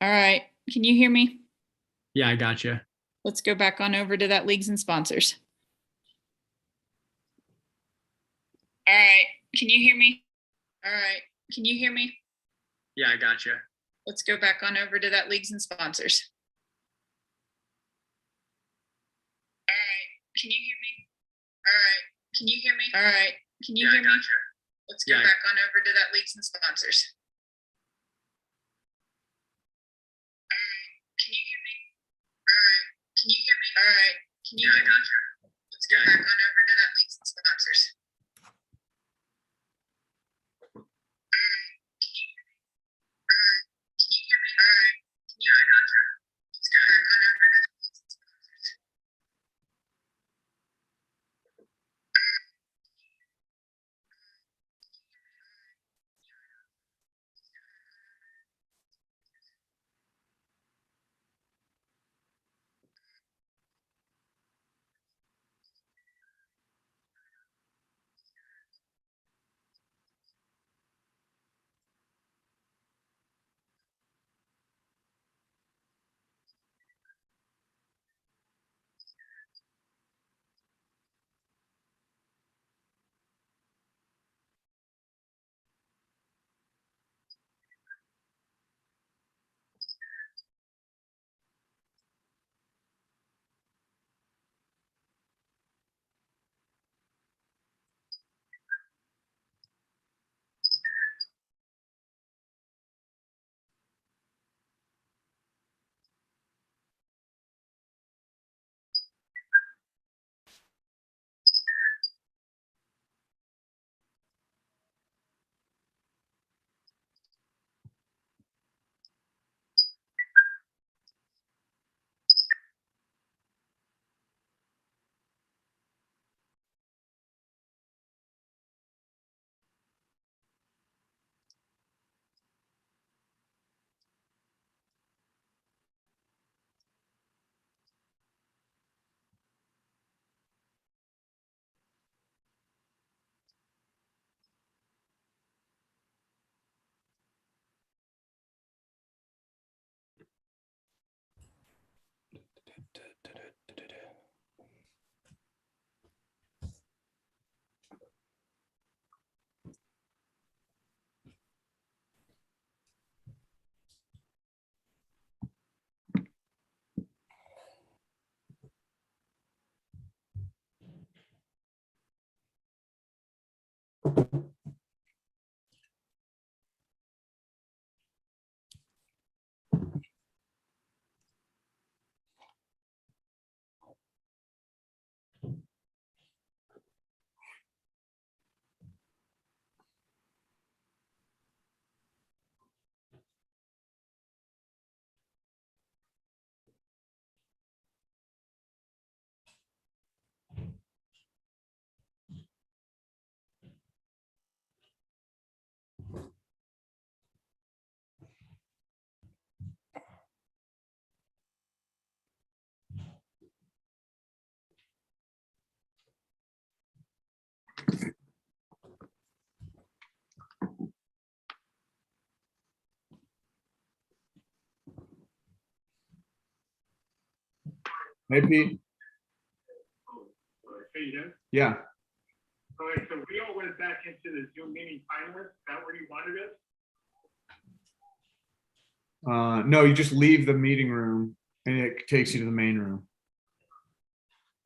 All right. Can you hear me? Yeah, I gotcha. Let's go back on over to that leagues and sponsors. All right. Can you hear me? All right. Can you hear me? Yeah, I gotcha. Let's go back on over to that leagues and sponsors. All right. Can you hear me? All right. Can you hear me? All right. Can you hear me? Gotcha. Let's go back on over to that leagues and sponsors. All right. Can you hear me? All right. Can you hear me? All right. Can you hear me? Let's go back on over to that leagues and sponsors. All right. Can you hear me? All right. Can you hear me? All right. Can you hear me? Let's go back on over to the leagues and sponsors. Hey, Pete. Hey, you there? Yeah. All right, so we all went back into the Zoom meeting finalists. Is that where you wanted us? No, you just leave the meeting room and it takes you to the main room.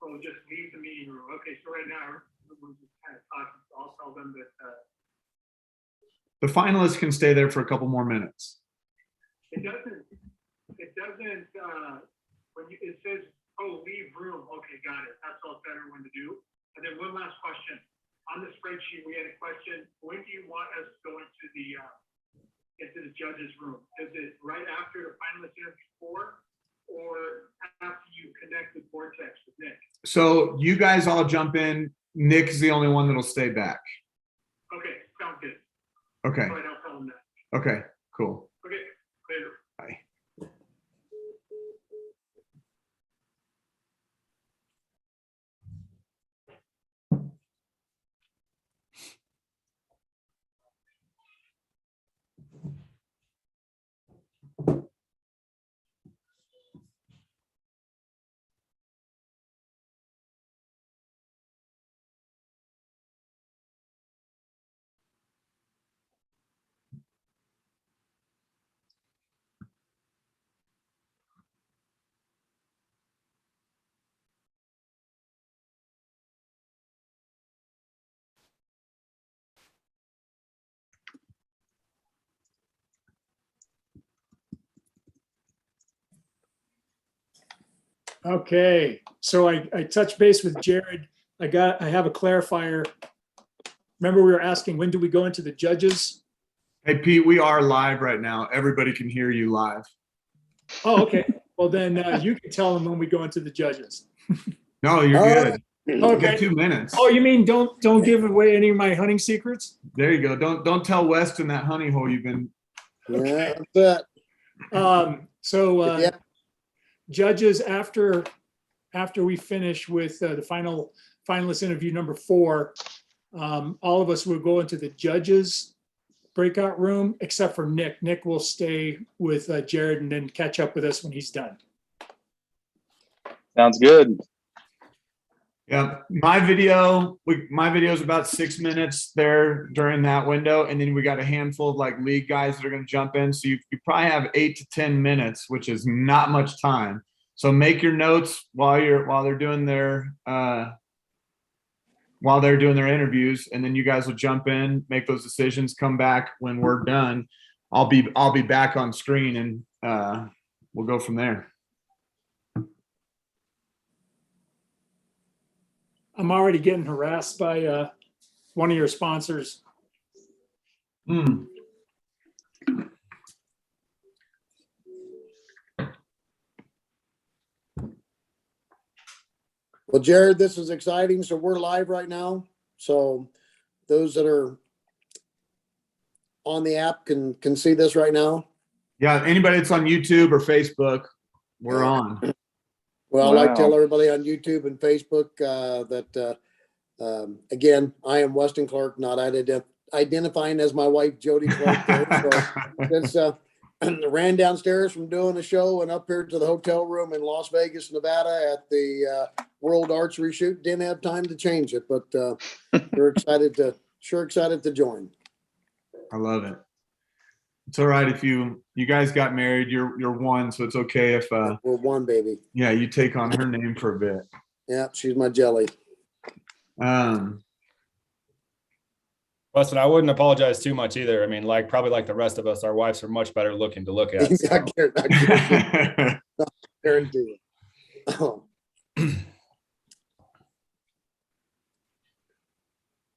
Oh, just leave the meeting room. Okay, so right now we're just kind of talking. So I'll tell them that The finalists can stay there for a couple more minutes. it doesn't, when it says, oh, leave room. Okay, got it. That's all better when to do. And then one last question. On the spreadsheet, we had a question. When do you want us to go into the judge's room? Is it right after the finalist interview 4 or after you connect with Vortex with Nick? So you guys all jump in. Nick is the only one that'll stay back. Okay, sounds good. Okay. All right, I'll tell him that. Okay, cool. Okay, later. Bye. Okay, so I touched base with Jared. I have a clarifier. Remember we were asking, when do we go into the judges? Hey, Pete, we are live right now. Everybody can hear you live. Oh, okay. Well, then you can tell them when we go into the judges. No, you're All good. right. You got Okay. 2 minutes. Oh, you mean don't give away any of my hunting secrets? There you go. Don't tell Weston that honey hole you've been. Yeah, that's it. So Yeah. judges, after we finish with the finalist interview number 4, all of us will go into the judges breakout room, except for Nick. Nick will stay with Jared and then catch up with us when he's done. Sounds good. Yeah, my video is about 6 minutes there during that window, and then we got a handful of like league guys that are going to jump in. So you probably have 8 to 10 minutes, which is not much time. So make your notes while they're doing their interviews, and then you guys will jump in, make those decisions, come back when we're done. I'll be back on screen, and we'll go from there. I'm already getting harassed by one of your sponsors. Well, Jared, this is exciting. So we're live right now. So those that are on the app can see this right now. Yeah, anybody that's on YouTube or Facebook, we're on. Well, I'd like to Wow. tell everybody on YouTube and Facebook that, again, I am Weston Clark, not identifying as my wife, Jody Clark. There. So it's ran downstairs from doing a show and up here to the hotel room in Las Vegas, Nevada at the World Archery Shoot. Didn't have time to change it, but we're excited to join. I love it. It's all right if you guys got married. You're one, so it's okay if We're one, baby. yeah, you take on her name for a bit. Yeah, she's my jelly. Weston, I wouldn't apologize too much either. I mean, probably like the rest of us, our wives are much better looking to look at. I guarantee it. Oh.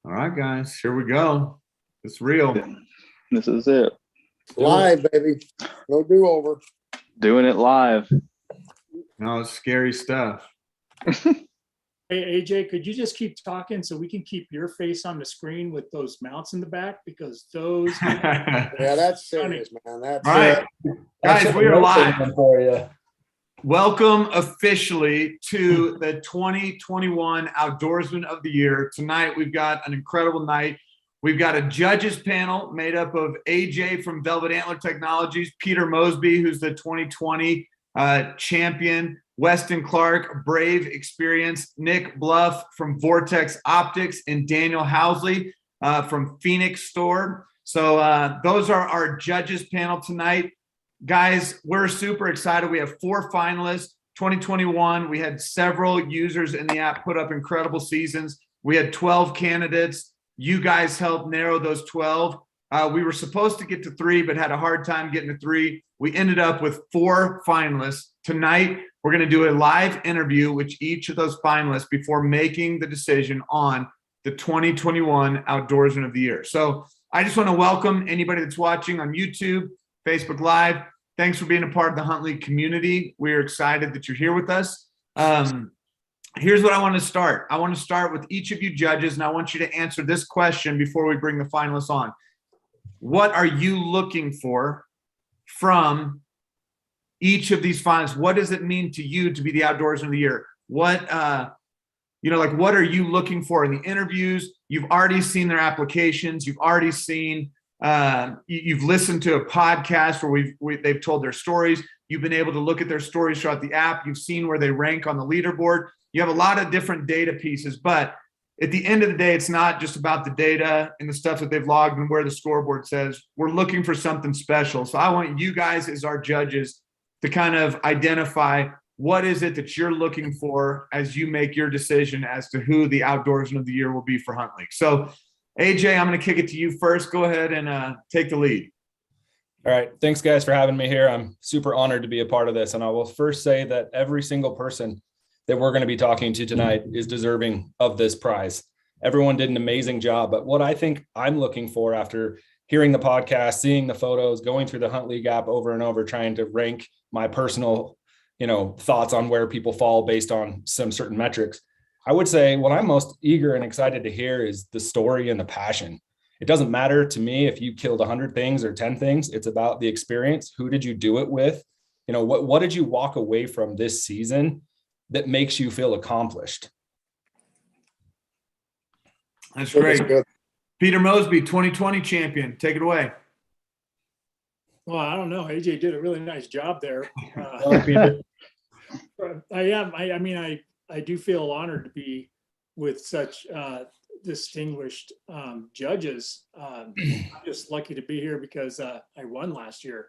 All right, guys, here we go. It's real. This is it. Live, baby. No do-over. Doing it live. No, it's scary stuff. Hey, AJ, could you just keep talking so we can keep your face on the screen with those mounts in the back? Because those. Yeah, that's serious, man. That's All right, guys, we are live. For you. Welcome officially to the 2021 Outdoorsman of the Year. Tonight, we've got an incredible night. We've got a judges panel made up of AJ from Velvet Antler Technologies, Peter Mosby, who's the 2020 champion, Weston Clark, Brave Experience, Nick Bluff from Vortex Optics, and Daniel Housley from Phoenix Store. So those are our judges panel tonight. Guys, we're super excited. We have 4 finalists. 2021, we had several users in the app put up incredible seasons. We had 12 candidates. You guys helped narrow those 12. We were supposed to get to 3, but had a hard time getting to 3. We ended up with 4 finalists. Tonight, we're going to do a live interview with each of those finalists before making the decision on the 2021 Outdoorsman of the Year. So I just want to welcome anybody that's watching on YouTube, Facebook Live. Thanks for being a part of the HuntLeague community. We're excited that you're here with us. Here's what I want to start. I want to start with each of you judges, and I want you to answer this question before we bring the finalists on. What are you looking for from each of these finalists? What does it mean to you to be the Outdoorsman of the Year? What, what are you looking for in the interviews? You've already seen their applications. You've already seen, you've listened to a podcast where they've told their stories. You've been able to look at their stories throughout the app. You've seen where they rank on the leaderboard. You have a lot of different data pieces, but at the end of the day, it's not just about the data and the stuff that they've logged and where the scoreboard says. We're looking for something special. So I want you guys as our judges to kind of identify what is it that you're looking for as you make your decision as to who the Outdoorsman of the Year will be for HuntLeague. So AJ, I'm going to kick it to you first. Go ahead and take the lead. All right. Thanks, guys, for having me here. I'm super honored to be a part of this. And I will first say that every single person that we're going to be talking to tonight is deserving of this prize. Everyone did an amazing job. But what I think I'm looking for after hearing the podcast, seeing the photos, going through the HuntLeague app over and over, trying to rank my personal, thoughts on where people fall based on some certain metrics. I would say what I'm most eager and excited to hear is the story and the passion. It doesn't matter to me if you killed 100 things or 10 things. It's about the experience. Who did you do it with? What did you walk away from this season that makes you feel accomplished? That's great. That's good. Peter Mosby, 2020 champion. Take it away. Well, I don't know. AJ did a really nice job there. I do feel honored to be with such distinguished judges. I'm just lucky to be here because I won last year.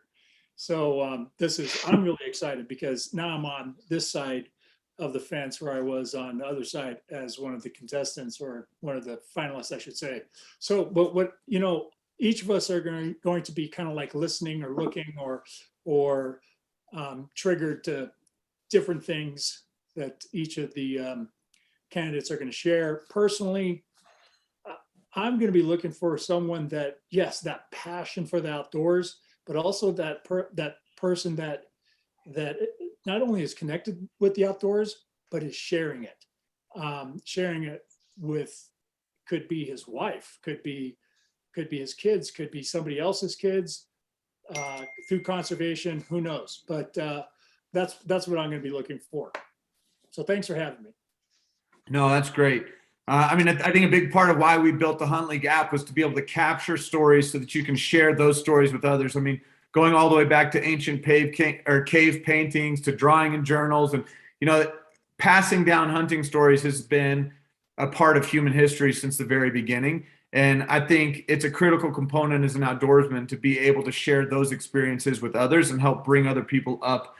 So I'm really excited because now I'm on this side of the fence where I was on the other side as one of the contestants or one of the finalists, I should say. So, but each of us are going to be kind of like listening or looking or triggered to different things that each of the candidates are going to share. Personally, I'm going to be looking for someone that, yes, that passion for the outdoors, but also that person that not only is connected with the outdoors, but is sharing it. Sharing it with, could be his wife, could be his kids, could be somebody else's kids, through conservation, who knows? But that's what I'm going to be looking for. So thanks for having me. No, that's great. I think a big part of why we built the HuntLeague app was to be able to capture stories so that you can share those stories with others. I mean, going all the way back to ancient cave paintings to drawing in journals, and passing down hunting stories has been a part of human history since the very beginning. And I think it's a critical component as an outdoorsman to be able to share those experiences with others and help bring other people up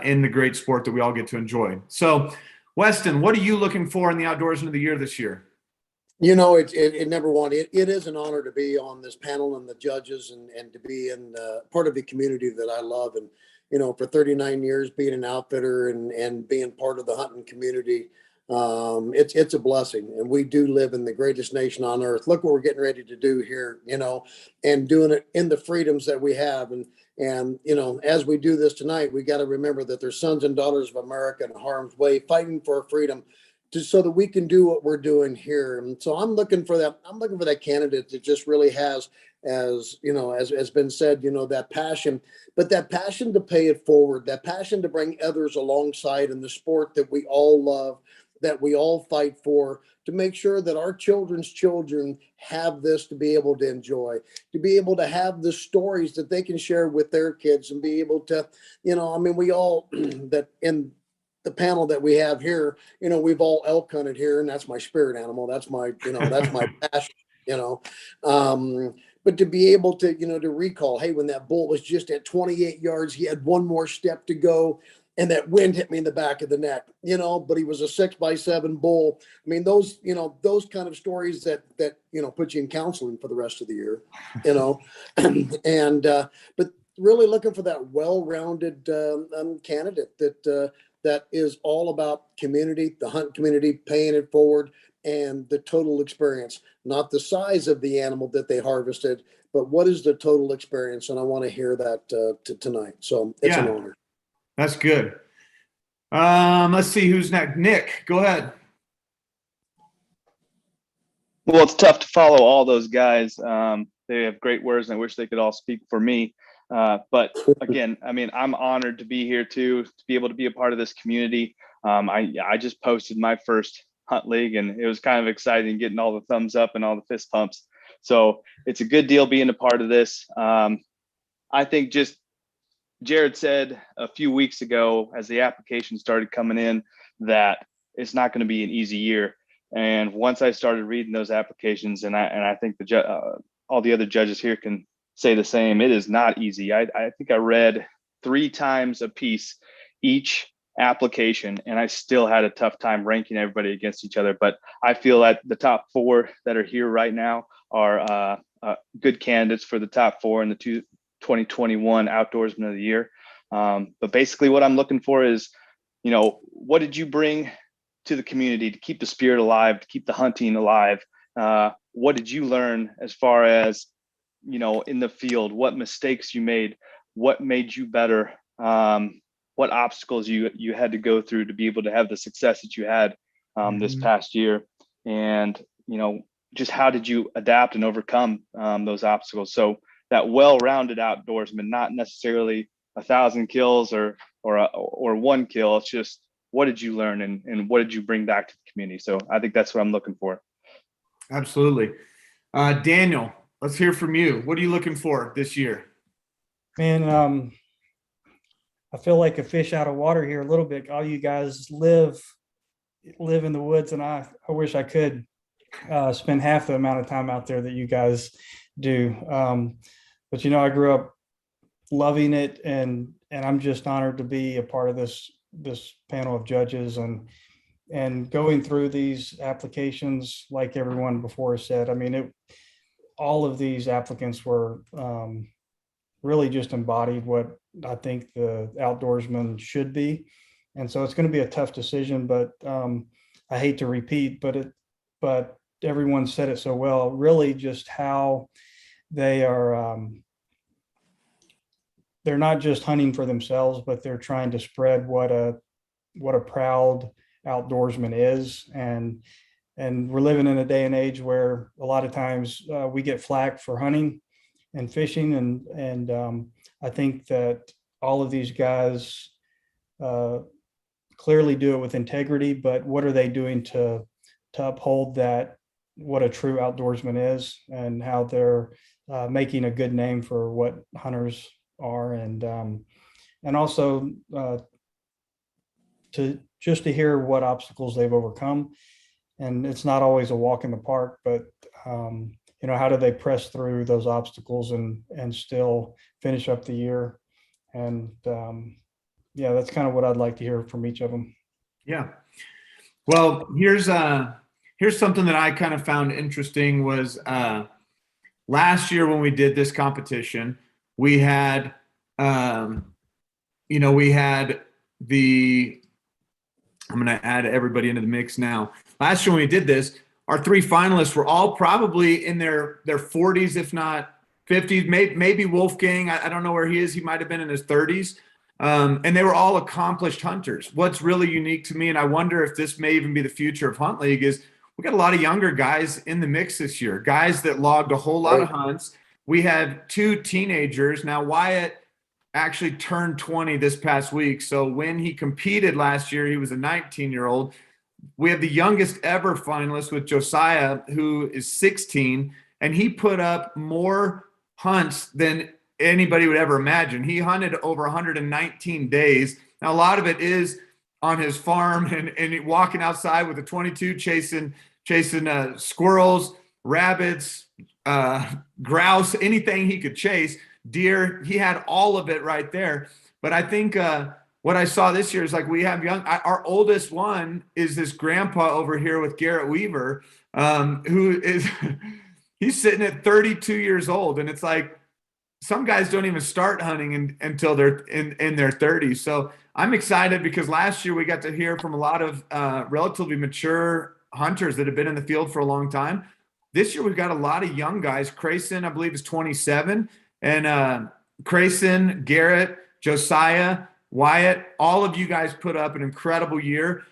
in the great sport that we all get to enjoy. So, Weston, what are you looking for in the Outdoorsman of the Year this year? It number one, it is an honor to be on this panel and the judges and to be in part of the community that I love. And, for 39 years being an outfitter and being part of the hunting community, it's a blessing. And we do live in the greatest nation on earth. Look what we're getting ready to do here, and doing it in the freedoms that we have. And as we do this tonight, we got to remember that there's sons and daughters of America in harm's way fighting for freedom, so that we can do what we're doing here. And so I'm looking for that. I'm looking for that candidate that just really has, as has been said, that passion, but that passion to pay it forward, that passion to bring others alongside in the sport that we all love, that we all fight for, to make sure that our children's children have this to be able to enjoy, to be able to have the stories that they can share with their kids and be able to, we all that in the panel that we have here, we've all elk hunted here, and that's my spirit animal. That's my, that's my passion, but to be able to, to recall, hey, when that bull was just at 28 yards, he had one more step to go, and that wind hit me in the back of the neck, but he was a 6x7 bull. I mean, those kind of stories that put you in counseling for the rest of the year, and, but really looking for that well-rounded candidate that is all about community, the hunt community, paying it forward, and the total experience, not the size of the animal that they harvested, but what is the total experience? And I want to hear that tonight. So it's an honor. That's good. Let's see who's next. Nick, go ahead. Well, it's tough to follow all those guys. They have great words, and I wish they could all speak for me. But again, I'm honored to be here too, to be able to be a part of this community. I just posted my first HuntLeague, and it was kind of exciting getting all the thumbs up and all the fist pumps. So it's a good deal being a part of this. I think just Jared said a few weeks ago, as the application started coming in, that it's not going to be an easy year. And once I started reading those applications, and I think all the other judges here can say the same, it is not easy. I think I read 3 times a piece each application, and I still had a tough time ranking everybody against each other. But I feel that the top 4 that are here right now are good candidates for the top 4, and the 2021 Outdoorsman of the Year. But basically what I'm looking for is, what did you bring to the community to keep the spirit alive, to keep the hunting alive? What did you learn as far as, in the field, what mistakes you made, what made you better? What obstacles you had to go through to be able to have the success that you had this past year, and just how did you adapt and overcome those obstacles? So that well-rounded outdoorsman, not necessarily 1,000 kills or 1 kill. It's just, what did you learn and what did you bring back to the community? So I think that's what I'm looking for. Absolutely. Daniel, let's hear from you. What are you looking for this year? Man, I feel like a fish out of water here a little bit. All you guys live in the woods, and I wish I could spend half the amount of time out there that you guys do. But I grew up loving it, and I'm just honored to be a part of this panel of judges and going through these applications. Like everyone before said, I mean, all of these applicants were really just embodied what I think the outdoorsman should be. And so it's going to be a tough decision, but I hate to repeat, but everyone said it so well, really just how they are, they're not just hunting for themselves, but they're trying to spread what a proud outdoorsman is. And we're living in a day and age where a lot of times we get flack for hunting and fishing. And I think that all of these guys clearly do it with integrity, but what are they doing to uphold that, what a true outdoorsman is, and how they're making a good name for what hunters are. And also to hear what obstacles they've overcome. And it's not always a walk in the park, but how do they press through those obstacles and still finish up the year? And that's kind of what I'd like to hear from each of them. Yeah. Well, here's something that I kind of found interesting was last year when we did this competition, we had I'm going to add everybody into the mix now. Last year when we did this, our 3 finalists were all probably in their 40s, if not 50s. Maybe Wolfgang, I don't know where he is. He might have been in his 30s. And they were all accomplished hunters. What's really unique to me, and I wonder if this may even be the future of HuntLeague, is we got a lot of younger guys in the mix this year, guys that logged a whole lot of hunts. We had 2 teenagers. Now, Wyatt actually turned 20 this past week. So when he competed last year, he was a 19-year-old. We have the youngest ever finalist with Josiah, who is 16, and he put up more hunts than anybody would ever imagine. He hunted over 119 days. Now, a lot of it is on his farm and walking outside with a 22 chasing squirrels, rabbits, grouse, anything he could chase, deer. He had all of it right there. But I think what I saw this year is like we have our oldest one is this grandpa over here with Garrett Weaver, who is he's sitting at 32 years old. And it's like some guys don't even start hunting until they're in their 30s. So I'm excited because last year we got to hear from a lot of relatively mature hunters that have been in the field for a long time. This year we've got a lot of young guys. Crayson, I believe, is 27. And Crayson, Garrett, Josiah, Wyatt, all of you guys put up an incredible year.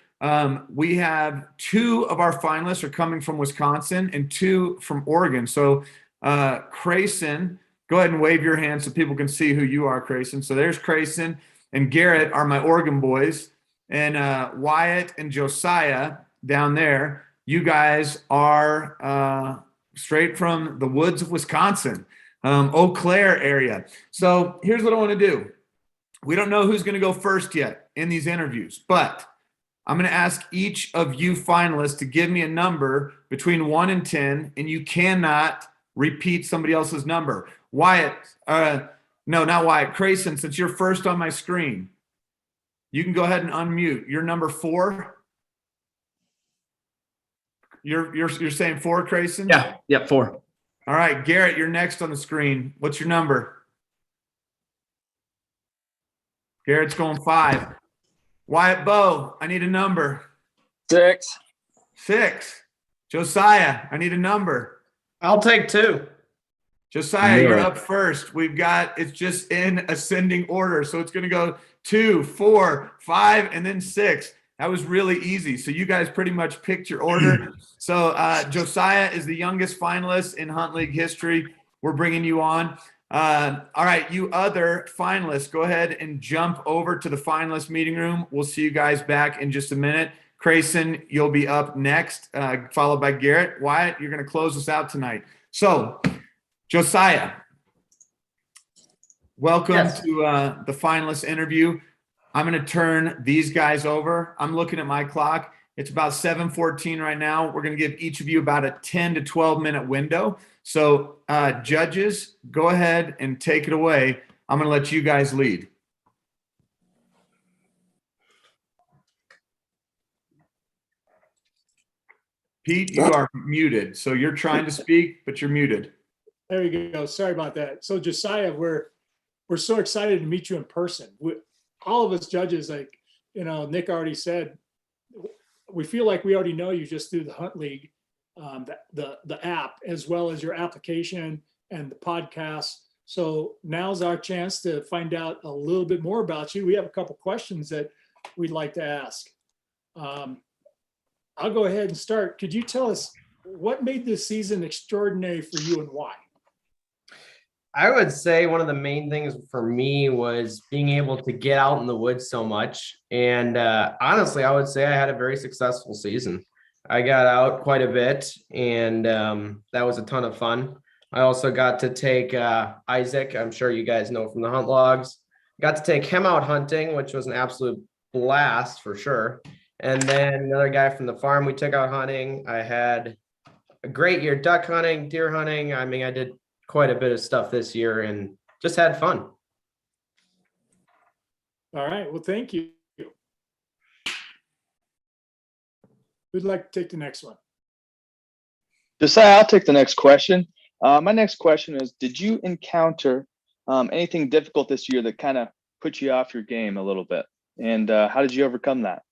We have 2 of our finalists are coming from Wisconsin and 2 from Oregon. So Crayson, go ahead and wave your hand so people can see who you are, Crayson. So there's Crayson, and Garrett are my Oregon boys. And Wyatt and Josiah down there, you guys are straight from the woods of Wisconsin, Eau Claire area. So here's what I want to do. We don't know who's going to go first yet in these interviews, but I'm going to ask each of you finalists to give me a number between 1 and 10, and you cannot repeat somebody else's number. Wyatt, no, not Wyatt, Crayson, since you're first on my screen, you can go ahead and unmute. You're number 4. You're saying 4, Crayson? Yeah. 4. All right, Garrett, you're next on the screen. What's your number? Garrett's going 5. Wyatt Bowe, I need a number. 6. 6. Josiah, I need a number. I'll take 2. Josiah, Knew you're it. up first. It's just in ascending order. So it's going to go 2, 4, 5, and then 6. That was really easy. So you guys pretty much picked your order. So Josiah is the youngest finalist in Hunt League history. We're bringing you on. All right, you other finalists, go ahead and jump over to the finalist meeting room. We'll see you guys back in just a minute. Crayson, you'll be up next, followed by Garrett. Wyatt, you're going to close us out tonight. So, Josiah, welcome Yes. to the finalist interview. I'm going to turn these guys over. I'm looking at my clock. It's about 7:14 right now. We're going to give each of you about a 10 to 12 minute window. So, judges, go ahead and take it away. I'm going to let you guys lead. Pete, you are muted. So you're trying to speak, but you're muted. There you go. Sorry about that. So Josiah, we're so excited to meet you in person. All of us judges, like, Nick already said, we feel like we already know you just through the Hunt League, the app, as well as your application and the podcast. So now's our chance to find out a little bit more about you. We have a couple questions that we'd like to ask. I'll go ahead and start. Could you tell us what made this season extraordinary for you and why? I would say one of the main things for me was being able to get out in the woods so much. And honestly, I would say I had a very successful season. I got out quite a bit, and that was a ton of fun. I also got to take Isaac, I'm sure you guys know from the Hunt Logs. Got to take him out hunting, which was an absolute blast for sure. And then another guy from the farm we took out hunting. I had a great year duck hunting, deer hunting. I mean, I did quite a bit of stuff this year and just had fun. All right. Well, thank you. Who'd like to take the next one? Josiah, I'll take the next question. My next question is, did you encounter anything difficult this year that kind of put you off your game a little bit? And how did you overcome that?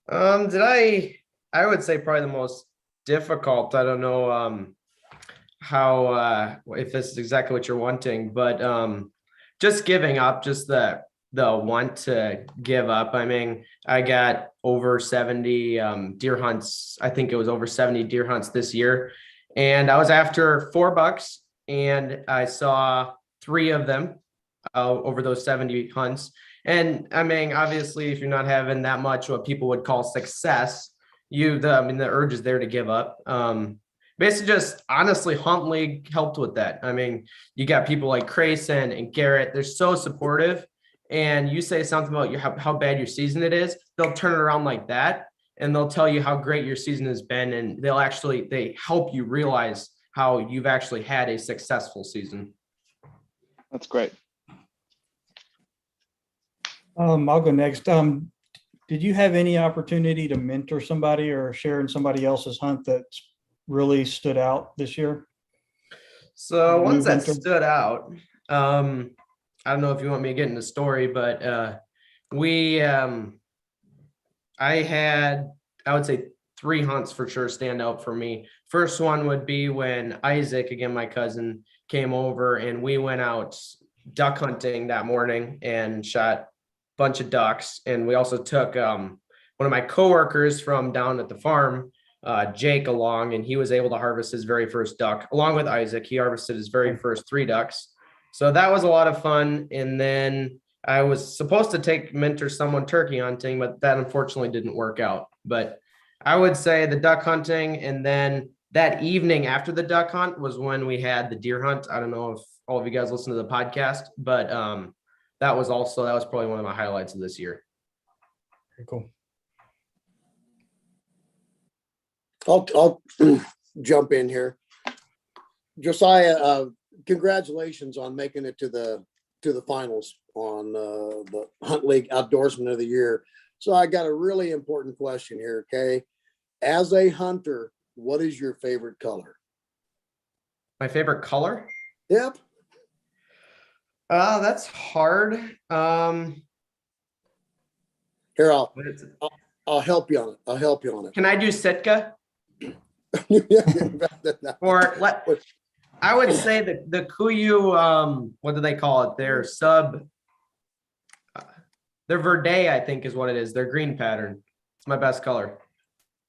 I would say probably the most difficult. I don't know how if this is exactly what you're wanting, but just giving up, just the want to give up. I mean, I got over 70 deer hunts. I think it was over 70 deer hunts this year. And I was after 4 bucks and I saw 3 of them over those 70 hunts. And I mean, obviously, if you're not having that much what people would call success, the urge is there to give up. Basically, just honestly, Hunt League helped with that. I mean, you got people like Crayson and Garrett. They're so supportive. And you say something about how bad your season it is, they'll turn it around like that. And they'll tell you how great your season has been. And they help you realize how you've actually had a successful season. That's great. I'll go next. Did you have any opportunity to mentor somebody or share in somebody else's hunt that really stood out this year? So ones that mentor? stood out, I don't know if you want me to get into the story, but I would say 3 hunts for sure stand out for me. First one would be when Isaac, again, my cousin, came over and we went out duck hunting that morning and shot bunch of ducks. And we also took one of my coworkers from down at the farm, Jake, along, and he was able to harvest his very first duck along with Isaac. He harvested his very first 3 ducks. So that was a lot of fun. And then I was supposed to mentor someone turkey hunting, but that unfortunately didn't work out. But I would say the duck hunting, and then that evening after the duck hunt was when we had the deer hunt. I don't know if all of you guys listen to the podcast, but that was probably one of my highlights of this year. Very cool. I'll jump in here. Josiah, congratulations on making it to the finals on the Hunt League Outdoorsman of the Year. So I got a really important question here, okay? As a hunter, what is your favorite color? My favorite color? Yep. That's hard. Here, What is it? I'll help you on it. I'll help you on Can I do Sitka? it. Or I would say that the Kuyu, what do they call it? Their Verde, I think is what it is. Their green pattern. It's my best color.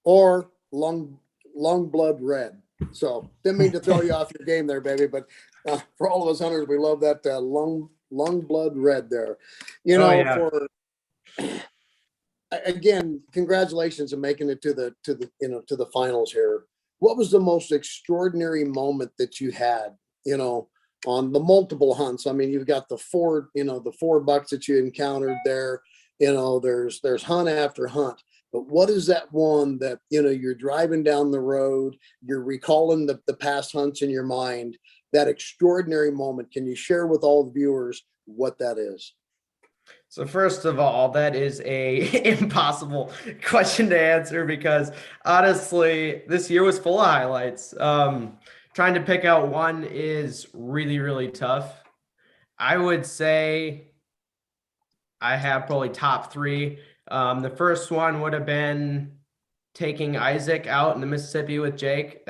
Or long blood red. So didn't mean to throw you off your game there, baby, but for all of us hunters, we love that long blood red there. You know, for again, congratulations on making it to the finals here. What was the most extraordinary moment that you had, on the multiple hunts? I mean, you've got the four bucks that you encountered there, there's hunt after hunt, but what is that one that, you're driving down the road, you're recalling the past hunts in your mind, that extraordinary moment? Can you share with all the viewers what that is? So first of all, that is a impossible question to answer because honestly, this year was full of highlights. Trying to pick out one is really, really tough. I would say I have probably top three. The first one would have been taking Isaac out in the Mississippi with Jake.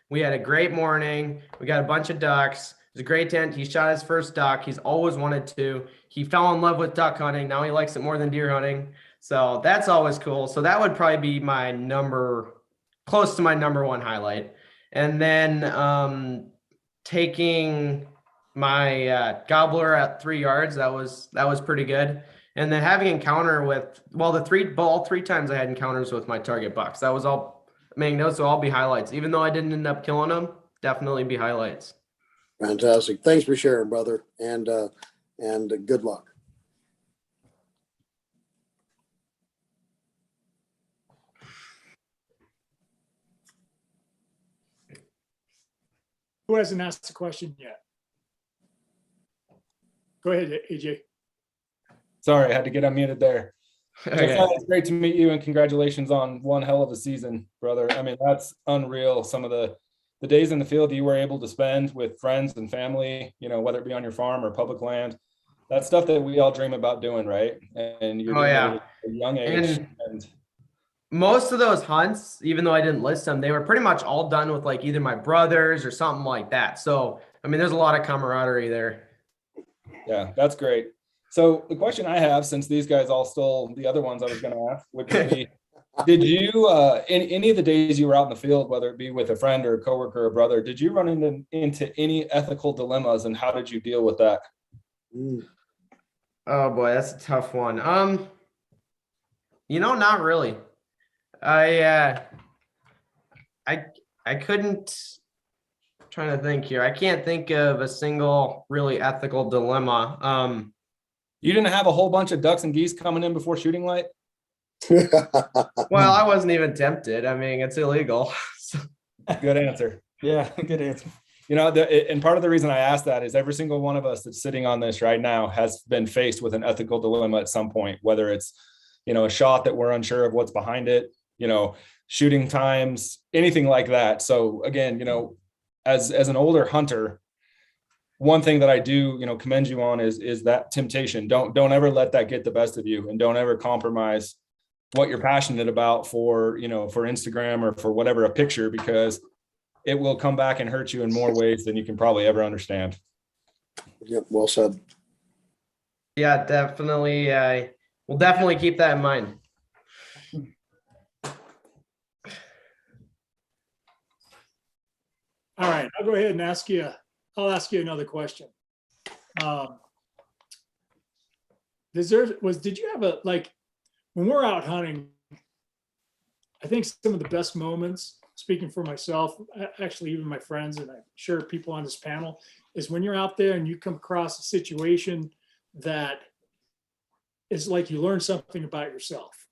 We had a great morning. We got a bunch of ducks. It was a great tent. He shot his first duck. He's always wanted to. He fell in love with duck hunting. Now he likes it more than deer hunting. So that's always cool. So that would probably be close to my number one highlight. And then taking my gobbler at 3 yards, that was pretty good. And then having encounter with, all three times I had encounters with my target bucks. That was all, those will all be highlights. Even though I didn't end up killing them, definitely be highlights. Fantastic. Thanks for sharing, brother. And good luck. Who hasn't asked a question yet? Go ahead, AJ. Sorry, I had to get unmuted there. Okay. Josiah, it's great to meet you and congratulations on one hell of a season, brother. I mean, that's unreal. Some of the days in the field you were able to spend with friends and family, whether it be on your farm or public land, that's stuff that we all dream about doing, right? And you're doing it at a young age. And most of those hunts, even though I didn't list them, they were pretty much all done with like either my brothers or something like that. So, there's a lot of camaraderie there. Yeah, that's great. So the question I have, since these guys all stole the other ones I was going to ask, would be, did you, any of the days you were out in the field, whether it be with a friend or a coworker or a brother, did you run into any ethical dilemmas and how did you deal with that? Oh boy, that's a tough one. Not really. I couldn't, I'm trying to think here. I can't think of a single really ethical dilemma. You didn't have a whole bunch of ducks and geese coming in before shooting light? Well, I wasn't even tempted. It's illegal. Good answer. Yeah, good answer. And part of the reason I asked that is every single one of us that's sitting on this right now has been faced with an ethical dilemma at some point, whether it's, a shot that we're unsure of what's behind it, shooting times, anything like that. So again, as an older hunter, one thing that I do, commend you on is that temptation. Don't ever let that get the best of you, and don't ever compromise what you're passionate about for Instagram or for whatever, a picture, because it will come back and hurt you in more ways than you can probably ever understand. Yep, well said. Yeah, definitely. We'll definitely keep that in mind. All right, I'll go ahead and I'll ask you another question. Did you have when we're out hunting, I think some of the best moments, speaking for myself, actually even my friends, and I'm sure people on this panel, is when you're out there and you come across a situation that is like you learn something about yourself,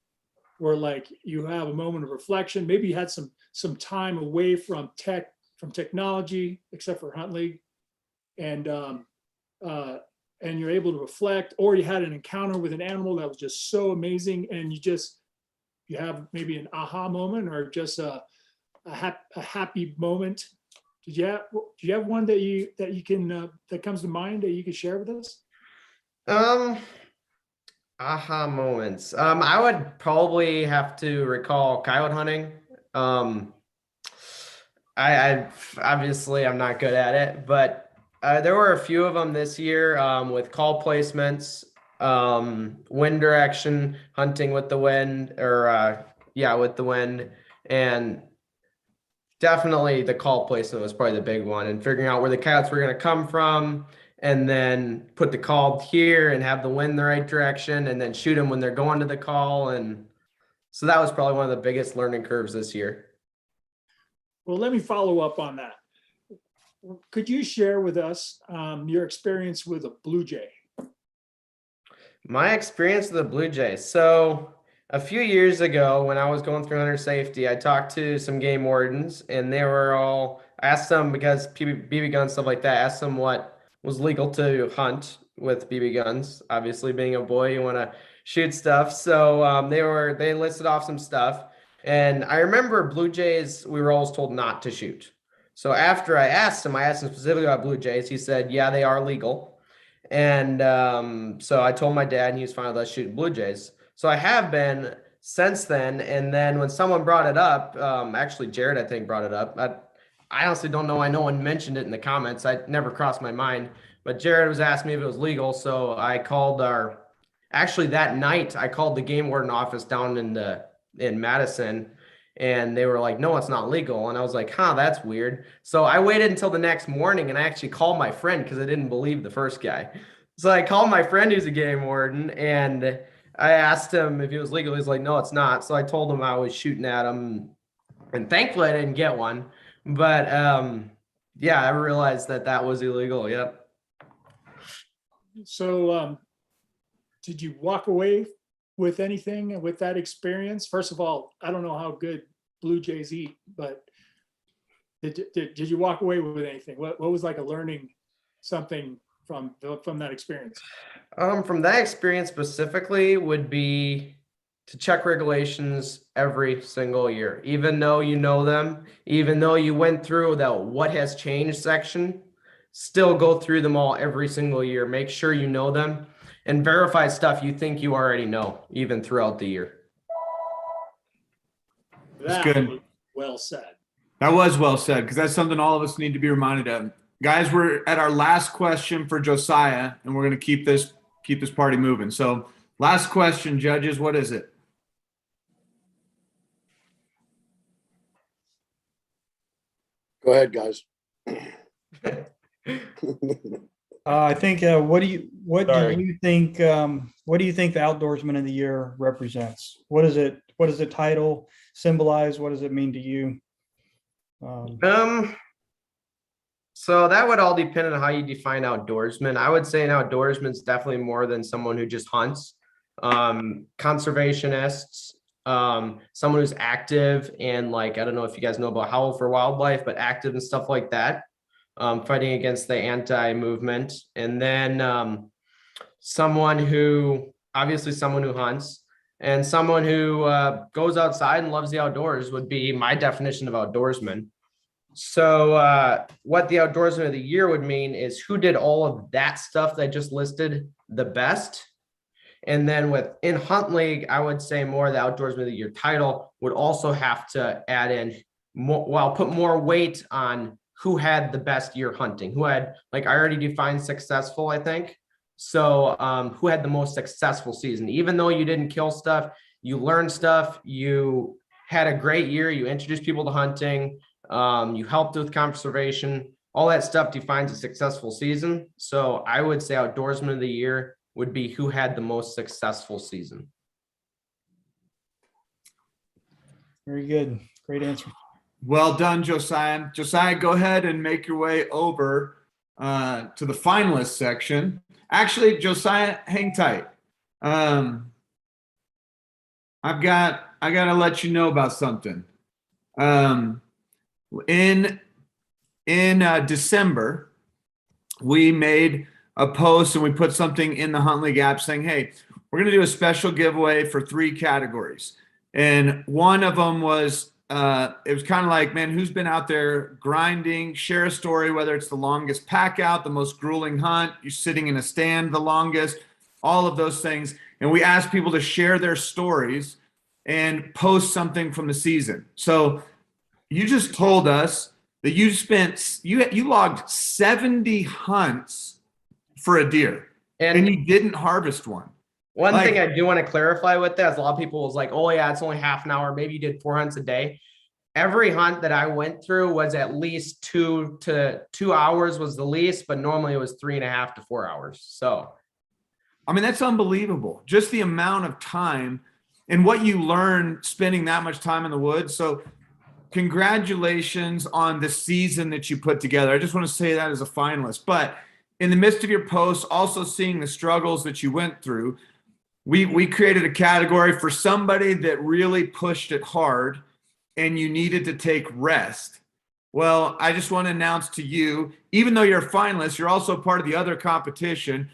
or like you have a moment of reflection. Maybe you had some time away from technology, except for HuntLeague, and you're able to reflect, or you had an encounter with an animal that was just so amazing, and you have maybe an aha moment or just a happy moment. do you have one that you can that comes to mind that you could share with us? Aha moments. I would probably have to recall coyote hunting. I obviously I'm not good at it, but there were a few of them this year with call placements, wind direction, hunting with the wind, or yeah, with the wind, and definitely the call placement was probably the big one, and figuring out where the coyotes were going to come from, and then put the call here and have the wind the right direction, and then shoot them when they're going to the call, and so that was probably one of the biggest learning curves this year. Well, let me follow up on that. Could you share with us your experience with a blue jay? My experience with the blue jay. So a few years ago, when I was going through hunter safety, I talked to some game wardens, and they were all, I asked them, because BB guns, stuff like that, asked them what was legal to hunt with BB guns. Obviously, being a boy, you want to shoot stuff. So they listed off some stuff. And I remember blue jays, we were always told not to shoot. So after I asked him specifically about blue jays. He said, yeah, they are legal. And so I told my dad, and he was fine with us shooting blue jays. So I have been since then. And then when someone brought it up, actually Jared, I think, brought it up. I honestly don't know why no one mentioned it in the comments. I never crossed my mind. But Jared was asking me if it was legal. So I called actually that night, I called the game warden office down in Madison, and they were like, no, it's not legal. And I was like, huh, that's weird. So I waited until the next morning, and I actually called my friend because I didn't believe the first guy. So I called my friend who's a game warden, and I asked him if it was legal. He's like, no, it's not. So I told him I was shooting at him, and thankfully I didn't get one. But yeah, I realized that was illegal. Yep. So did you walk away with anything with that experience? First of all, I don't know how good blue jays eat, but did you walk away with anything? What was like a learning something from that experience? From that experience specifically would be to check regulations every single year, even though you know them, even though you went through the what has changed section, still go through them all every single year. Make sure you know them and verify stuff you think you already know, even throughout the year. That's That good. was well said. That was well said, because that's something all of us need to be reminded of. Guys, we're at our last question for Josiah, and we're going to keep this party moving. So last question, judges, what is it? Go ahead, guys. I think, what do you think the Outdoorsman of the Year represents? What does the title symbolize? What does it mean to you? So that would all depend on how you define outdoorsman. I would say an outdoorsman is definitely more than someone who just hunts. Conservationists, someone who's active and, like, I don't know if you guys know about Howl for Wildlife, but active and stuff like that, fighting against the anti-movement. And then someone who hunts, and someone who goes outside and loves the outdoors would be my definition of outdoorsman. So what the Outdoorsman of the Year would mean is who did all of that stuff that I just listed the best. And then in HuntLeague, I would say more the Outdoorsman of the Year title would also have to add in put more weight on who had the best year hunting, who had, like I already defined successful, I think. So who had the most successful season, even though you didn't kill stuff, you learned stuff, you had a great year, you introduced people to hunting, you helped with conservation, all that stuff defines a successful season. So I would say Outdoorsman of the Year would be who had the most successful season. Very good. Great answer. Well done, Josiah. Josiah, go ahead and make your way over to the finalist section. Actually, Josiah, hang tight. I gotta let you know about something. In December, we made a post and we put something in the HuntLeague app saying, hey, we're going to do a special giveaway for 3 categories. And one of them was it was kind of like, man, who's been out there grinding? Share a story, whether it's the longest pack out, the most grueling hunt, you're sitting in a stand the longest, all of those things. And we asked people to share their stories and post something from the season. So you just told us that you logged 70 hunts for a deer and you didn't harvest one. One thing I do want to clarify with that is a lot of people was like, oh yeah, it's only half an hour. Maybe you did 4 hunts a day. Every hunt that I went through was at least 2 to 2 hours was the least, but normally it was 3.5 to 4 hours. So, I mean, that's unbelievable. Just the amount of time and what you learn spending that much time in the woods. So congratulations on the season that you put together. I just want to say that as a finalist, but in the midst of your posts, also seeing the struggles that you went through, we created a category for somebody that really pushed it hard and you needed to take rest. Well, I just want to announce to you, even though you're a finalist, you're also part of the other competition.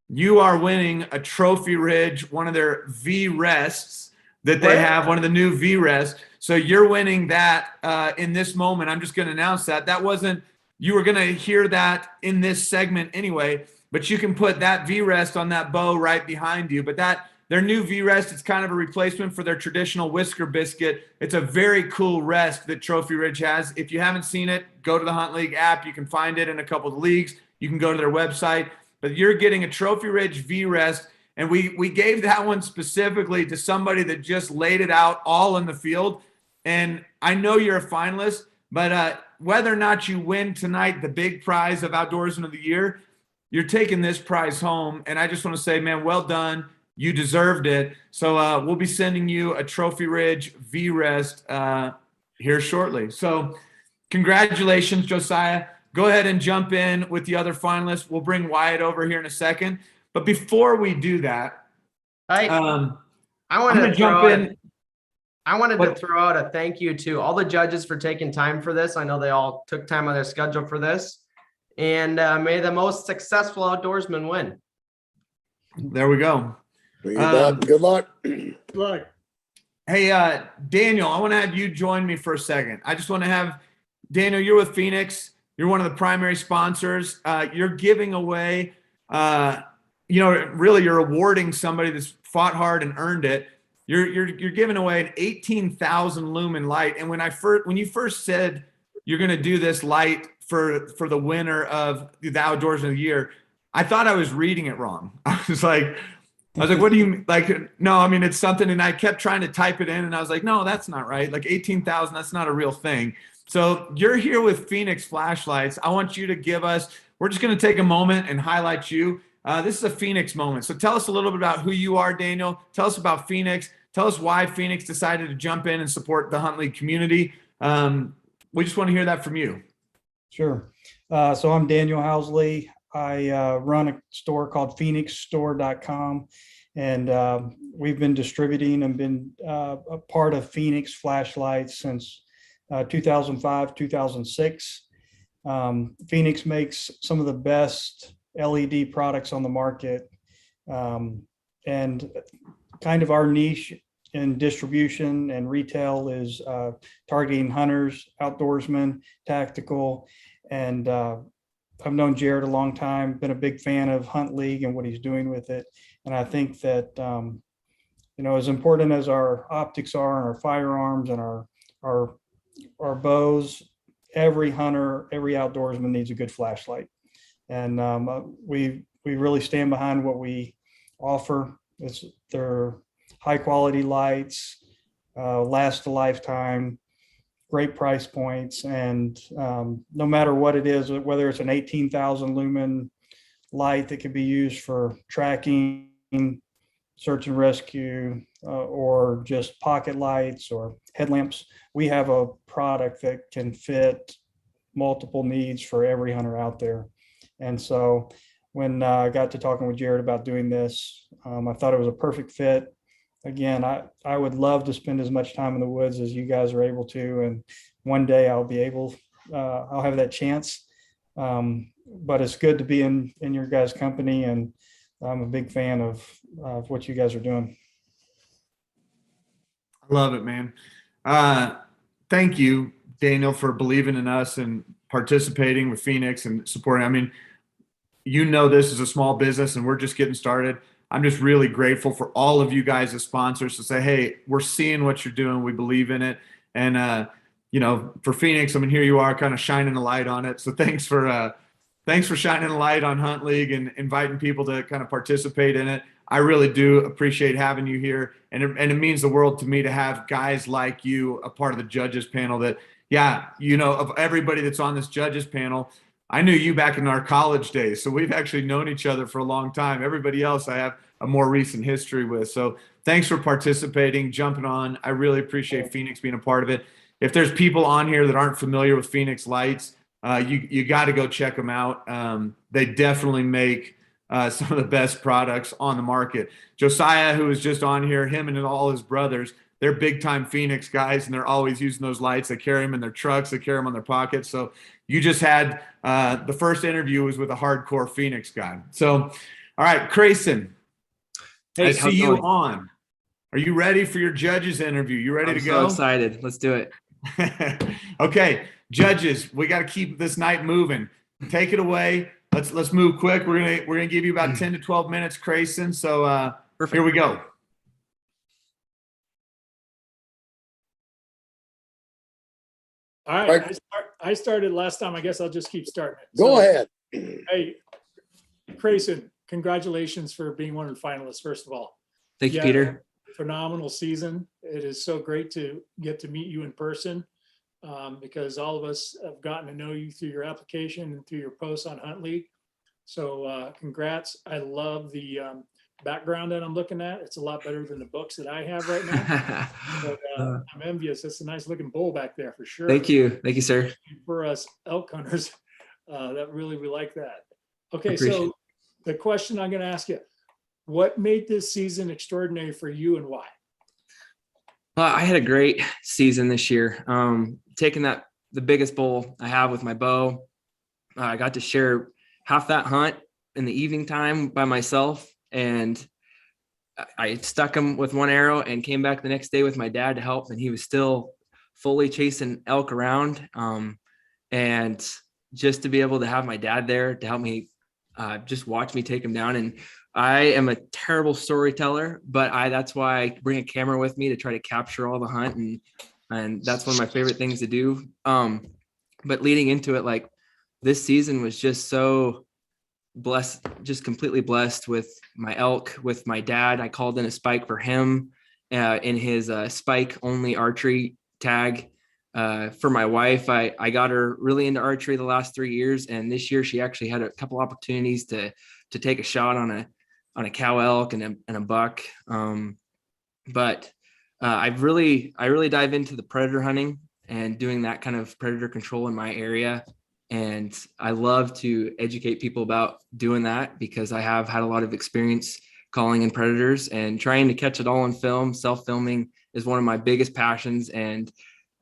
You are winning a Trophy Ridge, one of their V rests that they have, one of the new V rests. So you're winning that in this moment. I'm just going to announce that. That wasn't, you were going to hear that in this segment anyway, but you can put that V rest on that bow right behind you. But their new V rest, it's kind of a replacement for their traditional whisker biscuit. It's a very cool rest that Trophy Ridge has. If you haven't seen it, go to the HuntLeague app. You can find it in a couple of leagues. You can go to their website. But you're getting a Trophy Ridge V rest, and we gave that one specifically to somebody that just laid it out all in the field. And I know you're a finalist, but whether or not you win tonight, the big prize of Outdoorsman of the Year, you're taking this prize home. And I just want to say, man, well done. You deserved it. So we'll be sending you a Trophy Ridge V rest here shortly. So congratulations, Josiah. Go ahead and jump in with the other finalists. We'll bring Wyatt over here in a second. But before we do that, I wanted to jump in. I wanted to throw out a thank you to all the judges for taking time for this. I know they all took time on their schedule for this. And may the most successful outdoorsman win. There we go. Good luck. Look, Hey, Daniel, I want to have you join me for a second. I just want to have, Daniel, you're with Phoenix. You're one of the primary sponsors. You're giving away, really you're awarding somebody that's fought hard and earned it. You're giving away an 18,000 lumen light. And when you first said you're going to do this light for the winner of the Outdoorsman of the Year, I thought I was reading it wrong. I was like, what do you like? No, I mean, it's something. And I kept trying to type it in and I was like, no, that's not right. Like 18,000, that's not a real thing. So you're here with Phoenix Flashlights. I want you to we're just going to take a moment and highlight you. This is a Phoenix moment. So tell us a little bit about who you are, Daniel. Tell us about Phoenix. Tell us why Phoenix decided to jump in and support the HuntLeague community. We just want to hear that from you. Sure. So I'm Daniel Housley. I run a store called phoenixstore.com, and we've been distributing and been a part of Phoenix Flashlights since 2005, 2006. Phoenix makes some of the best LED products on the market, and kind of our niche in distribution and retail is targeting hunters, outdoorsmen, tactical, and I've known Jared a long time, been a big fan of HuntLeague and what he's doing with it. And I think that, as important as our optics are and our firearms and our bows, every hunter, every outdoorsman needs a good flashlight. And we really stand behind what we offer. They're high quality lights, last a lifetime, great price points, and no matter what it is, whether it's an 18,000 lumen light that can be used for tracking, search and rescue, or just pocket lights or headlamps, we have a product that can fit multiple needs for every hunter out there. And so when I got to talking with Jared about doing this, I thought it was a perfect fit. Again, I would love to spend as much time in the woods as you guys are able to, and one day I'll have that chance. But it's good to be in your guys' company, and I'm a big fan of what you guys are doing. I love it, man. thank you, Daniel, for believing in us and participating with Phoenix and supporting. I mean, this is a small business and we're just getting started. I'm just really grateful for all of you guys as sponsors to say, hey, we're seeing what you're doing. We believe in it. And, for Phoenix, I mean, here you are kind of shining a light on it. So thanks for shining a light on HuntLeague and inviting people to kind of participate in it. I really do appreciate having you here. And it means the world to me to have guys like you a part of the judges panel that, of everybody that's on this judges panel, I knew you back in our college days. So we've actually known each other for a long time. Everybody else I have a more recent history with. So thanks for participating, jumping on. I really appreciate Phoenix being a part of it. If there's people on here that aren't familiar with Phoenix Lights, you got to go check them out. They definitely make some of the best products on the market. Josiah, who was just on here, him and all his brothers, they're big time Phoenix guys, and they're always using those lights. They carry them in their trucks. They carry them on their pockets. So you just had the first interview was with a hardcore Phoenix guy. So, all right, Crayson, Hey, I how's see it you going? on. Are you ready for your judges interview? You ready I'm to so go? excited. Let's do it. Okay, judges, we got to keep this night moving. Take it away. Let's move quick. We're gonna give you about 10 to 12 minutes, Crayson. So Perfect. here we go. All right. I started last time. I guess I'll just keep starting it. Go So, ahead. Hey, Grayson, congratulations for being one of the finalists, first of all. Thank you, Yeah. Peter. Phenomenal season. It is so great to get to meet you in person because all of us have gotten to know you through your application and through your posts on HuntLeague. So congrats. I love the background that I'm looking at. It's a lot better than the books that I have right now. But I'm envious. It's a nice looking bull back there for sure. Thank you. Thank you, sir. For us elk hunters, we like that. Okay, Appreciate so the question I'm going to ask you, what made this season extraordinary for you and why? I had a great season this year. Taking the biggest bull I have with my bow. I got to share half that hunt in the evening time by myself, and I stuck him with one arrow and came back the next day with my dad to help, and he was still fully chasing elk around. And just to be able to have my dad there to help me just watch me take him down. And I am a terrible storyteller, but that's why I bring a camera with me to try to capture all the hunt. And that's one of my favorite things to do. But leading into it, like this season was just so blessed, just completely blessed with my elk, with my dad. I called in a spike for him in his spike only archery tag. For my wife, I got her really into archery the last 3 years. And this year she actually had a couple opportunities to take a shot on a cow elk and a buck. But I really dive into the predator hunting and doing that kind of predator control in my area. And I love to educate people about doing that because I have had a lot of experience calling in predators and trying to catch it all on film. Self-filming is one of my biggest passions. And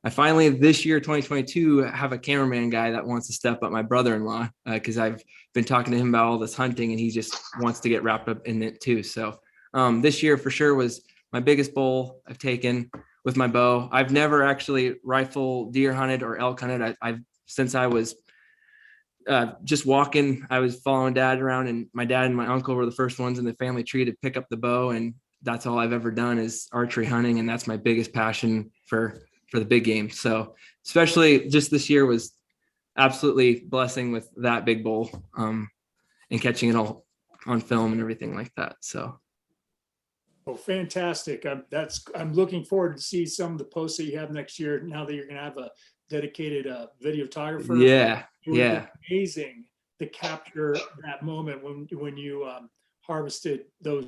I finally, this year, 2022, have a cameraman guy that wants to step up, my brother-in-law, because I've been talking to him about all this hunting and he just wants to get wrapped up in it too. So this year for sure was my biggest bull I've taken with my bow. I've never actually rifle deer hunted or elk hunted. Since I was just walking, I was following dad around, and my dad and my uncle were the first ones in the family tree to pick up the bow. And that's all I've ever done is archery hunting. And that's my biggest passion for the big game. So especially just this year was absolutely blessing with that big bull and catching it all on film and everything like that. So. Oh, fantastic. I'm looking forward to see some of the posts that you have next year. Now that you're going to have a dedicated videographer. Yeah. It would Yeah. be amazing to capture that moment when you harvested those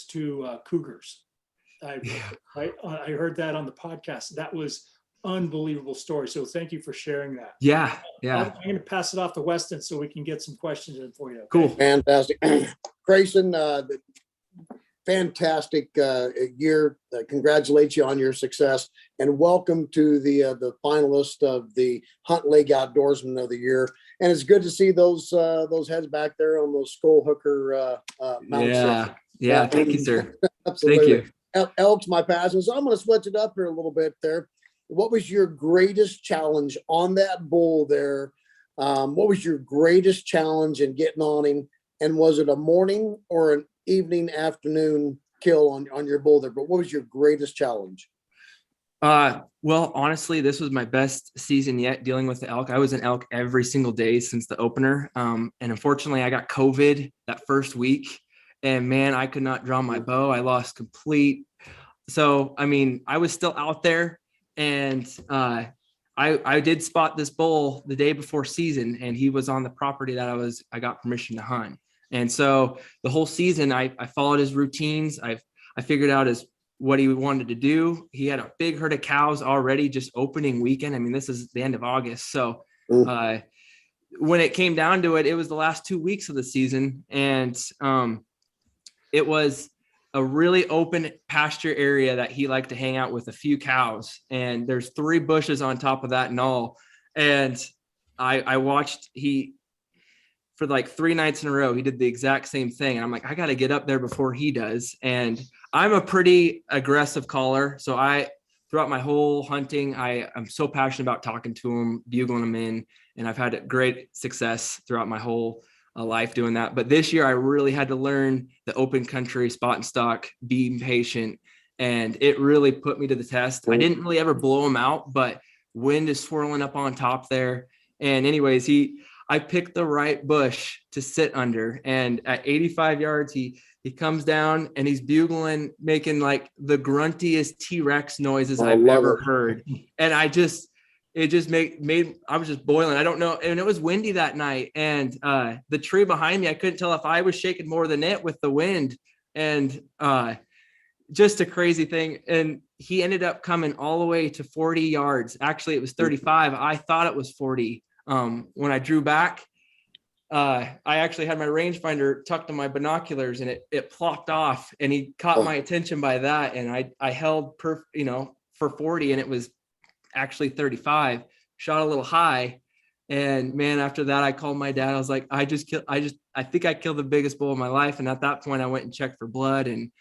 two cougars. I heard that on the podcast. That was unbelievable story. So thank you for sharing that. Yeah. Yeah. I'm going to pass it off to Weston so we can get some questions in for you. Okay? Cool. Fantastic. Grayson, fantastic year. Congratulate you on your success and welcome to the finalist of the HuntLeague Outdoorsman of the Year. And it's good to see those heads back there on those skull hooker mounts. Yeah. Yeah. Thank you, sir. Absolutely. Thank you. Elk's my passion. So I'm going to switch it up here a little bit there. what was your greatest challenge on that bull there? What was your greatest challenge in getting on him? And was it a morning or an evening, afternoon kill on your bull there? But what was your greatest challenge? Well, honestly, this was my best season yet dealing with the elk. I was an elk every single day since the opener. And unfortunately I got COVID that first week, and man, I could not draw my bow. I lost complete. So, I mean, I was still out there, and, I did spot this bull the day before season, and he was on the property that I got permission to hunt. And so the whole season I followed his routines. I figured out what he wanted to do. He had a big herd of cows already just opening weekend. I mean, this is the end of August. So when it came down to it, it was the last 2 weeks of the season. And it was a really open pasture area that he liked to hang out with a few cows. And there's 3 bushes on top of that knoll. And I watched for like 3 nights in a row, he did the exact same thing. And I'm like, I got to get up there before he does. And I'm a pretty aggressive caller. So throughout my whole hunting, I'm so passionate about talking to him, bugling him in. And I've had great success throughout my whole life doing that. But this year I really had to learn the open country, spot and stock, be patient. And it really put me to the test. I didn't really ever blow him out, but wind is swirling up on top there. And anyways, I picked the right bush to sit under, and at 85 yards, he comes down and he's bugling, making like the gruntiest T-Rex noises I've ever heard. And I was just boiling. I don't know. And it was windy that night, and the tree behind me, I couldn't tell if I was shaking more than it with the wind, and just a crazy thing. And he ended up coming all the way to 40 yards. Actually, it was 35. I thought it was 40. When I drew back, I actually had my rangefinder tucked in my binoculars, and it plopped off, and he caught my attention by that. And I held for 40, and it was actually 35, shot a little high. And man, after that, I called my dad. I was like, I think I killed the biggest bull of my life. And at that point I went and checked for blood. And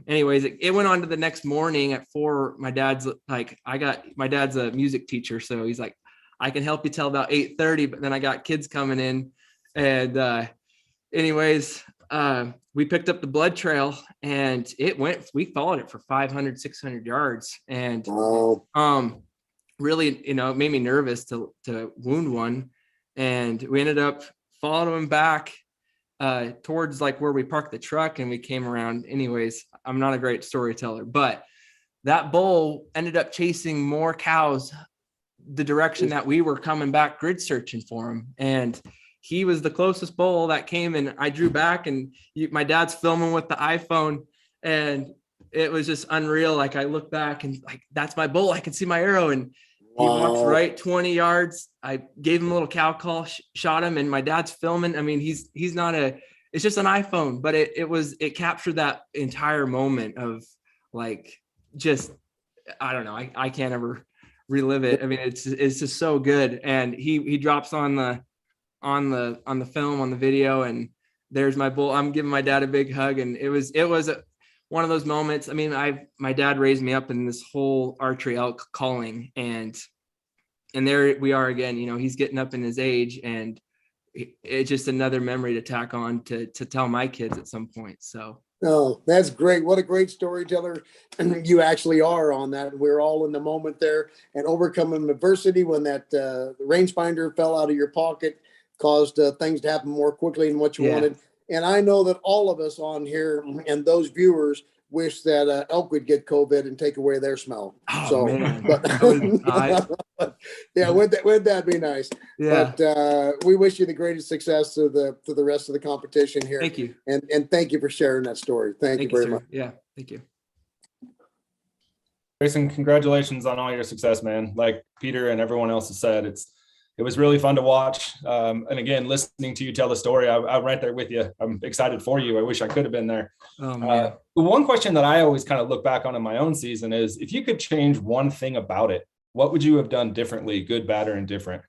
anyways, it went on to the next morning at 4. My dad's a music teacher. So he's like, I can help you till about 8:30, but then I got kids coming in. And anyways, we picked up the blood trail, and we followed it for 500, 600 yards. And really, it made me nervous to wound one. And we ended up following him back towards like where we parked the truck, and we came around. Anyways, I'm not a great storyteller, but that bull ended up chasing more cows the direction that we were coming back grid searching for him. And he was the closest bull that came, and I drew back, and my dad's filming with the iPhone, and it was just unreal. Like I look back and like, that's my bull. I can see my arrow, and he walks right 20 yards. I gave him a little cow call, shot him, and my dad's filming. I mean, it's just an iPhone, but it captured that entire moment of like, just, I don't know. I can't ever relive it. I mean, it's just so good. And he drops on the film, on the video, and there's my bull. I'm giving my dad a big hug. And it was one of those moments. I mean, my dad raised me up in this whole archery elk calling, and there we are again. He's getting up in his age, and it's just another memory to tack on to tell my kids at some point. So. Oh, that's great. What a great storyteller you actually are on that. We're all in the moment there, and overcoming adversity when that rangefinder fell out of your pocket caused things to happen more quickly than what you wanted. And I know that all of us on here and those viewers wish that elk would get COVID and take away their smell. Oh, so, man. But yeah, would that be nice? Yeah. But we wish you the greatest success to the rest of the competition here. Thank you. And thank you for sharing that story. Thank you very much. Yeah. Thank you. Grayson, congratulations on all your success, man. Like Peter and everyone else has said, it was really fun to watch. And again, listening to you tell the story, I'm right there with you. I'm excited for you. I wish I could have been there. The one question that I always kind of look back on in my own season is, if you could change one thing about it, what would you have done differently, good, bad, or indifferent?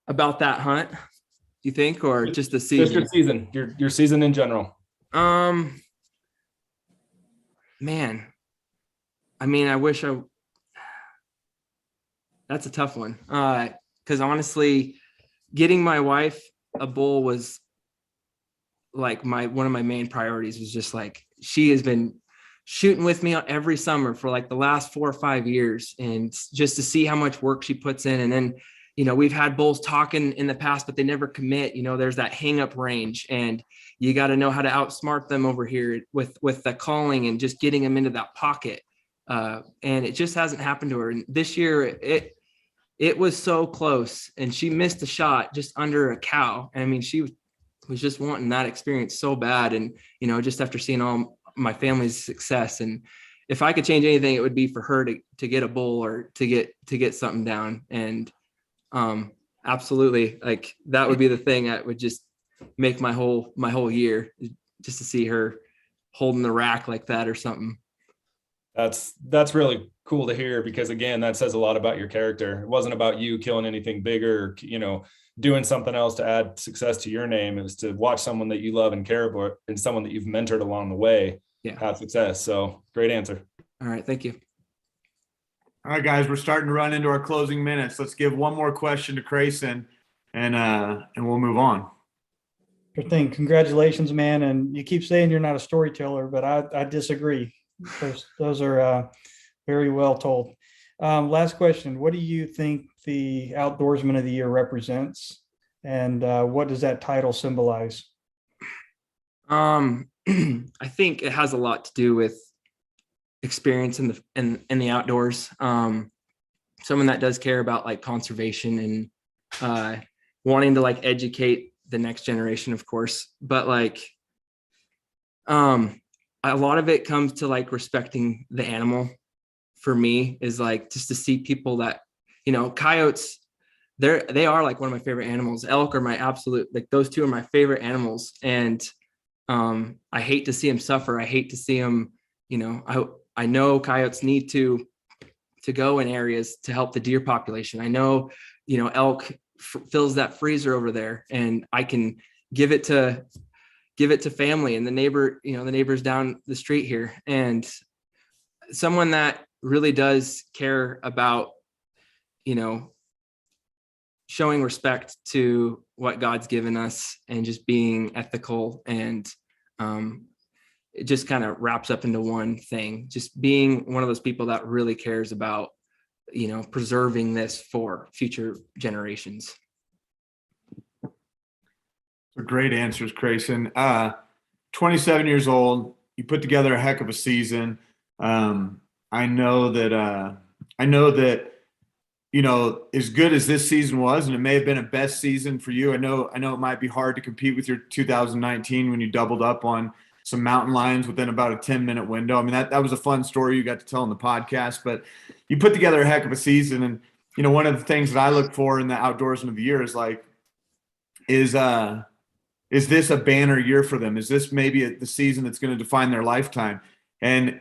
About that hunt, do you think, or just the season? Just your season, your season in general. Man, I mean, that's a tough one. Because honestly, getting my wife a bull was like one of my main priorities. Was just like, she has been shooting with me every summer for like the last 4 or 5 years, and just to see how much work she puts in. And then, we've had bulls talking in the past, but they never commit. There's that hang up range, and you got to know how to outsmart them over here with the calling and just getting them into that pocket. And it just hasn't happened to her. And this year it was so close, and she missed a shot just under a cow. And I mean, she was just wanting that experience so bad. And, just after seeing all my family's success, and if I could change anything, it would be for her to get a bull or to get something down. And absolutely, like, that would be the thing that would just make my whole year, just to see her holding the rack like that or something. That's really cool to hear, because again, that says a lot about your character. It wasn't about you killing anything bigger, doing something else to add success to your name. It was to watch someone that you love and care about, and someone that you've mentored along the way, have success. So great answer. All right. Thank you. All right, guys, we're starting to run into our closing minutes. Let's give one more question to Grayson, and we'll move on. Good thing. Congratulations, man. And you keep saying you're not a storyteller, but I disagree. Those are very well told. Last question. What do you think the Outdoorsman of the Year represents? And what does that title symbolize? I think it has a lot to do with experience in the outdoors. Someone that does care about like conservation and wanting to like educate the next generation, of course. But like a lot of it comes to like respecting the animal. For me, is like just to see people that, coyotes, they are like one of my favorite animals. Elk are my absolute, like, those two are my favorite animals. And I hate to see them suffer. I hate to see them, I know coyotes need to go in areas to help the deer population. I know, elk fills that freezer over there, and I can give it to family and the neighbors down the street here. And someone that really does care about, showing respect to what God's given us and just being ethical. And it just kind of wraps up into one thing, just being one of those people that really cares about, preserving this for future generations. Great answers, Grayson. 27 years old. You put together a heck of a season. I know that, as good as this season was, and it may have been a best season for you. I know it might be hard to compete with your 2019 when you doubled up on some mountain lions within about a 10-minute window. I mean, that was a fun story you got to tell on the podcast, but you put together a heck of a season. And, one of the things that I look for in the Outdoorsman of the Year is like, is this a banner year for them? Is this maybe the season that's going to define their lifetime? And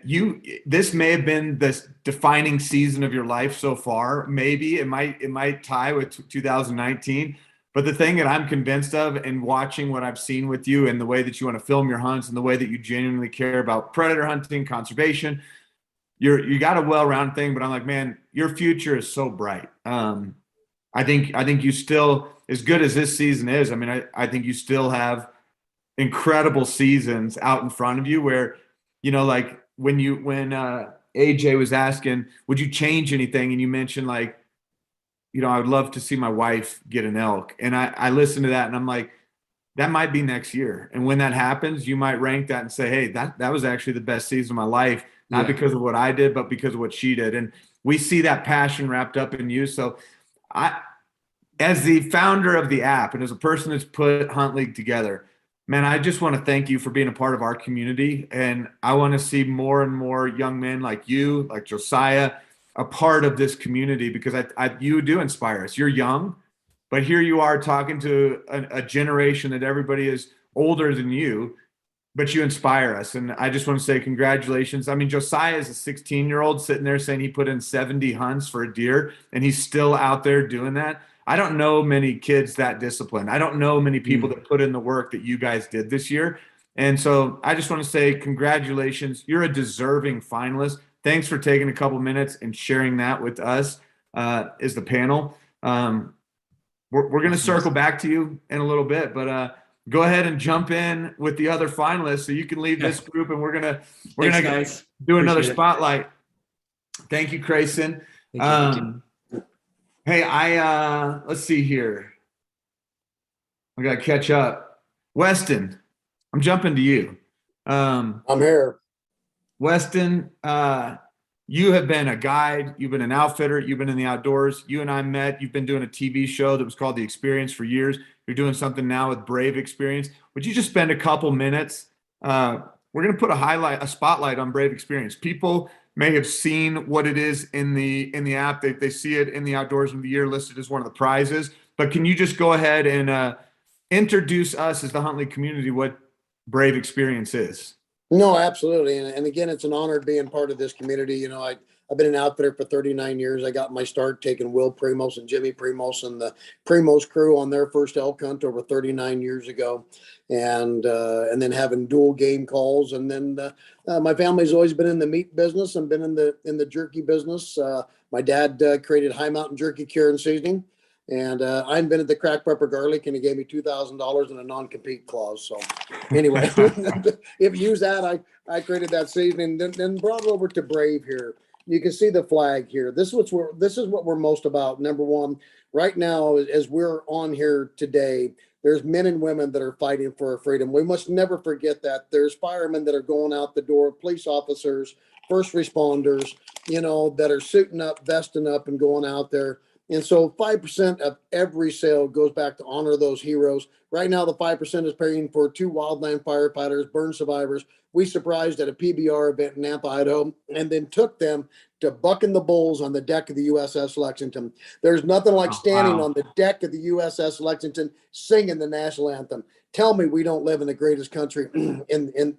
this may have been the defining season of your life so far. Maybe it might tie with 2019. But the thing that I'm convinced of, and watching what I've seen with you and the way that you want to film your hunts and the way that you genuinely care about predator hunting, conservation, you got a well-rounded thing. But I'm like, man, your future is so bright. I think you still, as good as this season is, I mean, I think you still have incredible seasons out in front of you where, like when AJ was asking, would you change anything? And you mentioned like, I would love to see my wife get an elk. And I listened to that and I'm like, that might be next year. And when that happens, you might rank that and say, hey, that was actually the best season of my life, not because of what I did, but because of what she did. And we see that passion wrapped up in you. So as the founder of the app and as a person that's put HuntLeague together, man, I just want to thank you for being a part of our community. And I want to see more and more young men like you, like Josiah, a part of this community, because you do inspire us. You're young, but here you are talking to a generation that everybody is older than you, but you inspire us. And I just want to say congratulations. I mean, Josiah is a 16-year-old sitting there saying he put in 70 hunts for a deer, and he's still out there doing that. I don't know many kids that disciplined. I don't know many people that put in the work that you guys did this year. And so I just want to say congratulations. You're a deserving finalist. thanks for taking a couple minutes and sharing that with us as the panel. We're going to circle back to you in a little bit, but go ahead and jump in with the other finalists so you can leave this group, and we're gonna Guys. do another Appreciate it. spotlight. Thank you, Grayson. Thank you. Hey, let's see here. I gotta catch up. Weston, I'm jumping to you. I'm here. Weston, you have been a guide, you've been an outfitter, you've been in the outdoors. You and I met, you've been doing a TV show that was called The Experience for years. You're doing something now with Brave Experience. Would you just spend a couple minutes? We're going to put a spotlight on Brave Experience. People may have seen what it is in the app. They see it in the Outdoorsman of the Year listed as one of the prizes. But can you just go ahead and introduce us as the HuntLeague community what Brave Experience is? No, absolutely. And again, it's an honor being part of this community. You know, I've been an outfitter for 39 years. I got my start taking Will Primos and Jimmy Primos and the Primos crew on their first elk hunt over 39 years ago. And then having dual game calls. And then my family's always been in the meat business and been in the jerky business. My dad created High Mountain Jerky Cure and Seasoning. And I invented the cracked pepper garlic, and he gave me $2,000 in a non-compete clause. So anyway, if you use that, I created that seasoning, then brought it over to Brave here. You can see the flag here. This is what we're most about. Number one, right now, as we're on here today, there's men and women that are fighting for our freedom. We must never forget that. There's firemen that are going out the door, police officers, first responders, you know, that are suiting up, vesting up, and going out there. And so 5% of every sale goes back to honor those heroes. Right now, the 5% is paying for 2 wildland firefighters, burn survivors. We surprised at a PBR event in Nampa, Idaho, and then took them to bucking the bulls on the deck of the USS Lexington. There's nothing like standing on the deck of the USS Lexington singing the national anthem. Tell me we don't live in the greatest country, in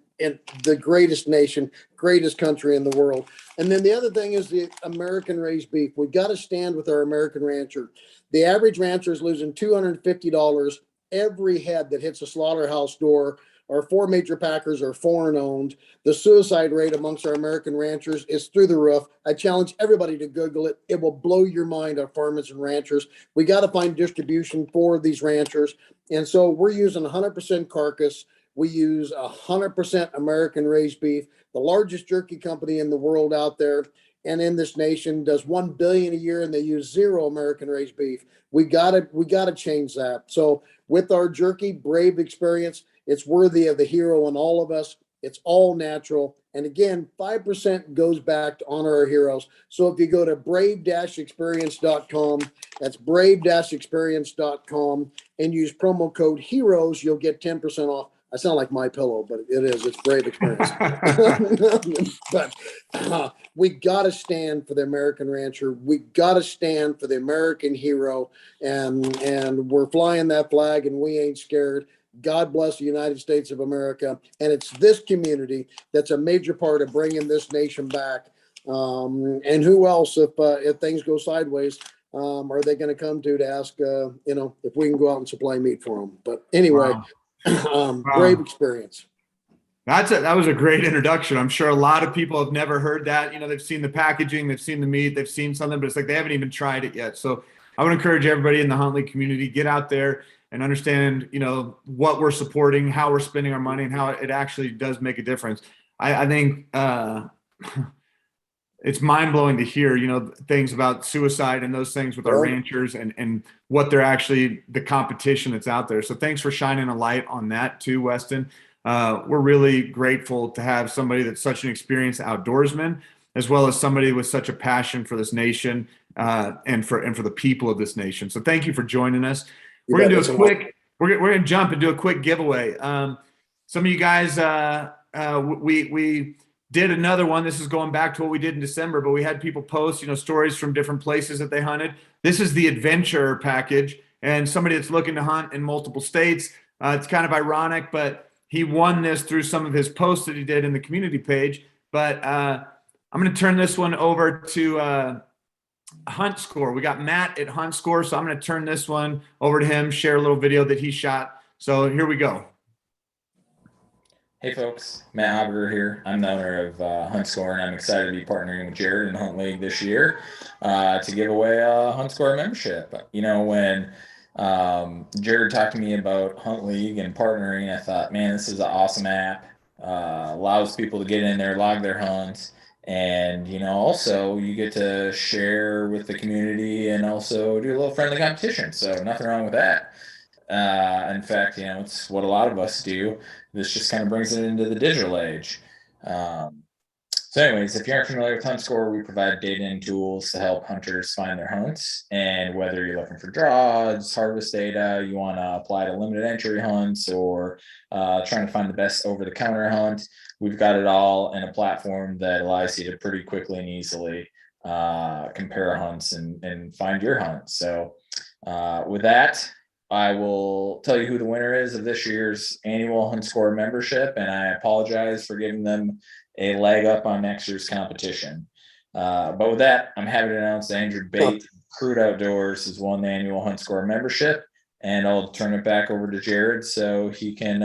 the greatest nation, greatest country in the world. And then the other thing is the American raised beef. We've got to stand with our American rancher. The average rancher is losing $250 every head that hits a slaughterhouse door. Our 4 major packers are foreign owned. The suicide rate amongst our American ranchers is through the roof. I challenge everybody to Google it. It will blow your mind on farmers and ranchers. We got to find distribution for these ranchers. And so we're using 100% carcass. We use 100% American raised beef. The largest jerky company in the world out there and in this nation does $1 billion a year, and they use 0 American raised beef. We gotta change that. So with our jerky Brave Experience, it's worthy of the hero in all of us. It's all natural. And again, 5% goes back to honor our heroes. So if you go to brave-experience.com, that's brave-experience.com, and use promo code HEROES, you'll get 10% off. I sound like My Pillow, but it is. It's Brave Experience. But we got to stand for the American rancher. We got to stand for the American hero. And we're flying that flag, and we ain't scared. God bless the United States of America. And it's this community that's a major part of bringing this nation back. And who else, if things go sideways, are they going to come to ask, if we can go out and supply meat for them? But anyway, Brave Experience. That was a great introduction. I'm sure a lot of people have never heard that. You know, they've seen the packaging, they've seen the meat, they've seen something, but it's like they haven't even tried it yet. So I would encourage everybody in the HuntLeague community, get out there and understand, what we're supporting, how we're spending our money, and how it actually does make a difference. I think it's mind-blowing to hear, things about suicide and those things with our ranchers and what they're actually, the competition that's out there. So thanks for shining a light on that too, Weston. We're really grateful to have somebody that's such an experienced outdoorsman, as well as somebody with such a passion for this nation and for the people of this nation. So thank you for joining us. We're gonna do we're gonna jump and do a quick giveaway. Some of you guys, we did another one. This is going back to what we did in December, but we had people post, stories from different places that they hunted. This is the adventure package, and somebody that's looking to hunt in multiple states. It's kind of ironic, but he won this through some of his posts that he did in the community page. But I'm going to turn this one over to Hunt Score. We got Matt at Hunt Score, so I'm going to turn this one over to him, share a little video that he shot. So here we go. Hey folks, Matt Haberger here. I'm the owner of HuntScore, and I'm excited to be partnering with Jared and HuntLeague this year to give away a HuntScore membership. You know, when Jared talked to me about HuntLeague and partnering, I thought, man, this is an awesome app. Allows people to get in there, log their hunts, and you know, also you get to share with the community and also do a little friendly competition. So nothing wrong with that. In fact, you know, it's what a lot of us do. This just kind of brings it into the digital age. So anyways, if you aren't familiar with HuntScore, we provide data and tools to help hunters find their hunts. And whether you're looking for draws, harvest data, you want to apply to limited entry hunts, or trying to find the best over-the-counter hunt, we've got it all in a platform that allows you to pretty quickly and easily compare hunts and find your hunt. So with that, I will tell you who the winner is of this year's annual HuntScore membership, and I apologize for giving them a leg up on next year's competition. But with that, I'm happy to announce that Andrew Bate, Crude Outdoors, has won the annual HuntScore membership, and I'll turn it back over to Jared so he can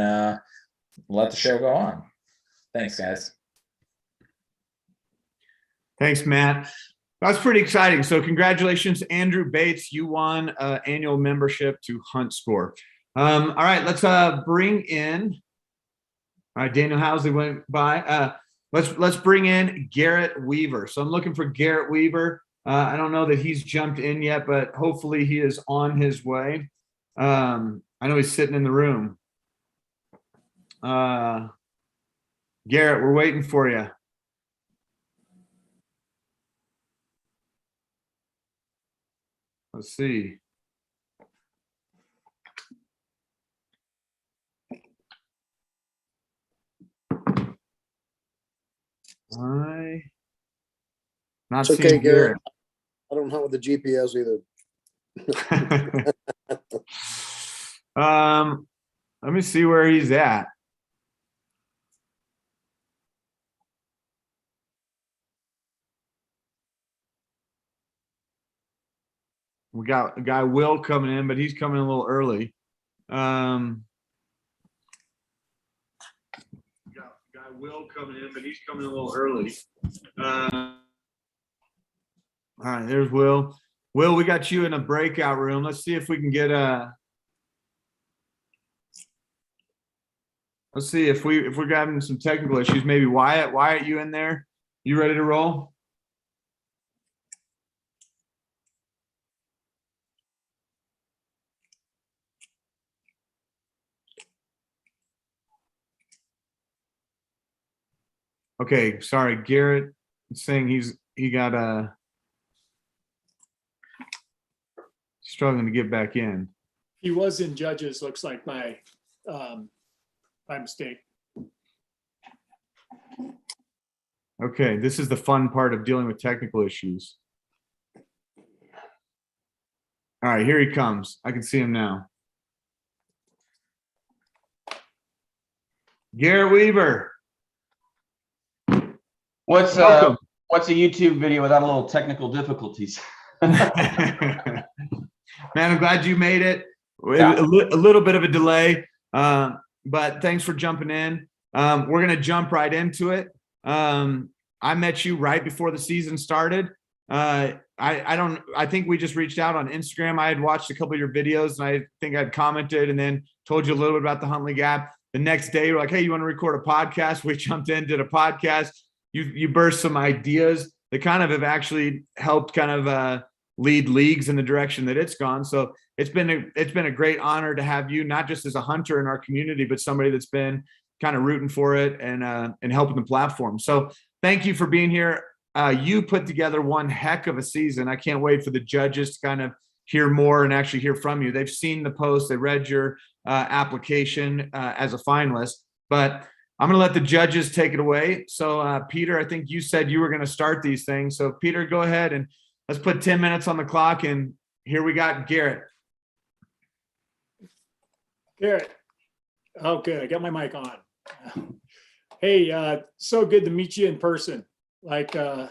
let the show go on. Thanks, guys. Thanks, Matt. That's pretty exciting. So congratulations, Andrew Bates. You won an annual membership to HuntScore. All right, let's bring in. All right, Daniel Housley went by. Let's bring in Garrett Weaver. So I'm looking for Garrett Weaver. I don't know that he's jumped in yet, but hopefully he is on his way. I know he's sitting in the room. Garrett, we're waiting for you. Let's see. Not It's okay, seeing Garrett. I don't hunt with the GPS either. Let me see where he's at. We got a guy Will coming in, but he's coming a little early. Got guy Will coming in, but he's coming a little early. All right, there's Will. Will, we got you in a breakout room. Let's see if we can get let's see if we're having some technical issues. Maybe Wyatt, you in there? You ready to roll? Okay, sorry, Garrett is saying he got struggling to get back in. He was in judges, looks like my mistake. Okay, this is the fun part of dealing with technical issues. All right, here he comes. I can see him now. Garrett Weaver. What's Welcome. what's a YouTube video without a little technical difficulties? Man, I'm glad you made it. Yeah. A little bit of a delay, but thanks for jumping in. We're gonna jump right into it. I met you right before the season started. I think we just reached out on Instagram. I had watched a couple of your videos, and I think I'd commented and then told you a little bit about the HuntLeague app. The next day, we're like, hey, you want to record a podcast? We jumped in, did a podcast. You burst some ideas that kind of have actually helped kind of lead leagues in the direction that it's gone. So it's been a great honor to have you, not just as a hunter in our community, but somebody that's been kind of rooting for it and helping the platform. So thank you for being here. You put together one heck of a season. I can't wait for the judges to kind of hear more and actually hear from you. They've seen the post, they read your application as a finalist, but I'm going to let the judges take it away. So Peter, I think you said you were going to start these things. So Peter, go ahead and let's put 10 minutes on the clock. And here we got Garrett. Garrett. Oh, good. I got my mic on. Hey, so good to meet you in person. Like, it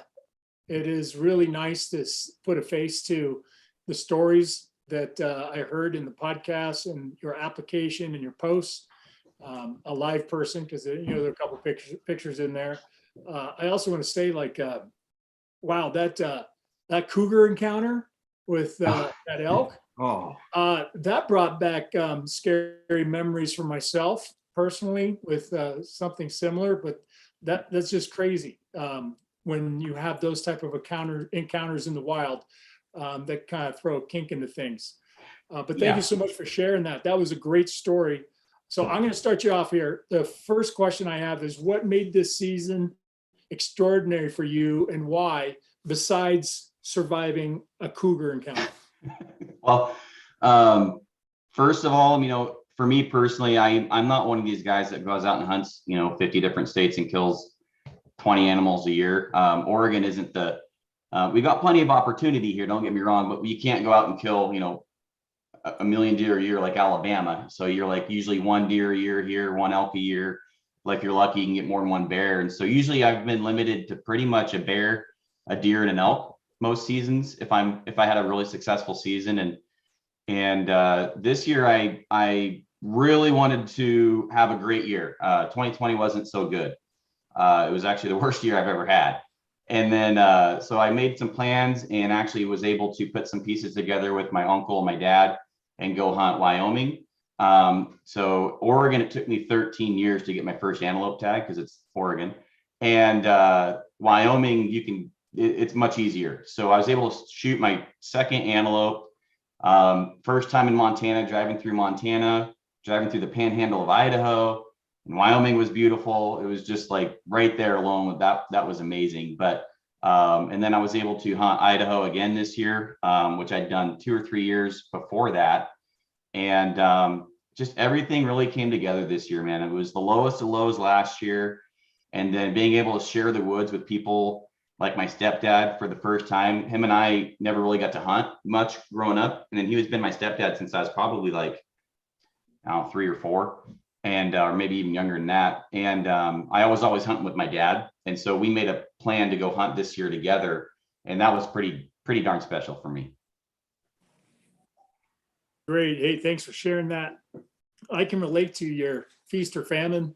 is really nice to put a face to the stories that I heard in the podcast and your application and your posts. a live person because there are a couple pictures in there. I also want to say wow, that cougar encounter with that elk. Oh, That brought back scary memories for myself personally with something similar, but that's just crazy. When you have those type of encounters in the wild, that kind of throw a kink into things. But thank you so much for sharing that. That was a great story. So I'm going to start you off here. The first question I have is, what made this season extraordinary for you and why, besides surviving a cougar encounter? Well, first of all, for me personally, I'm not one of these guys that goes out and hunts, 50 different states and kills 20 animals a year. Oregon isn't we got plenty of opportunity here, don't get me wrong, but you can't go out and kill, a million deer a year like Alabama. So you're like usually one deer a year here, one elk a year. Like you're lucky you can get more than one bear. And so usually I've been limited to pretty much a bear, a deer, and an elk most seasons if I had a really successful season. And this year I really wanted to have a great year. 2020 wasn't so good. It was actually the worst year I've ever had. And then so I made some plans and actually was able to put some pieces together with my uncle and my dad and go hunt Wyoming. So Oregon, it took me 13 years to get my first antelope tag because it's Oregon. And Wyoming, it's much easier. So I was able to shoot my second antelope. First time in Montana, driving through the panhandle of Idaho. And Wyoming was beautiful. It was just like right there alone with that. That was amazing. But and then I was able to hunt Idaho again this year, which I'd done 2 or 3 years before that. And just everything really came together this year, man. It was the lowest of lows last year. And then being able to share the woods with people like my stepdad for the first time. Him and I never really got to hunt much growing up. And then he was been my stepdad since I was probably like, I don't know, 3 or 4. And or maybe even younger than that. And I was always hunting with my dad. And so we made a plan to go hunt this year together. And that was pretty darn special for me. Great. Hey, thanks for sharing that. I can relate to your feast or famine.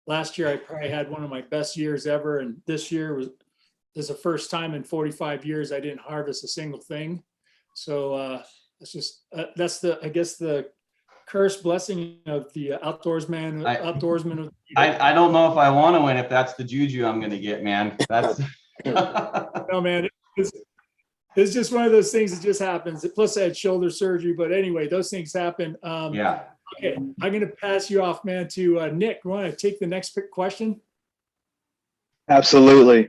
Last year, I probably had one of my best years ever. And this year was the first time in 45 years I didn't harvest a single thing. So that's the curse blessing of the outdoorsman. I don't know if I want to win if that's the juju I'm going to get, man. That's no, man. It's just one of those things that just happens. Plus, I had shoulder surgery, but anyway, those things happen. Yeah. Okay, I'm going to pass you off, man, to Nick. You want to take the next question? Absolutely.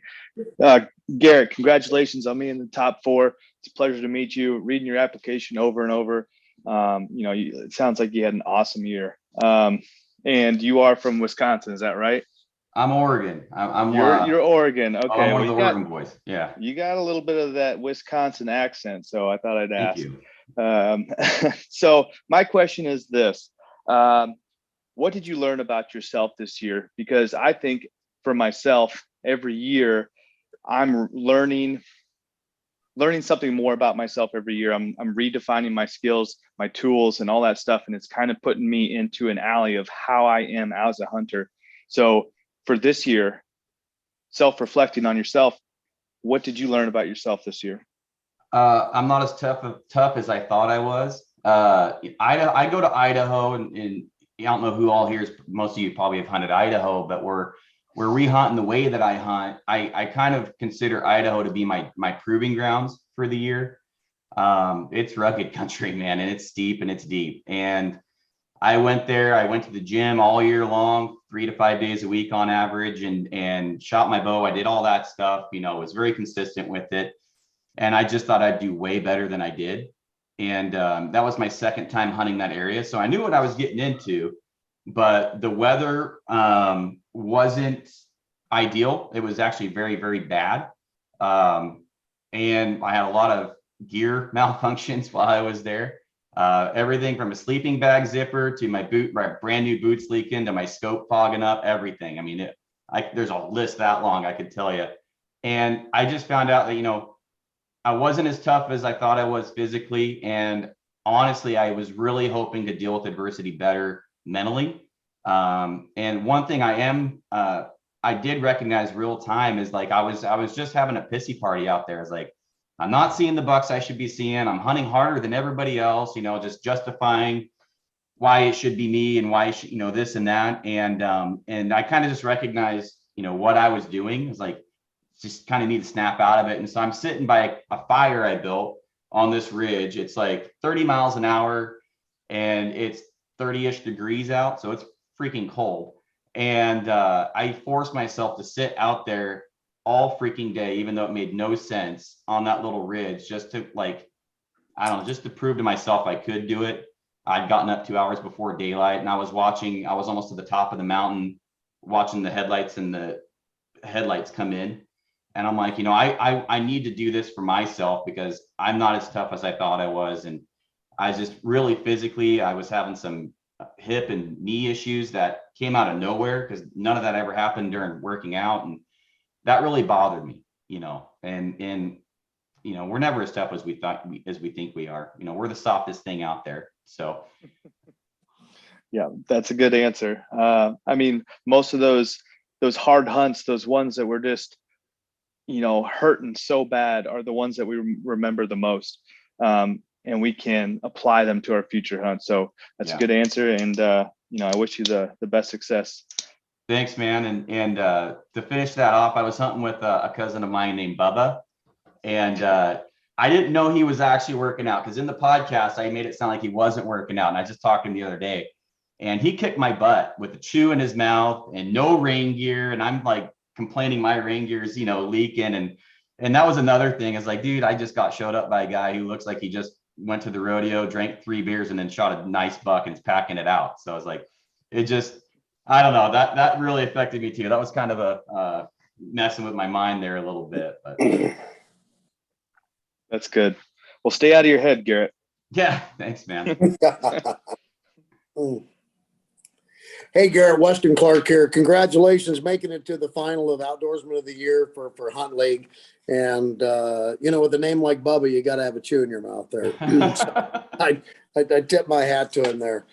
Garrett, congratulations on being in the top 4. It's a pleasure to meet you. Reading your application over and over. It sounds like you had an awesome year. And you are from Wisconsin, is that right? I'm Oregon. You're Oregon. Okay. I'm one of the Oregon boys. Yeah. You got a little bit of that Wisconsin accent, so I thought I'd ask. Thank you. So my question is this. What did you learn about yourself this year? Because I think for myself, every year I'm learning something more about myself every year. I'm redefining my skills, my tools, and all that stuff. And it's kind of putting me into an alley of how I am as a hunter. So for this year, self-reflecting on yourself, what did you learn about yourself this year? I'm not as tough as I thought I was. I go to Idaho and I don't know who all here is. Most of you probably have hunted Idaho, but we're re-hunting the way that I hunt. I kind of consider Idaho to be my proving grounds for the year. It's rugged country, man, and it's steep and it's deep. And I went there. I went to the gym all year long, 3 to 5 days a week on average, and shot my bow. I did all that stuff. Was very consistent with it. And I just thought I'd do way better than I did. And that was my second time hunting that area. So I knew what I was getting into, but the weather wasn't ideal. It was actually very, very bad. And I had a lot of gear malfunctions while I was there. Everything from a sleeping bag zipper to my brand new boots leaking to my scope fogging up, everything. I mean, there's a list that long I could tell you. And I just found out that, I wasn't as tough as I thought I was physically. And honestly, I was really hoping to deal with adversity better mentally. And one thing I did recognize real time is like, I was just having a pissy party out there. It's like, I'm not seeing the bucks I should be seeing. I'm hunting harder than everybody else, just justifying why it should be me and why, this and that. And I kind of just recognized, what I was doing is like, just kind of need to snap out of it. And so I'm sitting by a fire I built on this ridge. It's like 30 miles an hour and it's 30-ish degrees out. So it's freaking cold. And I forced myself to sit out there all freaking day, even though it made no sense, on that little ridge, just to just to prove to myself I could do it. I'd gotten up 2 hours before daylight and I was almost to the top of the mountain, watching the headlights come in. And I'm like, I need to do this for myself because I'm not as tough as I thought I was. And I just really physically, I was having some hip and knee issues that came out of nowhere because none of that ever happened during working out. And that really bothered me, and we're never as tough as we think we are. We're the softest thing out there. So. Yeah, that's a good answer. I mean, most of those hard hunts, those ones that were just, hurting so bad are the ones that we remember the most. And we can apply them to our future hunts. So that's a good answer. And, I wish you the best success. Thanks, man. And to finish that off, I was hunting with a cousin of mine named Bubba. And I didn't know he was actually working out because in the podcast, I made it sound like he wasn't working out. And I just talked to him the other day. And he kicked my butt with a chew in his mouth and no rain gear. And I'm like complaining my rain gear is, leaking. And that was another thing. It's like, dude, I just got showed up by a guy who looks like he just went to the rodeo, drank 3 beers, and then shot a nice buck and is packing it out. So I was like, I don't know, that really affected me too. That was kind of a messing with my mind there a little bit, but that's good. Well, stay out of your head, Garrett. Yeah, thanks, man. Hey, Garrett, Weston Clark here. Congratulations making it to the final of Outdoorsman of the Year for HuntLeague. And, with a name like Bubba, you got to have a chew in your mouth there. So I tip my hat to him there.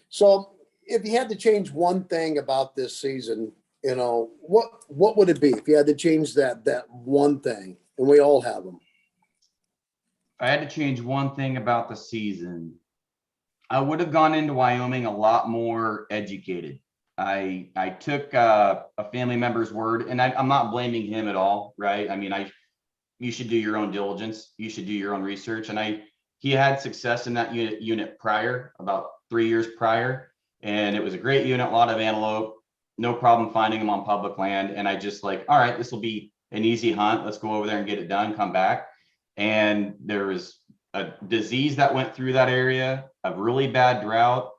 So if you had to change one thing about this season, what would it be if you had to change that one thing? And we all have them. If I had to change one thing about the season, I would have gone into Wyoming a lot more educated. I took a family member's word, and I'm not blaming him at all, right? I mean, you should do your own diligence. You should do your own research. And he had success in that unit prior, about 3 years prior. And it was a great unit, a lot of antelope, no problem finding them on public land. And I just like, all right, this will be an easy hunt. Let's go over there and get it done, come back. And there was a disease that went through that area, a really bad drought,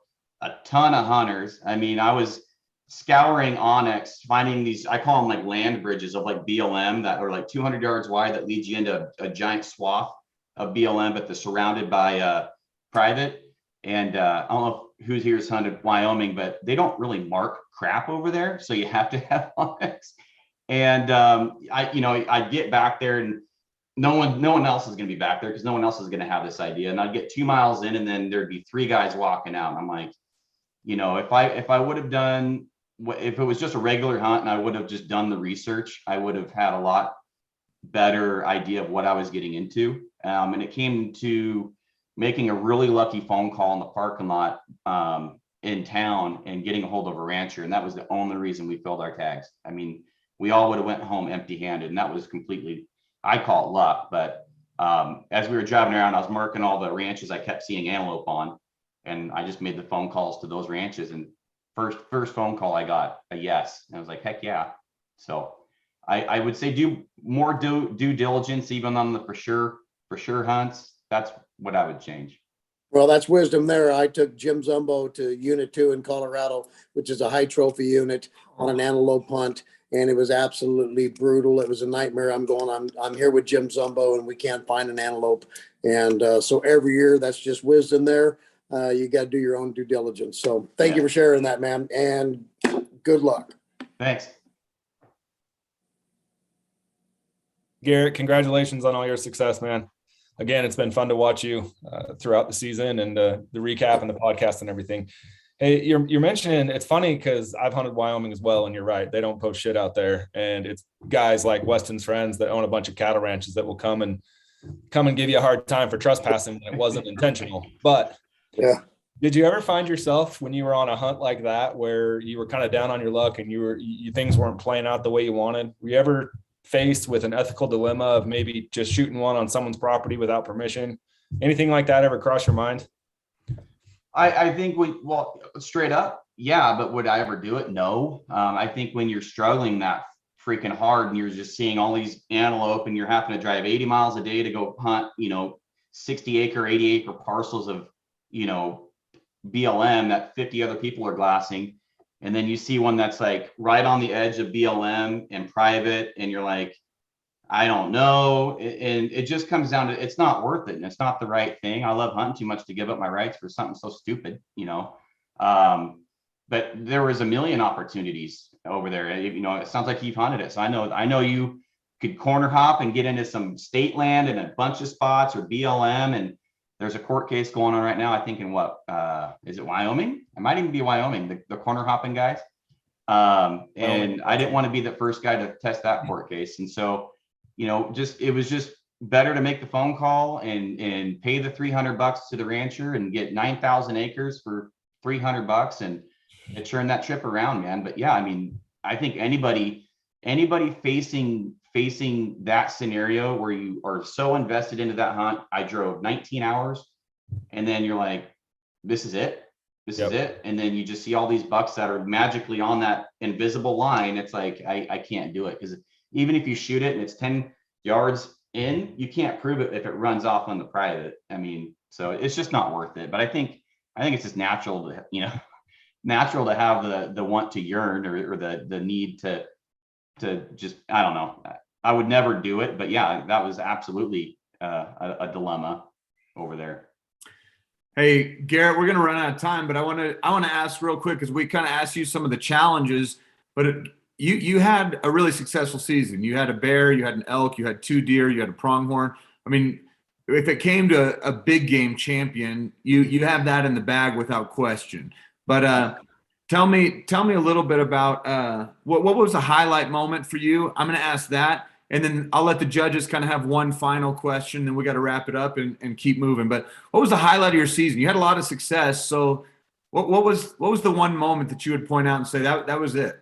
a ton of hunters. I mean, I was scouring Onyx, finding these, I call them like land bridges of like BLM that are like 200 yards wide that leads you into a giant swath of BLM, but they're surrounded by private. And I don't know who here's hunted Wyoming, but they don't really mark crap over there. So you have to have Onyx. And I get back there and no one else is going to be back there because no one else is going to have this idea. And I'd get 2 miles in and then there'd be 3 guys walking out. And I'm like, if I would have done, if it was just a regular hunt and I would have just done the research, I would have had a lot better idea of what I was getting into. And it came to making a really lucky phone call in the parking lot in town and getting a hold of a rancher. And that was the only reason we filled our tags. I mean, we all would have went home empty handed, and that was completely, I call it luck. But as we were driving around, I was marking all the ranches I kept seeing antelope on. And I just made the phone calls to those ranches, and first phone call I got a yes. And I was like, heck yeah. So I would say do more due diligence, even on the for sure hunts. That's what I would change. Well, that's wisdom there. I took Jim Zumbo to Unit 2 in Colorado, which is a high trophy unit, on an antelope hunt. And it was absolutely brutal. It was a nightmare. I'm here with Jim Zumbo and we can't find an antelope. And so every year, that's just wisdom there. You got to do your own due diligence. So thank you for sharing that, man. And good luck. Thanks. Garrett, congratulations on all your success, man. Again, it's been fun to watch you throughout the season and the recap and the podcast and everything. Hey, you're mentioning, it's funny because I've hunted Wyoming as well, and you're right, they don't post shit out there, and it's guys like Weston's friends that own a bunch of cattle ranches that will come and give you a hard time for trespassing when it wasn't intentional. But Yeah. did you ever find yourself when you were on a hunt like that where you were kind of down on your luck and things weren't playing out the way you wanted? Were you ever faced with an ethical dilemma of maybe just shooting one on someone's property without permission? Anything like that ever cross your mind? I think well, straight up, yeah, but would I ever do it? No. I think when you're struggling that freaking hard and you're just seeing all these antelope and you're having to drive 80 miles a day to go hunt, 60 acre, 80 acre parcels of, BLM that 50 other people are glassing. And then you see one that's like right on the edge of BLM and private, and you're like, I don't know. And it just comes down to, it's not worth it. And it's not the right thing. I love hunting too much to give up my rights for something so stupid, but there was a million opportunities over there. It sounds like you've hunted it. So I know you could corner hop and get into some state land in a bunch of spots or BLM. And there's a court case going on right now, I think in is it Wyoming? It might even be Wyoming, the corner hopping guys. And I didn't want to be the first guy to test that court case. And so, it was just better to make the phone call and pay the $300 to the rancher and get 9,000 acres for $300 and turn that trip around, man. But yeah, I think anybody facing that scenario where you are so invested into that hunt, I drove 19 hours and then you're like, this is it. This is it. And then you just see all these bucks that are magically on that invisible line. It's like, I can't do it, because even if you shoot it and it's 10 yards in, you can't prove it if it runs off on the private. So it's just not worth it. But I think it's just natural to, natural to have the want to yearn or the need to just, I don't know. I would never do it, but yeah, that was absolutely a dilemma over there. Hey, Garrett, we're going to run out of time, but I want to ask real quick, because we kind of asked you some of the challenges, but you had a really successful season. You had a bear, you had an elk, you had 2 deer, you had a pronghorn. If it came to a big game champion, you have that in the bag without question. But tell me a little bit about what was the highlight moment for you? I'm going to ask that, and then I'll let the judges kind of have one final question, then we got to wrap it up and keep moving. But what was the highlight of your season? You had a lot of success. So what was the one moment that you would point out and say that was it?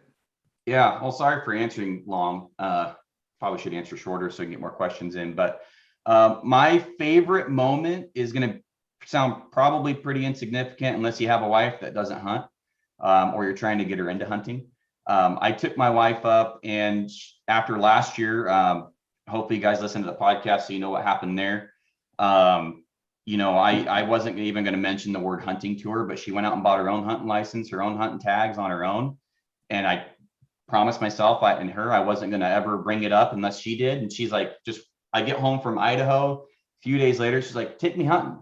Yeah, well, sorry for answering long. Probably should answer shorter so I can get more questions in. But my favorite moment is going to sound probably pretty insignificant unless you have a wife that doesn't hunt, or you're trying to get her into hunting. I took my wife up, and after last year, hopefully you guys listen to the podcast so you know what happened there. I wasn't even going to mention the word hunting to her, but she went out and bought her own hunting license, her own hunting tags on her own. And I promised myself and her I wasn't going to ever bring it up unless she did. And she's like, I get home from Idaho a few days later, she's like, take me hunting.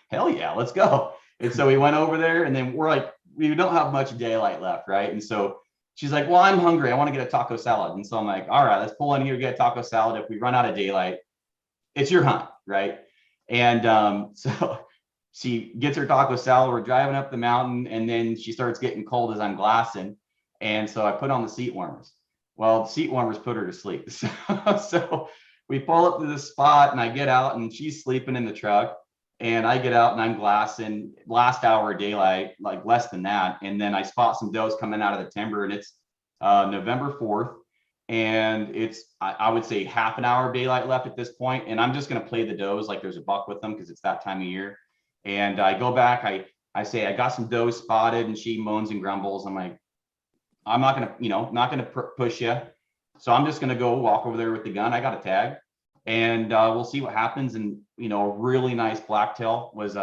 Hell yeah, let's go. And so we went over there, and then we're like, we don't have much daylight left, right? And so she's like, well, I'm hungry, I want to get a taco salad. And so I'm like, all right, let's pull in here, get a taco salad. If we run out of daylight, it's your hunt, right? And so she gets her taco salad, we're driving up the mountain, and then she starts getting cold as I'm glassing. And so I put on the seat warmers. Well, the seat warmers put her to sleep. So we pull up to the spot, and I get out, and she's sleeping in the truck. And I get out and I'm glassing last hour of daylight, like less than that. And then I spot some does coming out of the timber, and it's November 4th. And it's, I would say, half an hour of daylight left at this point. And I'm just going to play the does like there's a buck with them, because it's that time of year. And I go back, I say, I got some does spotted, and she moans and grumbles. I'm like, I'm not going to, not going to push you. So I'm just going to go walk over there with the gun. I got a tag, and we'll see what happens. And, a really nice blacktail was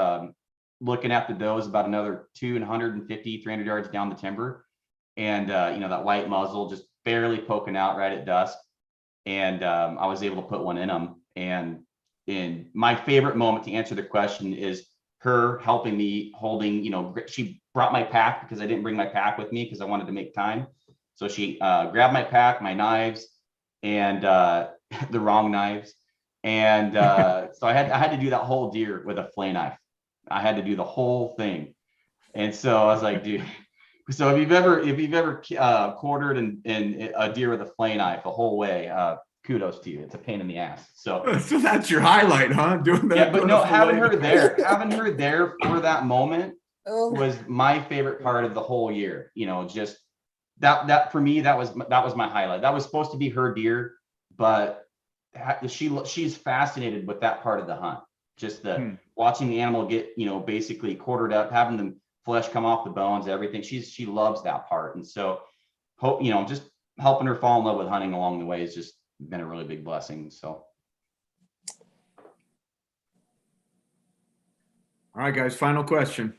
looking at the does about another 250, 300 yards down the timber. And, that white muzzle just barely poking out right at dusk. And I was able to put one in them. And in my favorite moment, to answer the question, is her helping me holding, she brought my pack, because I didn't bring my pack with me because I wanted to make time. So she grabbed my pack, my knives, and the wrong knives. And so I had to do that whole deer with a flay knife. I had to do the whole thing And so I was like, dude, so if you've ever quartered in a deer with a flay knife the whole way, kudos to you. It's a pain in the ass. So So that's your highlight, huh? Doing that. yeah, but no, having her there. there for that moment Oh, was my favorite part of the whole year. You know, just that for me, that was my highlight. That was supposed to be her deer, but she's fascinated with that part of the hunt. Just the watching the animal get, you know, basically quartered up, having the flesh come off the bones, everything. She loves that part. And so hope, you know, just helping her fall in love with hunting along the way has just been a really big blessing. So All right, guys, final question.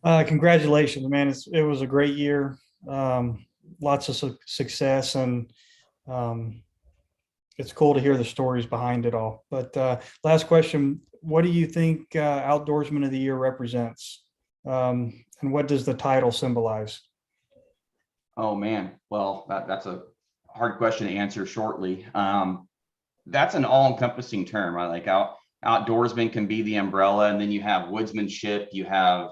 Congratulations, man. It was a great year. Lots of success, and it's cool to hear the stories behind it all. But last question, what do you think Outdoorsman of the Year represents? And what does the title symbolize? oh man, well, that's a hard question to answer shortly. That's an all-encompassing term. I like outdoorsman can be the umbrella, and then you have woodsmanship, you have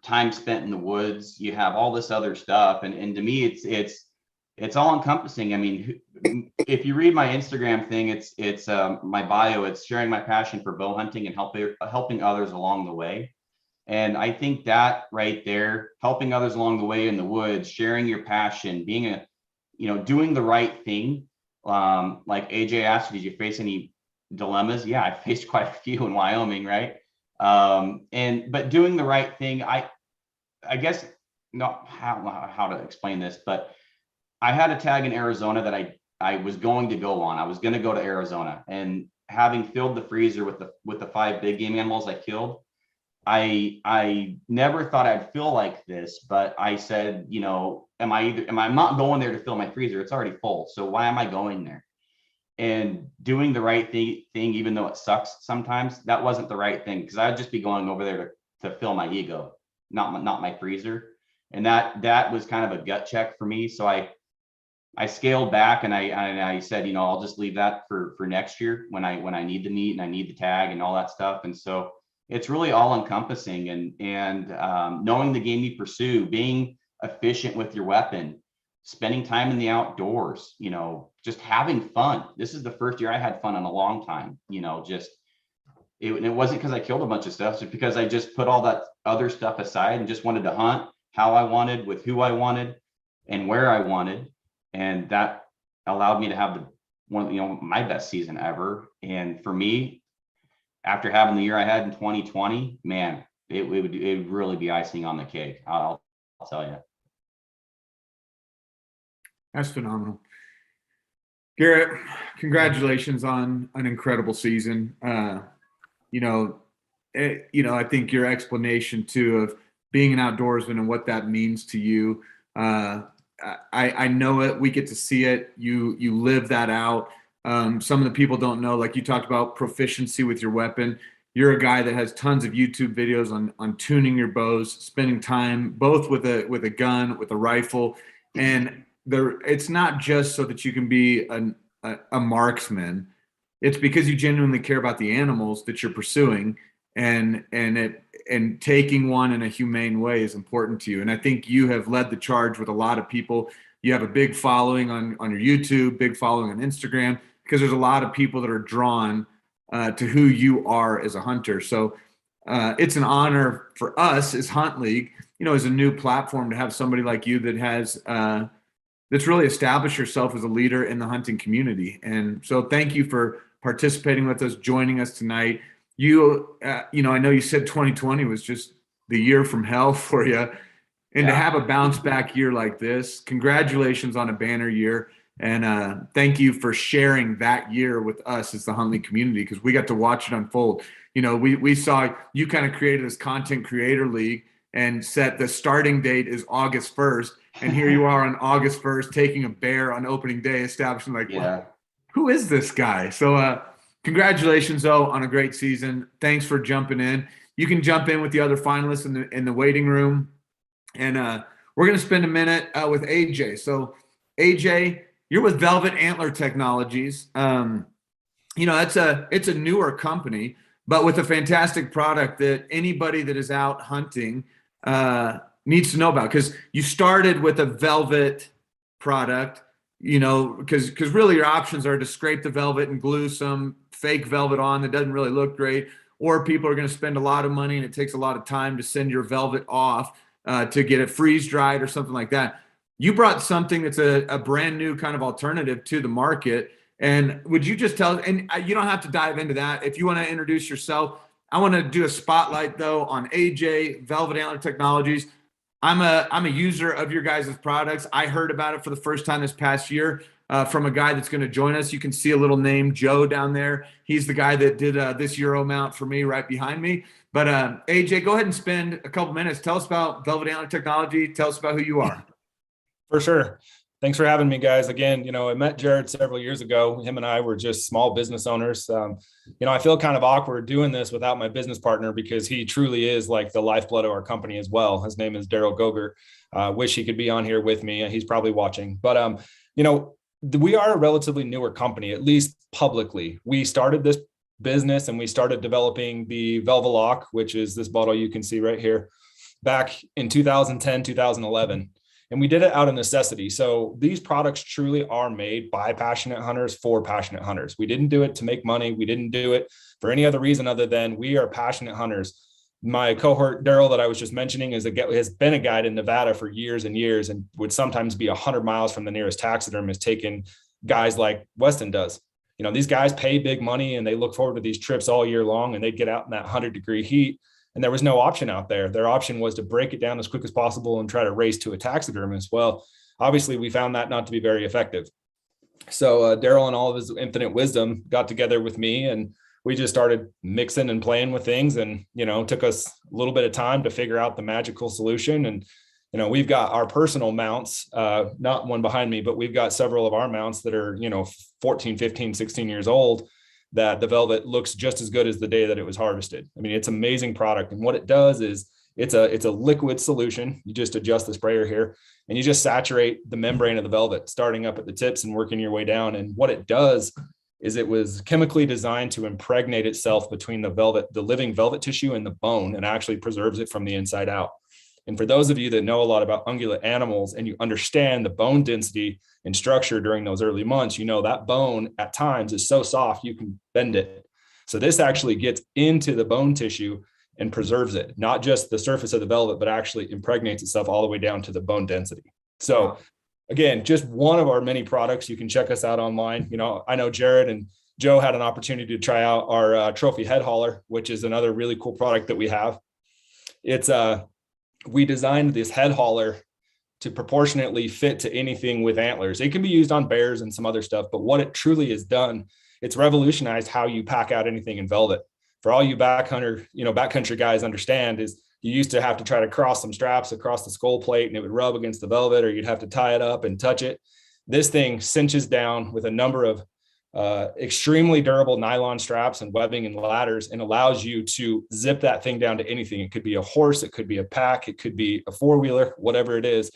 time spent in the woods, you have all this other stuff, and to me it's all encompassing. I mean, if you read my Instagram thing, it's my bio, it's sharing my passion for bow hunting and helping others along the way. And I think that right there, helping others along the way in the woods, sharing your passion, being doing the right thing. Like AJ asked, did you face any dilemmas? Yeah, I faced quite a few in Wyoming, right? But doing the right thing, I guess not how to explain this, but I had a tag in Arizona that I was going to go on. I was going to go to Arizona, and having filled the freezer with the 5 big game animals I killed, I never thought I'd feel like this, but I said, you know, I'm not going there to fill my freezer. It's already full. So why am I going there? And doing the right thing, even though it sucks sometimes, that wasn't the right thing, because I'd just be going over there to fill my ego, not my freezer. And that was kind of a gut check for me. So I scaled back, and I said, you know, I'll just leave that for next year when I need the meat and I need the tag and all that stuff. And so it's really all encompassing, and knowing the game you pursue, being efficient with your weapon, spending time in the outdoors, you know, just having fun. This is the first year I had fun in a long time, you know, just it wasn't because I killed a bunch of stuff, it's because I just put all that other stuff aside and just wanted to hunt how I wanted, with who I wanted, and where I wanted. And that allowed me to have my best season ever. And for me, after having the year I had in 2020, man, it would really be icing on the cake. I'll tell you. That's phenomenal. Garrett, congratulations on an incredible season. I think your explanation too of being an outdoorsman and what that means to you, I know it. We get to see it. You live that out. Some of the people don't know, like you talked about proficiency with your weapon. You're a guy that has tons of YouTube videos on tuning your bows, spending time both with a gun, with a rifle, and it's not just so that you can be a marksman. It's because you genuinely care about the animals that you're pursuing, and taking one in a humane way is important to you. And I think you have led the charge with a lot of people. You have a big following on your YouTube, big following on Instagram, because there's a lot of people that are drawn to who you are as a hunter. So it's an honor for us as HuntLeague, as a new platform, to have somebody like you that has that's really established yourself as a leader in the hunting community. And so thank you for participating with us, joining us tonight. I know you said 2020 was just the year from hell for you. And to have a bounce back year like this, congratulations on a banner year. And thank you for sharing that year with us as the HuntLeague community, because we got to watch it unfold. We saw you kind of created this content creator league and set the starting date is August 1st. And here you are on August 1st, taking a bear on opening day, establishing wow, who is this guy? So congratulations, though, on a great season. Thanks for jumping in. You can jump in with the other finalists in the waiting room. And we're going to spend a minute with AJ. So AJ, you're with Velvet Antler Technologies. It's a newer company, but with a fantastic product that anybody that is out hunting needs to know about? Because you started with a velvet product, you know, because really your options are to scrape the velvet and glue some fake velvet on that doesn't really look great, or people are going to spend a lot of money and it takes a lot of time to send your velvet off to get it freeze dried or something like that. You brought something that's a brand new kind of alternative to the market. And would you just tell, and you don't have to dive into that. If you want to introduce yourself, I want to do a spotlight though on AJ, Velvet Antler Technologies. I'm a user of your guys' products. I heard about it for the first time this past year from a guy that's going to join us. You can see a little name, Joe, down there. He's the guy that did this Euro mount for me right behind me. But AJ, go ahead and spend a couple minutes. Tell us about Velvet Antler Technology. Tell us about who you are. For sure. Thanks for having me, guys. Again, I met Jared several years ago. Him and I were just small business owners. I feel kind of awkward doing this without my business partner because he truly is like the lifeblood of our company as well. His name is Daryl Goger. Wish he could be on here with me. He's probably watching. But, we are a relatively newer company, at least publicly. We started this business and we started developing the Velvelock, which is this bottle you can see right here, back in 2010, 2011. And we did it out of necessity. So these products truly are made by passionate hunters for passionate hunters. We didn't do it to make money. We didn't do it for any other reason other than we are passionate hunters. My cohort, Daryl, that I was just mentioning, has been a guide in Nevada for years and years and would sometimes be 100 miles from the nearest taxidermist, taking guys like Weston does. These guys pay big money and they look forward to these trips all year long, and they get out in that 100-degree heat. And there was no option out there. Their option was to break it down as quick as possible and try to race to a taxidermist. Well, obviously we found that not to be very effective. So Daryl, in all of his infinite wisdom, got together with me and we just started mixing and playing with things. And, took us a little bit of time to figure out the magical solution. And, we've got our personal mounts, not one behind me, but we've got several of our mounts that are, 14, 15, 16 years old, that the velvet looks just as good as the day that it was harvested. I mean, it's an amazing product. And what it does is it's a liquid solution. You just adjust the sprayer here and you just saturate the membrane of the velvet, starting up at the tips and working your way down. And what it does is it was chemically designed to impregnate itself between the living velvet tissue and the bone, and actually preserves it from the inside out. And for those of you that know a lot about ungulate animals and you understand the bone density and structure during those early months, that bone at times is so soft you can bend it. So this actually gets into the bone tissue and preserves it, not just the surface of the velvet, but actually impregnates itself all the way down to the bone density. So again, just one of our many products. You can check us out online. I know Jared and Joe had an opportunity to try out our trophy head hauler, which is another really cool product that we have. We designed this head hauler to proportionately fit to anything with antlers. It can be used on bears and some other stuff, but what it truly has done, it's revolutionized how you pack out anything in velvet. For all you backcountry guys understand, is you used to have to try to cross some straps across the skull plate and it would rub against the velvet, or you'd have to tie it up and touch it. This thing cinches down with a number of extremely durable nylon straps and webbing and ladders, and allows you to zip that thing down to anything. It could be a horse, it could be a pack, it could be a four-wheeler, whatever it is,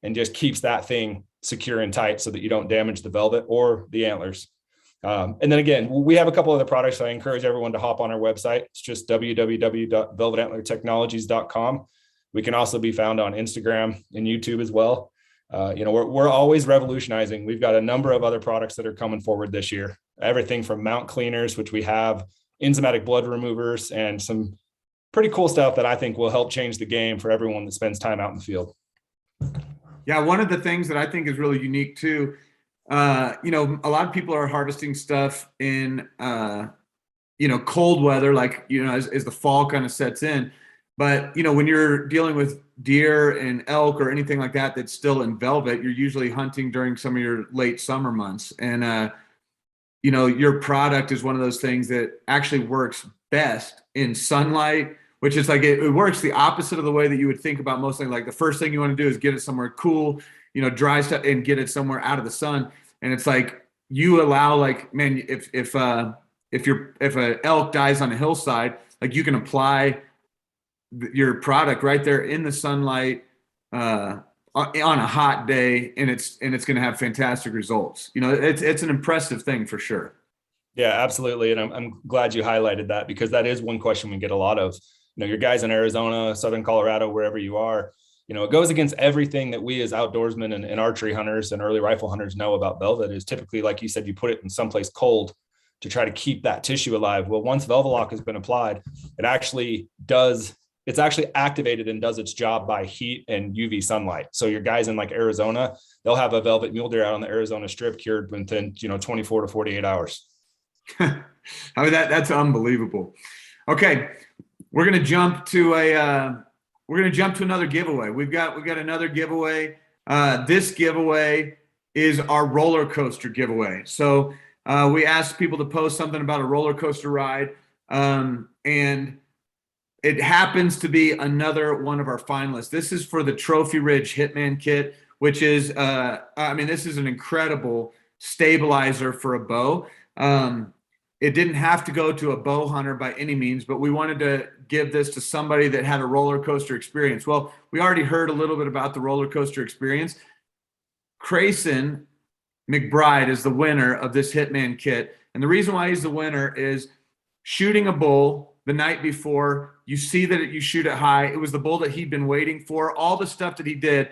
and just keeps that thing secure and tight so that you don't damage the velvet or the antlers. And then again, we have a couple other products. So I encourage everyone to hop on our website. It's just www.velvetantlertechnologies.com. We can also be found on Instagram and YouTube as well. We're always revolutionizing. We've got a number of other products that are coming forward this year. Everything from mount cleaners, which we have, enzymatic blood removers, and some pretty cool stuff that I think will help change the game for everyone that spends time out in the field. Yeah, one of the things that I think is really unique too, a lot of people are harvesting stuff in, cold weather, like, as the fall kind of sets in. But, when you're dealing with deer and elk or anything like that that's still in velvet, you're usually hunting during some of your late summer months. And, your product is one of those things that actually works best in sunlight, which is like it works the opposite of the way that you would think about most things. Like the first thing you want to do is get it somewhere cool, dry stuff, and get it somewhere out of the sun. And it's like you allow, like, man, if an elk dies on a hillside, like you can apply your product right there in the sunlight on a hot day, and it's going to have fantastic results. It's an impressive thing for sure. Yeah, absolutely. And I'm glad you highlighted that, because that is one question we get a lot of. your guys in Arizona, Southern Colorado, wherever you are, it goes against everything that we as outdoorsmen and archery hunters and early rifle hunters know about velvet. Is typically, like you said, you put it in someplace cold to try to keep that tissue alive. Well, once Velvelock has been applied, it's actually activated and does its job by heat and UV sunlight. So your guys in like Arizona, they'll have a velvet mule deer out on the Arizona Strip cured within 24 to 48 hours. I mean, that's unbelievable. Okay, we're gonna jump to another giveaway. We've got another giveaway. This giveaway is our roller coaster giveaway. So we asked people to post something about a roller coaster ride, and it happens to be another one of our finalists. This is for the Trophy Ridge Hitman Kit, which is, this is an incredible stabilizer for a bow. It didn't have to go to a bow hunter by any means, but we wanted to give this to somebody that had a roller coaster experience. Well, we already heard a little bit about the roller coaster experience. Crayson McBride is the winner of this Hitman Kit. And the reason why he's the winner is shooting a bull the night before. You see that you shoot it high. It was the bull that he'd been waiting for. All the stuff that he did,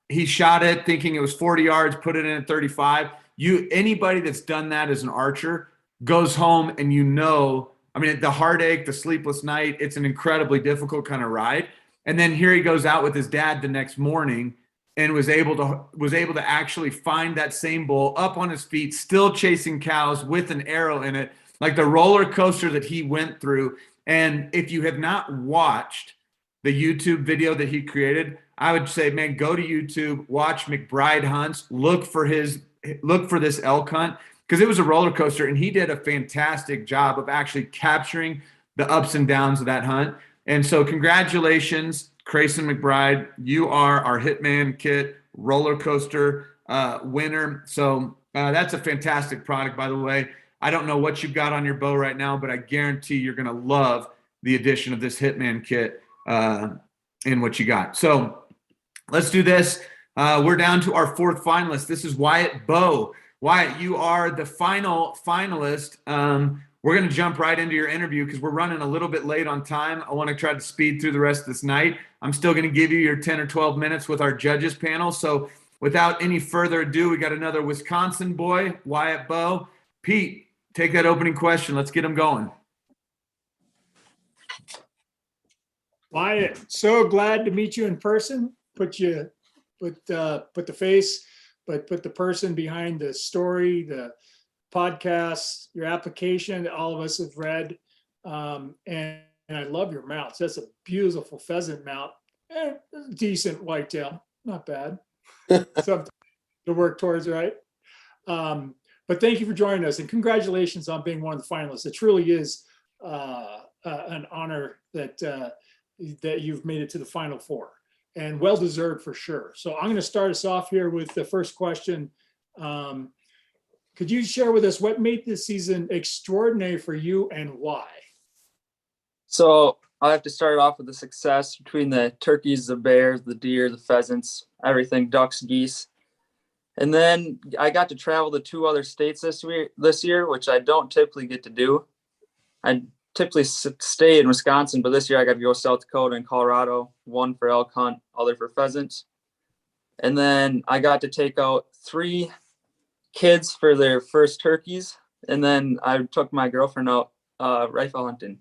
he shot it thinking it was 40 yards, put it in at 35. Anybody that's done that as an archer goes home and the heartache, the sleepless night, it's an incredibly difficult kind of ride. And then here he goes out with his dad the next morning and was able to actually find that same bull up on his feet, still chasing cows with an arrow in it, like the roller coaster that he went through. And if you have not watched the YouTube video that he created, I would say, man, go to YouTube, watch McBride hunts, look for this elk hunt, because it was a roller coaster, and he did a fantastic job of actually capturing the ups and downs of that hunt. And so congratulations, Crayson McBride. You are our Hitman Kit roller coaster winner. So that's a fantastic product, by the way. I don't know what you've got on your bow right now, but I guarantee you're going to love the addition of this Hitman Kit in what you got. So let's do this. We're down to our fourth finalist. This is Wyatt Bowe. Wyatt, you are the final finalist. We're going to jump right into your interview because we're running a little bit late on time. I want to try to speed through the rest of this night. I'm still going to give you your 10 or 12 minutes with our judges panel. So without any further ado, we got another Wisconsin boy, Wyatt Bowe. Pete, take that opening question. Let's get him going. Wyatt, so glad to meet you in person. Put the face, but put the person behind the story, the podcast, your application that all of us have read. And I love your mounts. That's a beautiful pheasant mount. Decent whitetail, not bad. Something to work towards, right? But thank you for joining us, and congratulations on being one of the finalists. It truly is an honor that you've made it to the final four, and well deserved for sure. So I'm going to start us off here with the first question. Could you share with us what made this season extraordinary for you and why? So I have to start off with the success between the turkeys, the bears, the deer, the pheasants, everything, ducks, geese. And then I got to travel to 2 other states this year, which I don't typically get to do. I typically stay in Wisconsin, but this year I got to go South Dakota and Colorado, one for elk hunt, other for pheasants. And then I got to take out 3 kids for their first turkeys. And then I took my girlfriend out rifle hunting.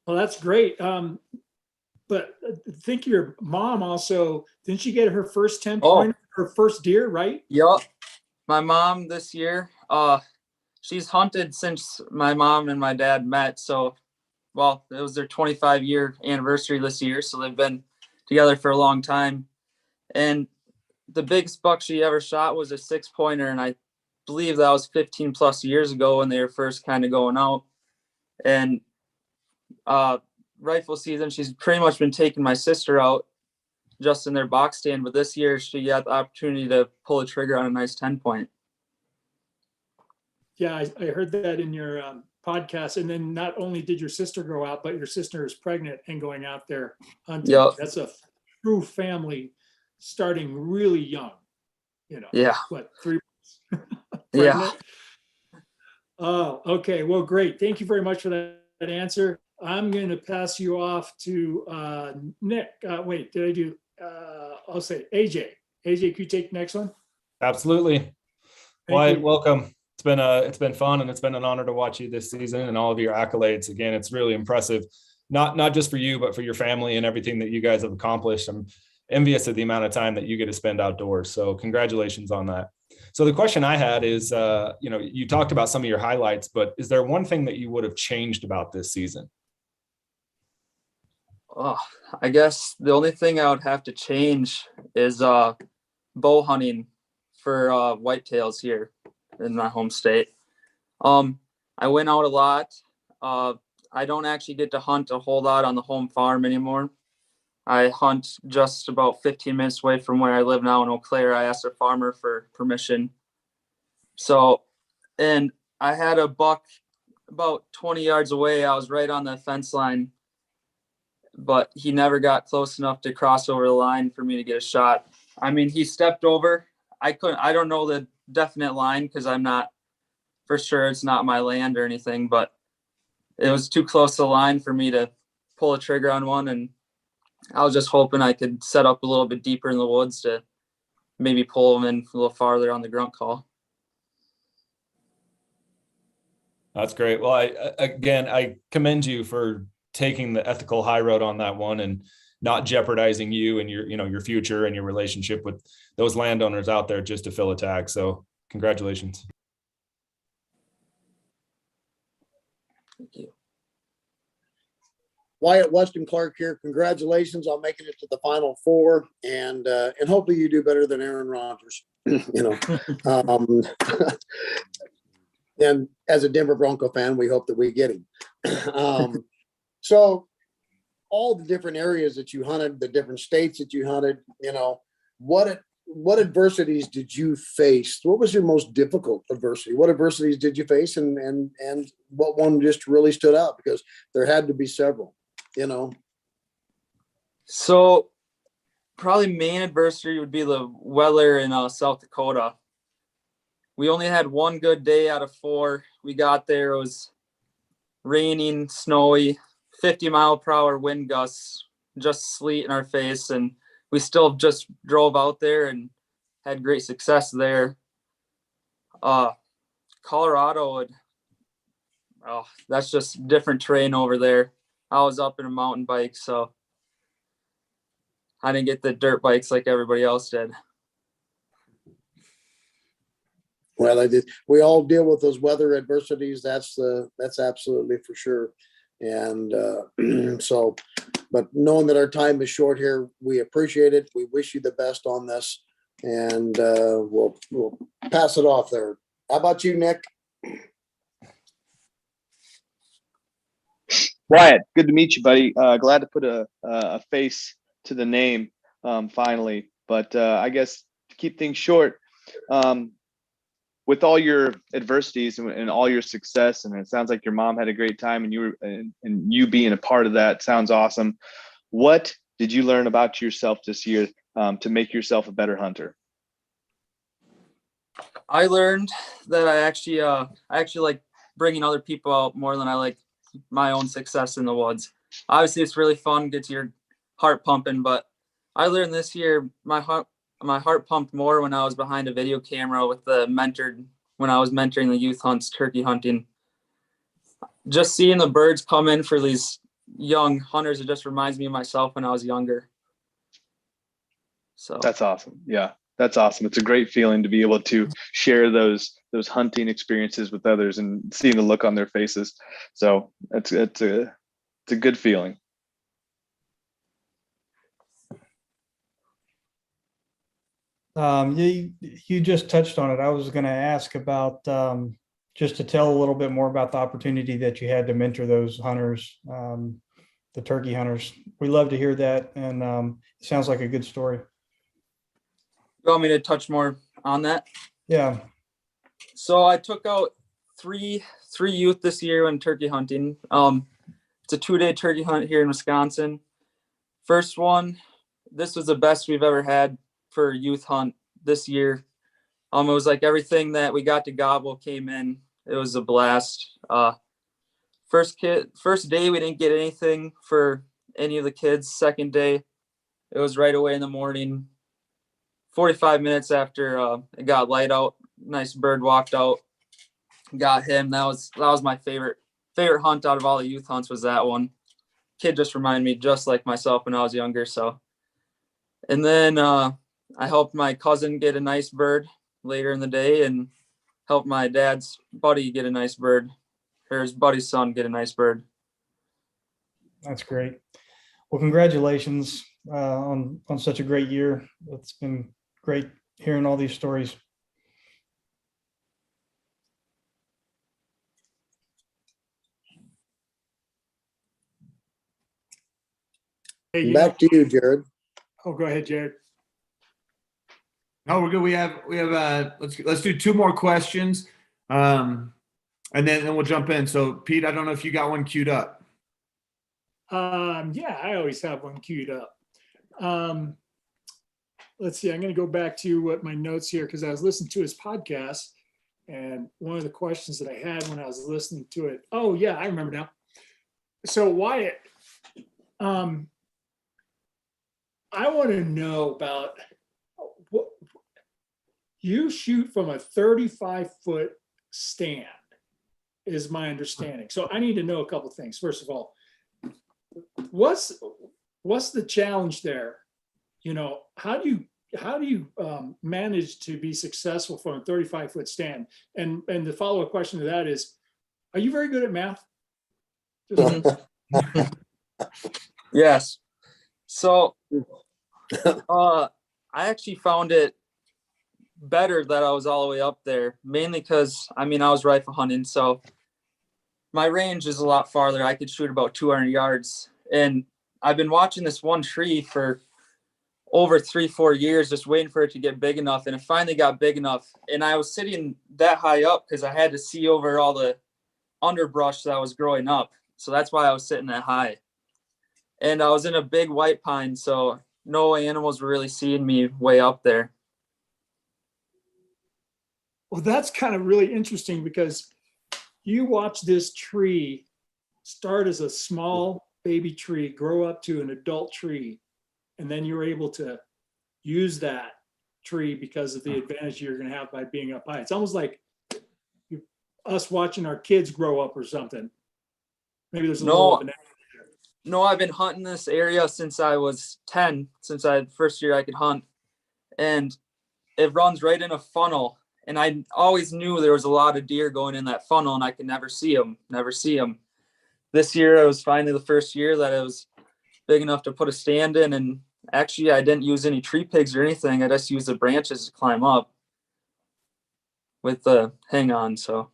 Well, that's great. But I think your mom also, didn't she get her first 10 point, her first deer, right? Yep. My mom this year, she's hunted since my mom and my dad met. So, well, it was their 25-year anniversary this year. So they've been together for a long time. And the biggest buck she ever shot was a 6-pointer. And I believe that was 15 plus years ago when they were first kind of going out. And rifle season, she's pretty much been taking my sister out just in their box stand, but this year she got the opportunity to pull a trigger on a nice 10-point. Yeah, I heard that in your podcast. And then not only did your sister go out, but your sister is pregnant and going out there hunting. Yep. That's a true family starting really young, Yeah. What, 3 months? Yeah. Oh, okay. Well, great. Thank you very much for that answer. I'm going to pass you off to Nick. Wait, did I do? I'll say AJ. AJ, could you take the next one? Absolutely. Thank you. Welcome. It's been fun, and it's been an honor to watch you this season and all of your accolades. Again, it's really impressive, not just for you, but for your family and everything that you guys have accomplished. I'm envious of the amount of time that you get to spend outdoors. So congratulations on that. So the question I had is, you talked about some of your highlights, but is there one thing that you would have changed about this season? Oh, I guess the only thing I would have to change is bow hunting for whitetails here in my home state. I went out a lot. I don't actually get to hunt a whole lot on the home farm anymore. I hunt just about 15 minutes away from where I live now in Eau Claire. I asked a farmer for permission. So, and I had a buck about 20 yards away. I was right on the fence line, but he never got close enough to cross over the line for me to get a shot. I mean, he stepped over. I don't know the definite line because I'm not for sure. It's not my land or anything, but it was too close to the line for me to pull a trigger on one. And I was just hoping I could set up a little bit deeper in the woods to maybe pull them in a little farther on the grunt call. That's great. Well, I commend you for taking the ethical high road on that one and not jeopardizing you and your future and your relationship with those landowners out there just to fill a tag. So congratulations. Thank you. Wyatt, Weston Clark here. Congratulations on making it to the Final Four, and hopefully you do better than Aaron Rodgers. And as a Denver Bronco fan, we hope that we get him. So all the different areas that you hunted, the different states that you hunted, what adversities did you face? What was your most difficult adversity? What adversities did you face, and what one just really stood out? Because there had to be several, So probably main adversity would be the weather in South Dakota. We only had one good day out of 4. We got there, it was raining, snowy, 50-mile-per-hour wind gusts, just sleet in our face, and we still just drove out there and had great success there. Colorado, that's just different terrain over there. I was up in a mountain bike, so I didn't get the dirt bikes like everybody else did. Well, I did. We all deal with those weather adversities. That's absolutely for sure. And but knowing that our time is short here, we appreciate it. We wish you the best on this, and we'll pass it off there. How about you, Nick? Wyatt, good to meet you, buddy. Glad to put a face to the name finally. But I guess to keep things short, with all your adversities and all your success, and it sounds like your mom had a great time, and you being a part of that sounds awesome. What did you learn about yourself this year to make yourself a better hunter? I learned that I actually like bringing other people out more than I like my own success in the woods. Obviously, it's really fun, gets your heart pumping, but I learned this year my heart pumped more when I was behind a video camera when I was mentoring the youth hunts, turkey hunting. Just seeing the birds come in for these young hunters, it just reminds me of myself when I was younger. So that's awesome. Yeah, that's awesome. It's a great feeling to be able to share those hunting experiences with others and seeing the look on their faces. So it's a good feeling. You just touched on it. I was going to ask about just to tell a little bit more about the opportunity that you had to mentor those hunters, the turkey hunters. We love to hear that, and it sounds like a good story. You want me to touch more on that? Yeah. So I took out three youth this year when turkey hunting. It's a 2-day turkey hunt here in Wisconsin. First one, this was the best we've ever had for youth hunt this year. It was like everything that we got to gobble came in. It was a blast. First day we didn't get anything for any of the kids. Second day, it was right away in the morning. 45 minutes after it got light out, nice bird walked out, got him. That was my favorite hunt out of all the youth hunts, was that one. Kid just reminded me just like myself when I was younger. So, and then I helped my cousin get a nice bird later in the day, and helped my dad's buddy get a nice bird, or his buddy's son get a nice bird. That's great. Well, congratulations on such a great year. It's been great hearing all these stories. Hey, Back to you, Jared. Oh, go ahead, Jared. No, we're good. We have let's do 2 more questions. And then we'll jump in. So Pete, I don't know if you got one queued up. Yeah, I always have one queued up. Let's see, I'm going to go back to what my notes here, because I was listening to his podcast, and one of the questions that I had when I was listening to it. Oh yeah, I remember now. So Wyatt, I want to know about what you shoot from a 35-foot stand, is my understanding. So I need to know a couple of things. First of all, what's the challenge there? You know, how do you manage to be successful from a 35-foot stand? And the follow-up question to that is, are you very good at math? Yes. So I actually found it better that I was all the way up there, mainly because I was rifle hunting, so my range is a lot farther. I could shoot about 200 yards, and I've been watching this one tree for over 3-4 years, just waiting for it to get big enough, and it finally got big enough. And I was sitting that high up because I had to see over all the underbrush that was growing up, so that's why I was sitting that high. And I was in a big white pine, so no animals were really seeing me way up there. Well, that's kind of really interesting, because you watch this tree start as a small baby tree, grow up to an adult tree, and then you're able to use that tree because of the advantage you're going to have by being up high. It's almost like us watching our kids grow up or something. Maybe there's a little of an. No, I've been hunting this area since I was 10, since first year I could hunt, and it runs right in a funnel. And I always knew there was a lot of deer going in that funnel, and I could never see them. This year, it was finally the first year that it was big enough to put a stand in. And actually, I didn't use any tree pigs or anything. I just used the branches to climb up with the hang on. So,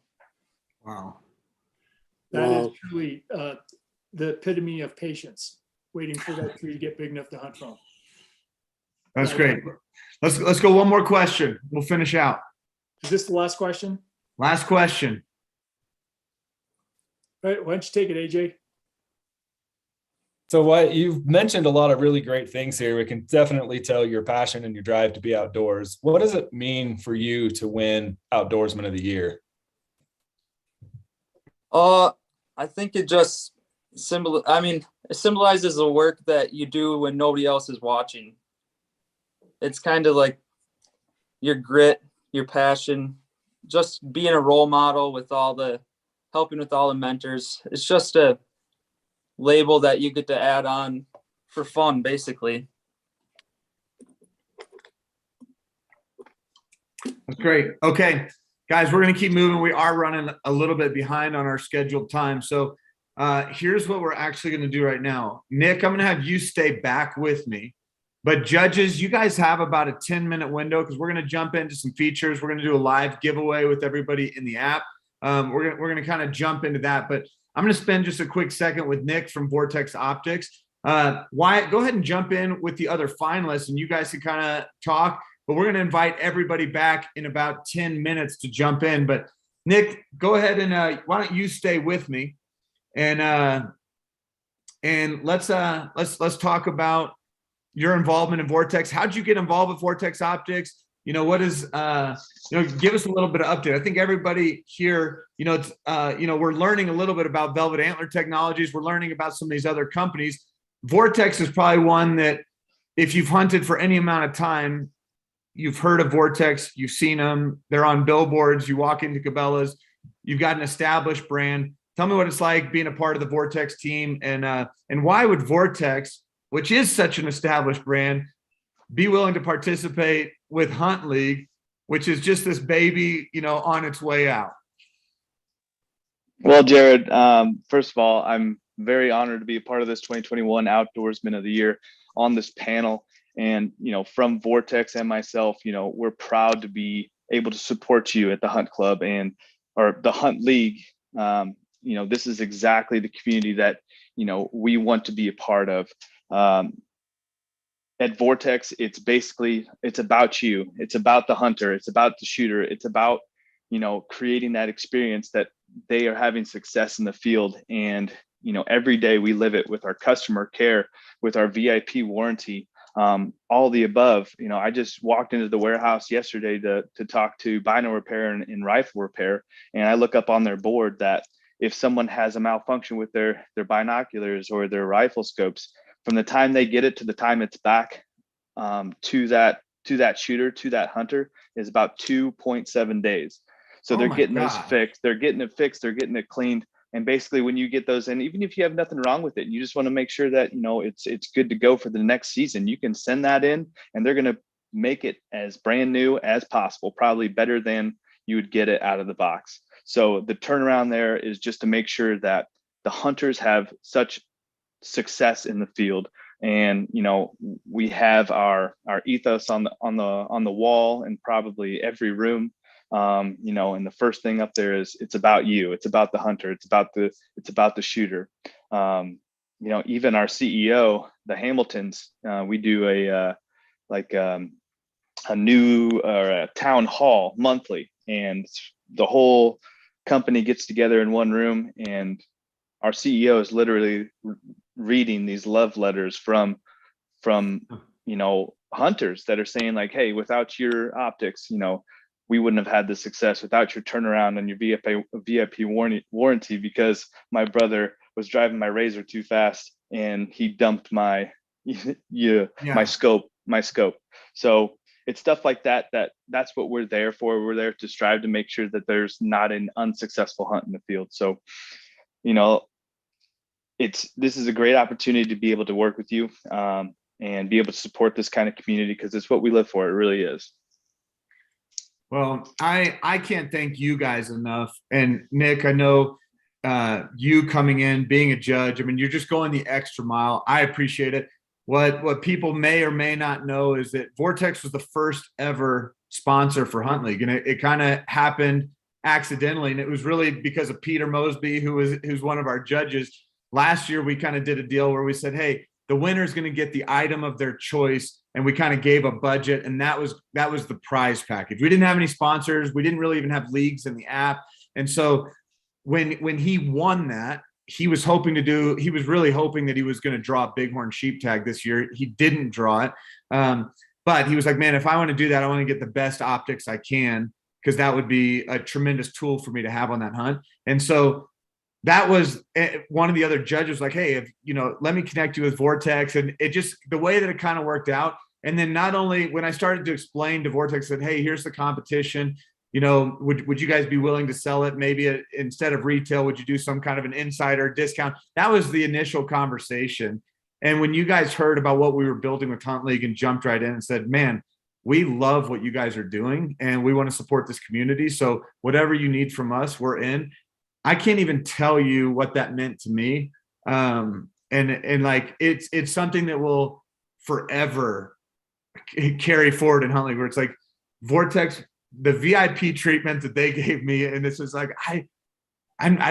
wow, That is truly the epitome of patience, waiting for that tree to get big enough to hunt from. That's great. Let's go one more question. We'll finish out. Is this the last question? Last question. All right, why don't you take it, AJ? So what you've mentioned a lot of really great things here. We can definitely tell your passion and your drive to be outdoors. What does it mean for you to win Outdoorsman of the Year? I think it just it symbolizes the work that you do when nobody else is watching. It's kind of like your grit, your passion, just being a role model with helping with all the mentors. It's just a label that you get to add on for fun, basically. That's great. Okay, guys, we're going to keep moving. We are running a little bit behind on our scheduled time. So here's what we're actually going to do right now. Nick, I'm going to have you stay back with me. But judges, you guys have about a 10-minute window, because we're going to jump into some features. We're going to do a live giveaway with everybody in the app. We're going to kind of jump into that. But I'm going to spend just a quick second with Nick from Vortex Optics. Wyatt, go ahead and jump in with the other finalists, and you guys can kind of talk. But we're going to invite everybody back in about 10 minutes to jump in. But Nick, go ahead and why don't you stay with me, and let's talk about your involvement in Vortex. How'd you get involved with Vortex Optics? You know, what is give us a little bit of update. I think everybody here, it's, we're learning a little bit about Velvet Antler Technologies. We're learning about some of these other companies. Vortex is probably one that if you've hunted for any amount of time, you've heard of Vortex, you've seen them. They're on billboards. You walk into Cabela's, you've got an established brand. Tell me what it's like being a part of the Vortex team, and why would Vortex, which is such an established brand, be willing to participate with HuntLeague, which is just this baby, on its way out? Well, Jared, first of all, I'm very honored to be a part of this 2021 Outdoorsman of the Year on this panel. And, from Vortex and myself, we're proud to be able to support you at the Hunt Club or the HuntLeague. This is exactly the community that, we want to be a part of. At Vortex, it's about you. It's about the hunter. It's about the shooter. It's about, creating that experience that they are having success in the field. And, every day we live it with our customer care, with our VIP warranty, all the above. I just walked into the warehouse yesterday to talk to bino repair and rifle repair. And I look up on their board that if someone has a malfunction with their binoculars or their rifle scopes, from the time they get it to the time it's back to that shooter, to that hunter, is about 2.7 days. So they're getting those fixed. They're getting it fixed. They're getting it cleaned. And basically, when you get those, and even if you have nothing wrong with it, you just want to make sure that it's good to go for the next season, you can send that in, and they're going to make it as brand new as possible, probably better than you would get it out of the box. So the turnaround there is just to make sure that the hunters have such success in the field. And we have our ethos on the wall in probably every room. And the first thing up there is it's about you. It's about the hunter. It's about the shooter. Even our CEO, the Hamiltons, we do a town hall monthly, and the whole company gets together in one room, and our CEO is literally reading these love letters from hunters that are saying like, hey, without your optics, we wouldn't have had the success, without your turnaround and your VIP warranty, because my brother was driving my Razor too fast and he dumped my my scope. So it's stuff like that's what we're there for. We're there to strive to make sure that there's not an unsuccessful hunt in the field. So this is a great opportunity to be able to work with you and be able to support this kind of community, because it's what we live for. It really is. Well, I can't thank you guys enough. And Nick, I know you coming in, being a judge, I mean, you're just going the extra mile. I appreciate it. What people may or may not know is that Vortex was the first ever sponsor for HuntLeague, and it kind of happened accidentally. And it was really because of Peter Mosby, who's one of our judges. Last year, we kind of did a deal where we said, hey, the winner is going to get the item of their choice. And we kind of gave a budget, and that was the prize package. We didn't have any sponsors. We didn't really even have leagues in the app. And so when he won that, he was really hoping that he was going to draw a bighorn sheep tag this year. He didn't draw it. But he was like, man, if I want to do that, I want to get the best optics I can, because that would be a tremendous tool for me to have on that hunt. And so that was one of the other judges like, hey, let me connect you with Vortex. And it just, the way that it kind of worked out. And then not only when I started to explain to Vortex, said, hey, here's the competition, would you guys be willing to sell it? Maybe instead of retail, would you do some kind of an insider discount? That was the initial conversation. And when you guys heard about what we were building with HuntLeague and jumped right in and said, man, we love what you guys are doing and we want to support this community. So whatever you need from us, we're in. I can't even tell you what that meant to me. And like, it's something that will forever carry forward in HuntLeague, where it's like Vortex, the VIP treatment that they gave me. And this is like, I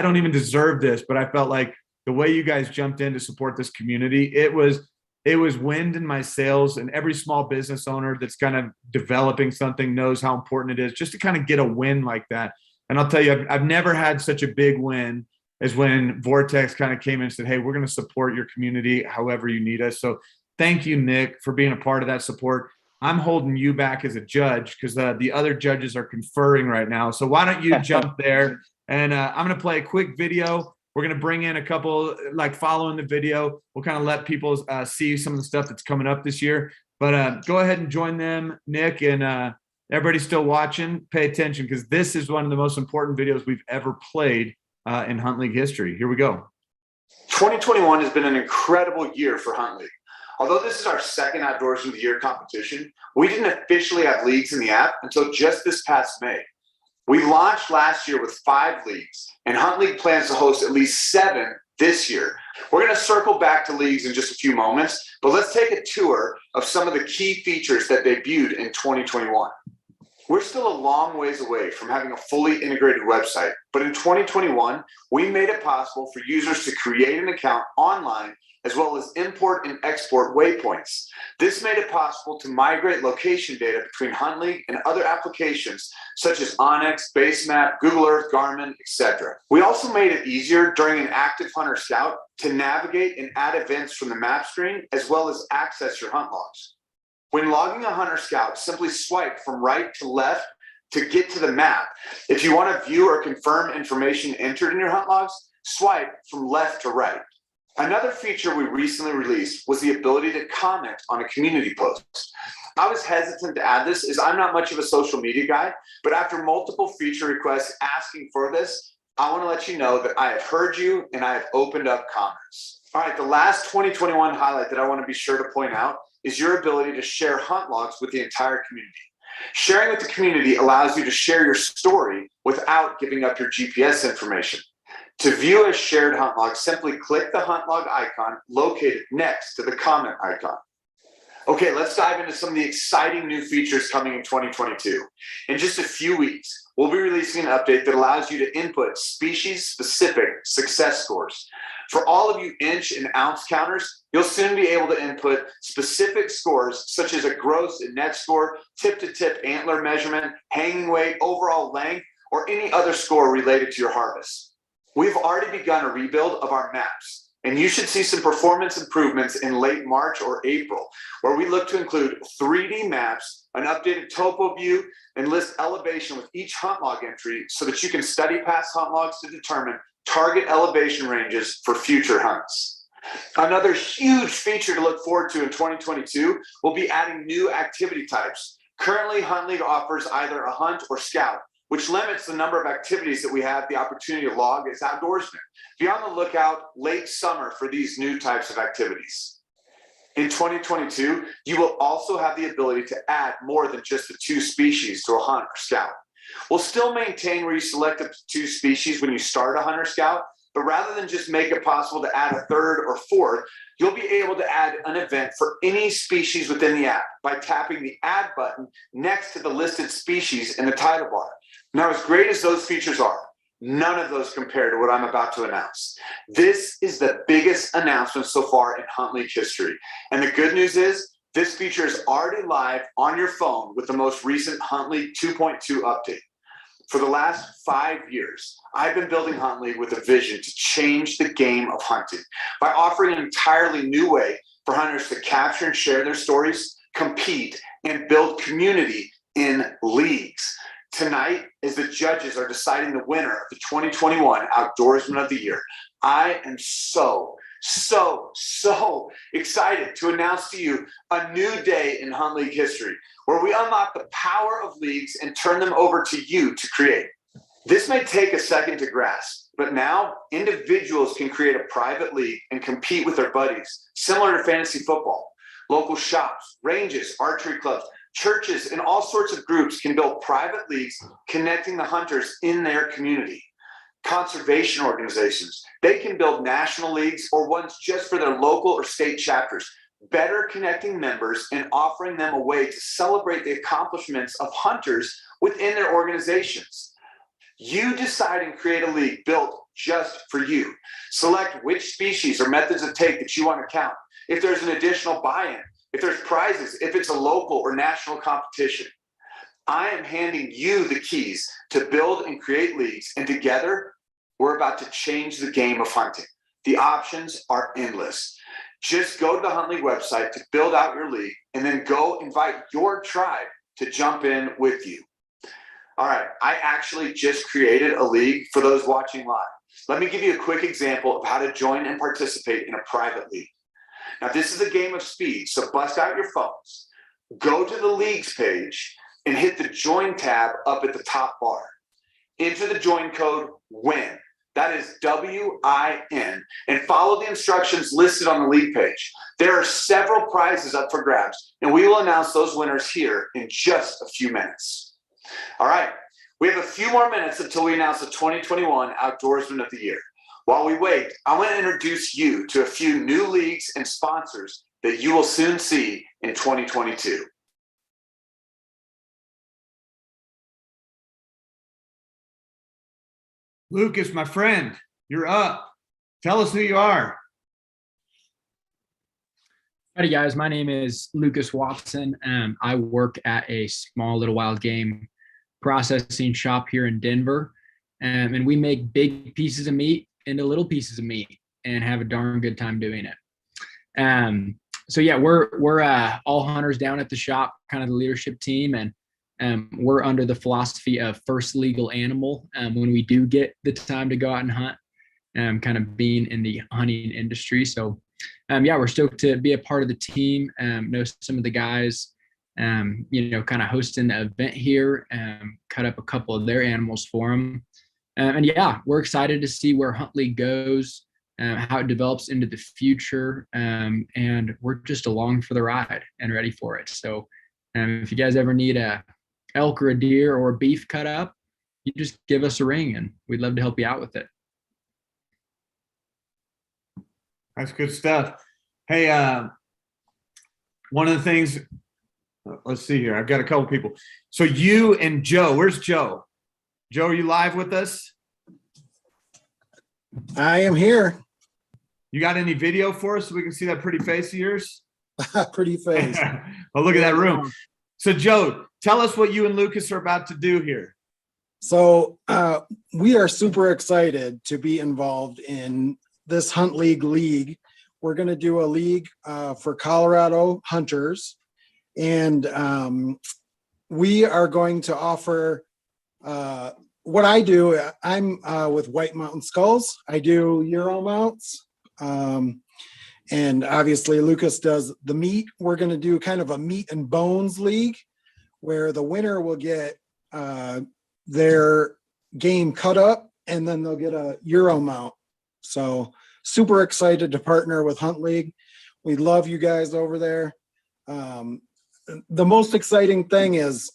don't even deserve this, but I felt like the way you guys jumped in to support this community, it was wind in my sails. And every small business owner that's kind of developing something knows how important it is just to kind of get a win like that. And I'll tell you, I've never had such a big win as when Vortex kind of came in and said, hey, we're going to support your community however you need us. So thank you, Nick, for being a part of that support. I'm holding you back as a judge because the other judges are conferring right now. So why don't you jump there? And I'm going to play a quick video. We're going to bring in a couple, like following the video. We'll kind of let people see some of the stuff that's coming up this year. But go ahead and join them, Nick, and everybody still watching. Pay attention because this is one of the most important videos we've ever played in Hunt League history. Here we go. 2021 has been an incredible year for Hunt League. Although this is our second Outdoorsman of the Year competition, we didn't officially have leagues in the app until just this past May. We launched last year with 5 leagues, and Hunt League plans to host at least 7 this year. We're going to circle back to leagues in just a few moments, but let's take a tour of some of the key features that debuted in 2021. We're still a long ways away from having a fully integrated website, but in 2021, we made it possible for users to create an account online as well as import and export waypoints. This made it possible to migrate location data between Hunt League and other applications such as Onyx, Basemap, Google Earth, Garmin, etc. We also made it easier during an active Hunter Scout to navigate and add events from the map screen as well as access your hunt logs. When logging a Hunter Scout, simply swipe from right to left to get to the map. If you want to view or confirm information entered in your hunt logs, swipe from left to right. Another feature we recently released was the ability to comment on a community post. I was hesitant to add this as I'm not much of a social media guy, but after multiple feature requests asking for this, I want to let you know that I have heard you and I have opened up comments. All right, the last 2021 highlight that I want to be sure to point out is your ability to share hunt logs with the entire community. Sharing with the community allows you to share your story without giving up your GPS information. To view a shared hunt log, simply click the hunt log icon located next to the comment icon. Okay, let's dive into some of the exciting new features coming in 2022. In just a few weeks, we'll be releasing an update that allows you to input species-specific success scores. For all of you inch and ounce counters, you'll soon be able to input specific scores such as a gross and net score, tip-to-tip antler measurement, hanging weight, overall length, or any other score related to your harvest. We've already begun a rebuild of our maps, and you should see some performance improvements in late March or April, where we look to include 3D maps, an updated topo view, and list elevation with each hunt log entry so that you can study past hunt logs to determine target elevation ranges for future hunts. Another huge feature to look forward to in 2022 will be adding new activity types. Currently, Hunt League offers either a hunt or scout, which limits the number of activities that we have the opportunity to log as outdoorsmen. Be on the lookout late summer for these new types of activities. In 2022, you will also have the ability to add more than just the 2 species to a hunt or scout. We'll still maintain where you select up to 2 species when you start a hunt or scout, but rather than just make it possible to add a 3rd or 4th, you'll be able to add an event for any species within the app by tapping the Add button next to the listed species in the title bar. Now, as great as those features are, none of those compare to what I'm about to announce. This is the biggest announcement so far in Hunt League history. And the good news is, this feature is already live on your phone with the most recent Hunt League 2.2 update. For the last 5 years, I've been building Hunt League with a vision to change the game of hunting by offering an entirely new way for hunters to capture and share their stories, compete, and build community in leagues. Tonight, as the judges are deciding the winner of the 2021 Outdoorsman of the Year, I am so excited to announce to you a new day in Hunt League history where we unlock the power of leagues and turn them over to you to create. This may take a second to grasp, but now individuals can create a private league and compete with their buddies, similar to fantasy football. Local shops, ranges, archery clubs, churches, and all sorts of groups can build private leagues connecting the hunters in their community. Conservation organizations, they can build national leagues or ones just for their local or state chapters, better connecting members and offering them a way to celebrate the accomplishments of hunters within their organizations. You decide and create a league built just for you. Select which species or methods of take that you want to count. If there's an additional buy-in, if there's prizes, if it's a local or national competition. I am handing you the keys to build and create leagues, and together, we're about to change the game of hunting. The options are endless. Just go to the HuntLeague website to build out your league, and then go invite your tribe to jump in with you. All right, I actually just created a league for those watching live. Let me give you a quick example of how to join and participate in a private league. Now, this is a game of speed, so bust out your phones, go to the leagues page, and hit the join tab up at the top bar. Enter the join code WIN. That is WIN, and follow the instructions listed on the league page. There are several prizes up for grabs, and we will announce those winners here in just a few minutes. All right, we have a few more minutes until we announce the 2021 Outdoorsman of the Year. While we wait, I want to introduce you to a few new leagues and sponsors that you will soon see in 2022. Lucas, my friend, you're up. Tell us who you are. Howdy guys, my name is Lucas Watson. I work at a small little wild game processing shop here in Denver. And we make big pieces of meat into little pieces of meat and have a darn good time doing it. So yeah, we're all hunters down at the shop, kind of the leadership team, and we're under the philosophy of first legal animal when we do get the time to go out and hunt, kind of being in the hunting industry. So yeah, we're stoked to be a part of the team, know some of the guys, kind of hosting the event here, cut up a couple of their animals for them. And yeah, we're excited to see where HuntLeague goes, how it develops into the future. And we're just along for the ride and ready for it. So if you guys ever need a elk or a deer or a beef cut up, you just give us a ring and we'd love to help you out with it. That's good stuff. Hey, one of the things, let's see here. I've got a couple people. So you and Joe, where's Joe? Joe, are you live with us? I am here. You got any video for us so we can see that pretty face of yours? Pretty face. Oh, look at that room. So Joe, tell us what you and Lucas are about to do here. So we are super excited to be involved in this HuntLeague league. We're going to do a league for Colorado hunters. And we are going to offer what I do. I'm with White Mountain Skulls. I do Euro mounts. And obviously Lucas does the meat. We're going to do kind of a meat and bones league where the winner will get their game cut up and then they'll get a Euro mount. So super excited to partner with HuntLeague. We love you guys over there. The most exciting thing is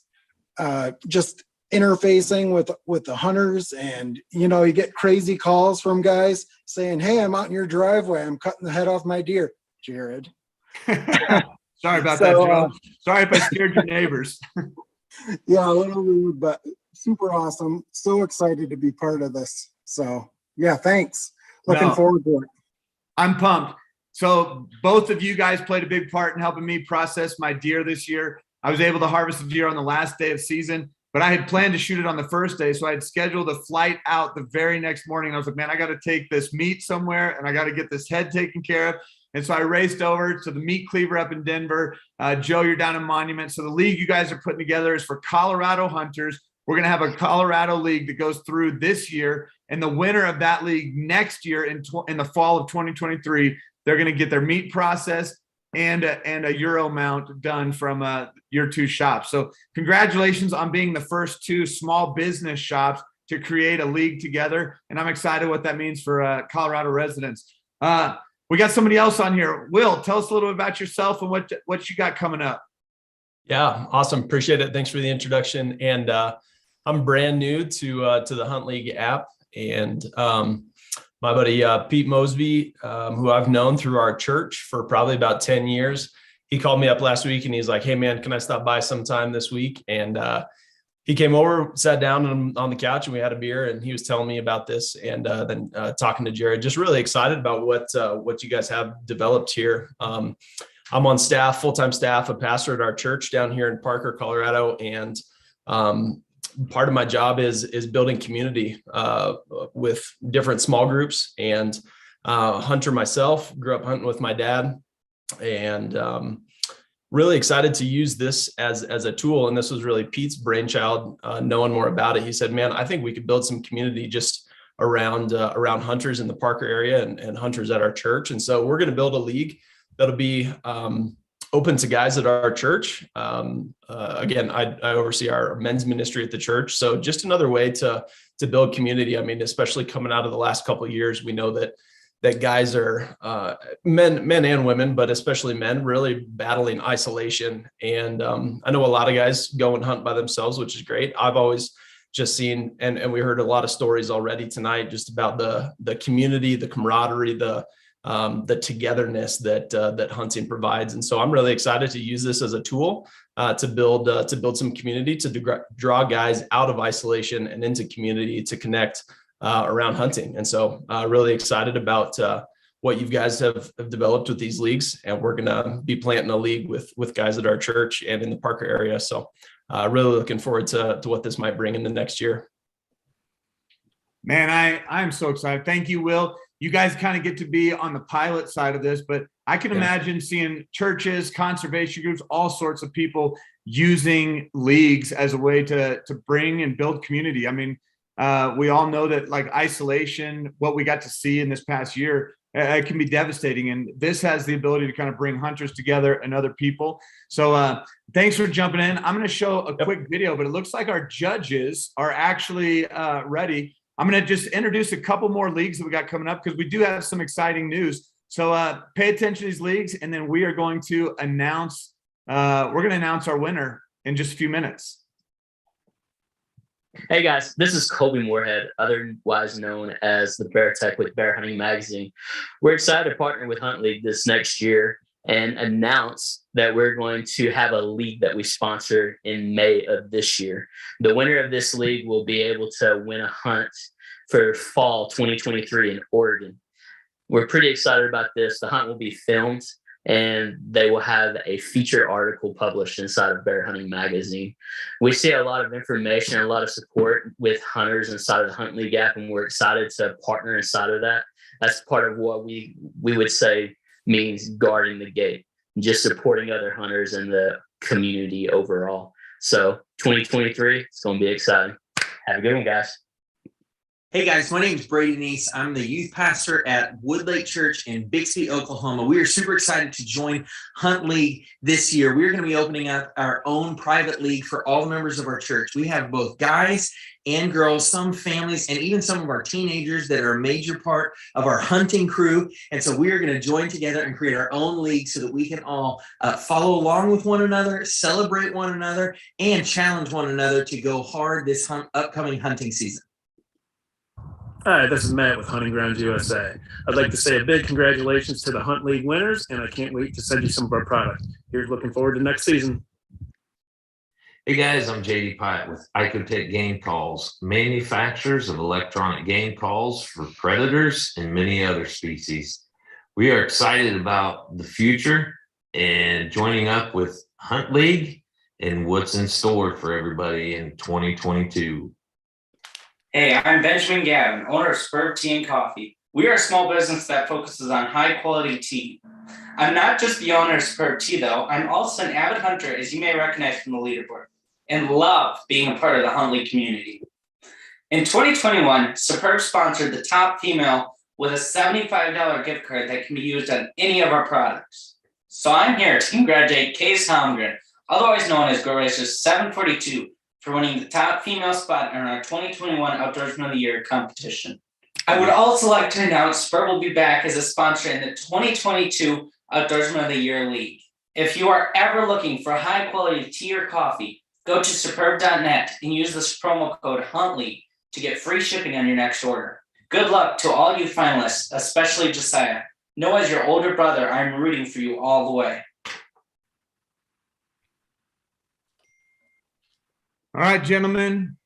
just interfacing with the hunters, and you get crazy calls from guys saying, "Hey, I'm out in your driveway. I'm cutting the head off my deer." Jared. Sorry about that, Joe. Sorry if I scared your neighbors. Yeah, a little rude, but super awesome. So excited to be part of this. So yeah, thanks. Looking forward to it. I'm pumped. So both of you guys played a big part in helping me process my deer this year. I was able to harvest a deer on the last day of season, but I had planned to shoot it on the first day. So I had scheduled a flight out the very next morning. I was like, man, I got to take this meat somewhere and I got to get this head taken care of. And so I raced over to the meat cleaver up in Denver. Joe, you're down in Monument. So the league you guys are putting together is for Colorado hunters. We're going to have a Colorado league that goes through this year. And the winner of that league next year in the fall of 2023, they're going to get their meat processed and a Euro mount done from your two shops. So congratulations on being the first two small business shops to create a league together. And I'm excited what that means for Colorado residents. We got somebody else on here. Will, tell us a little bit about yourself and what you got coming up. Yeah, awesome. Appreciate it. Thanks for the introduction. And I'm brand new to the HuntLeague app. And my buddy Pete Mosby, who I've known through our church for probably about 10 years, he called me up last week and he's like, "Hey man, can I stop by sometime this week?" And he came over, sat down on the couch, and we had a beer, and he was telling me about this, and then talking to Jared, just really excited about what you guys have developed here. I'm on staff, full-time staff, a pastor at our church down here in Parker, Colorado, and part of my job is building community with different small groups. And hunter myself, grew up hunting with my dad, and really excited to use this as a tool. And this was really Pete's brainchild, knowing more about it. He said, man, I think we could build some community just around hunters in the Parker area and hunters at our church. And so we're going to build a league that'll be open to guys at our church. Again, I oversee our men's ministry at the church. So just another way to build community. I mean, especially coming out of the last couple of years, we know that guys are men and women, but especially men, really battling isolation. And I know a lot of guys go and hunt by themselves, which is great. I've always just seen, and we heard a lot of stories already tonight, just about the community, the camaraderie, the togetherness that hunting provides. And so I'm really excited to use this as a tool to build some community, to draw guys out of isolation and into community to connect around hunting. And so really excited about what you guys have developed with these leagues. And we're going to be planting a league with guys at our church and in the Parker area. So really looking forward to what this might bring in the next year. Man, I'm so excited. Thank you, Will. You guys kind of get to be on the pilot side of this, but I can imagine seeing churches, conservation groups, all sorts of people using leagues as a way to bring and build community. I mean, we all know that like isolation, what we got to see in this past year, it can be devastating. And this has the ability to kind of bring hunters together and other people. So thanks for jumping in. I'm going to show a quick video, but it looks like our judges are actually ready. I'm going to just introduce a couple more leagues that we got coming up because we do have some exciting news. So pay attention to these leagues, and then we are going to announce our winner in just a few minutes. Hey guys, this is Colby Moorhead, otherwise known as the Bear Tech with Bear Hunting Magazine. We're excited to partner with HuntLeague this next year and announce that we're going to have a league that we sponsor in May of this year. The winner of this league will be able to win a hunt for fall 2023 in Oregon. We're pretty excited about this. The hunt will be filmed, and they will have a feature article published inside of Bear Hunting Magazine. We see a lot of information and a lot of support with hunters inside of the HuntLeague app, and we're excited to partner inside of that. That's part of what we would say means guarding the gate, just supporting other hunters and the community overall. So 2023, it's going to be exciting. Have a good one, guys. Hey guys, my name is Brady Neese. I'm the youth pastor at Woodlake Church in Bixby, Oklahoma. We are super excited to join HuntLeague this year. We're going to be opening up our own private league for all members of our church. We have both guys and girls, some families, and even some of our teenagers that are a major part of our hunting crew. And so we are going to join together and create our own league so that we can all follow along with one another, celebrate one another, and challenge one another to go hard this upcoming hunting season. Hi, this is Matt with Hunting Grounds USA. I'd like to say a big congratulations to the HuntLeague winners, and I can't wait to send you some of our product. Here's looking forward to next season. Hey guys, I'm JD Pyatt with Icotech Game Calls, manufacturers of electronic game calls for predators and many other species. We are excited about the future and joining up with HuntLeague and what's in store for everybody in 2022. Hey, I'm Benjamin Gavin, owner of Spurb Tea and Coffee. We are a small business that focuses on high quality tea. I'm not just the owner of Spurb Tea though, I'm also an avid hunter, as you may recognize from the leaderboard, and love being a part of the HuntLeague community. In 2021, Superb sponsored the top female with a $75 gift card that can be used on any of our products. So I'm here to congratulate Case Holmgren, otherwise known as Go Racers 742, for winning the top female spot in our 2021 Outdoorsman of the Year competition. I would also like to announce Spurb will be back as a sponsor in the 2022 Outdoorsman of the Year League. If you are ever looking for high quality tea or coffee, go to superb.net and use this promo code HuntLeague to get free shipping on your next order. Good luck to all you finalists, especially Josiah. Know as your older brother, I'm rooting for you all the way. All right, gentlemen,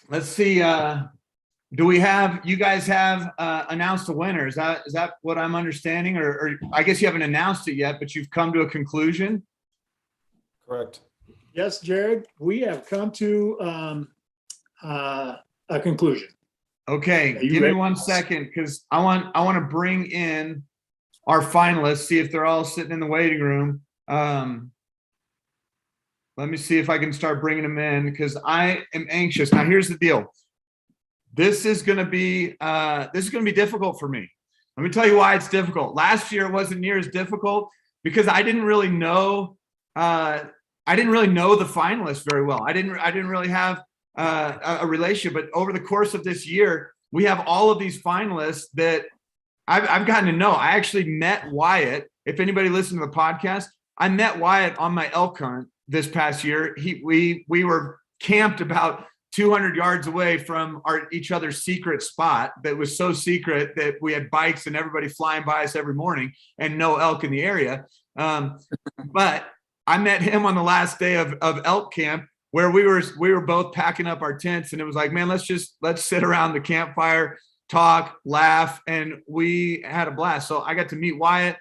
let's see. Do you guys have announced a winner? Is that what I'm understanding? Or I guess you haven't announced it yet, but you've come to a conclusion? Correct. Yes, Jared, we have come to a conclusion. Okay, you give me ready? 1 second because I want to bring in our finalists, see if they're all sitting in the waiting room. Let me see if I can start bringing them in because I am anxious. Now, here's the deal. This is going to be difficult for me. Let me tell you why it's difficult. Last year it wasn't near as difficult because I didn't really know the finalists very well. I didn't really have a relationship. But over the course of this year, we have all of these finalists that I've gotten to know. I actually met Wyatt. If anybody listened to the podcast, I met Wyatt on my elk hunt this past year. We were camped about 200 yards away from each other's secret spot that was so secret that we had bikes and everybody flying by us every morning and no elk in the area. But I met him on the last day of elk camp where we were both packing up our tents, and it was like, man, let's sit around the campfire, talk, laugh, and we had a blast. So I got to meet Wyatt.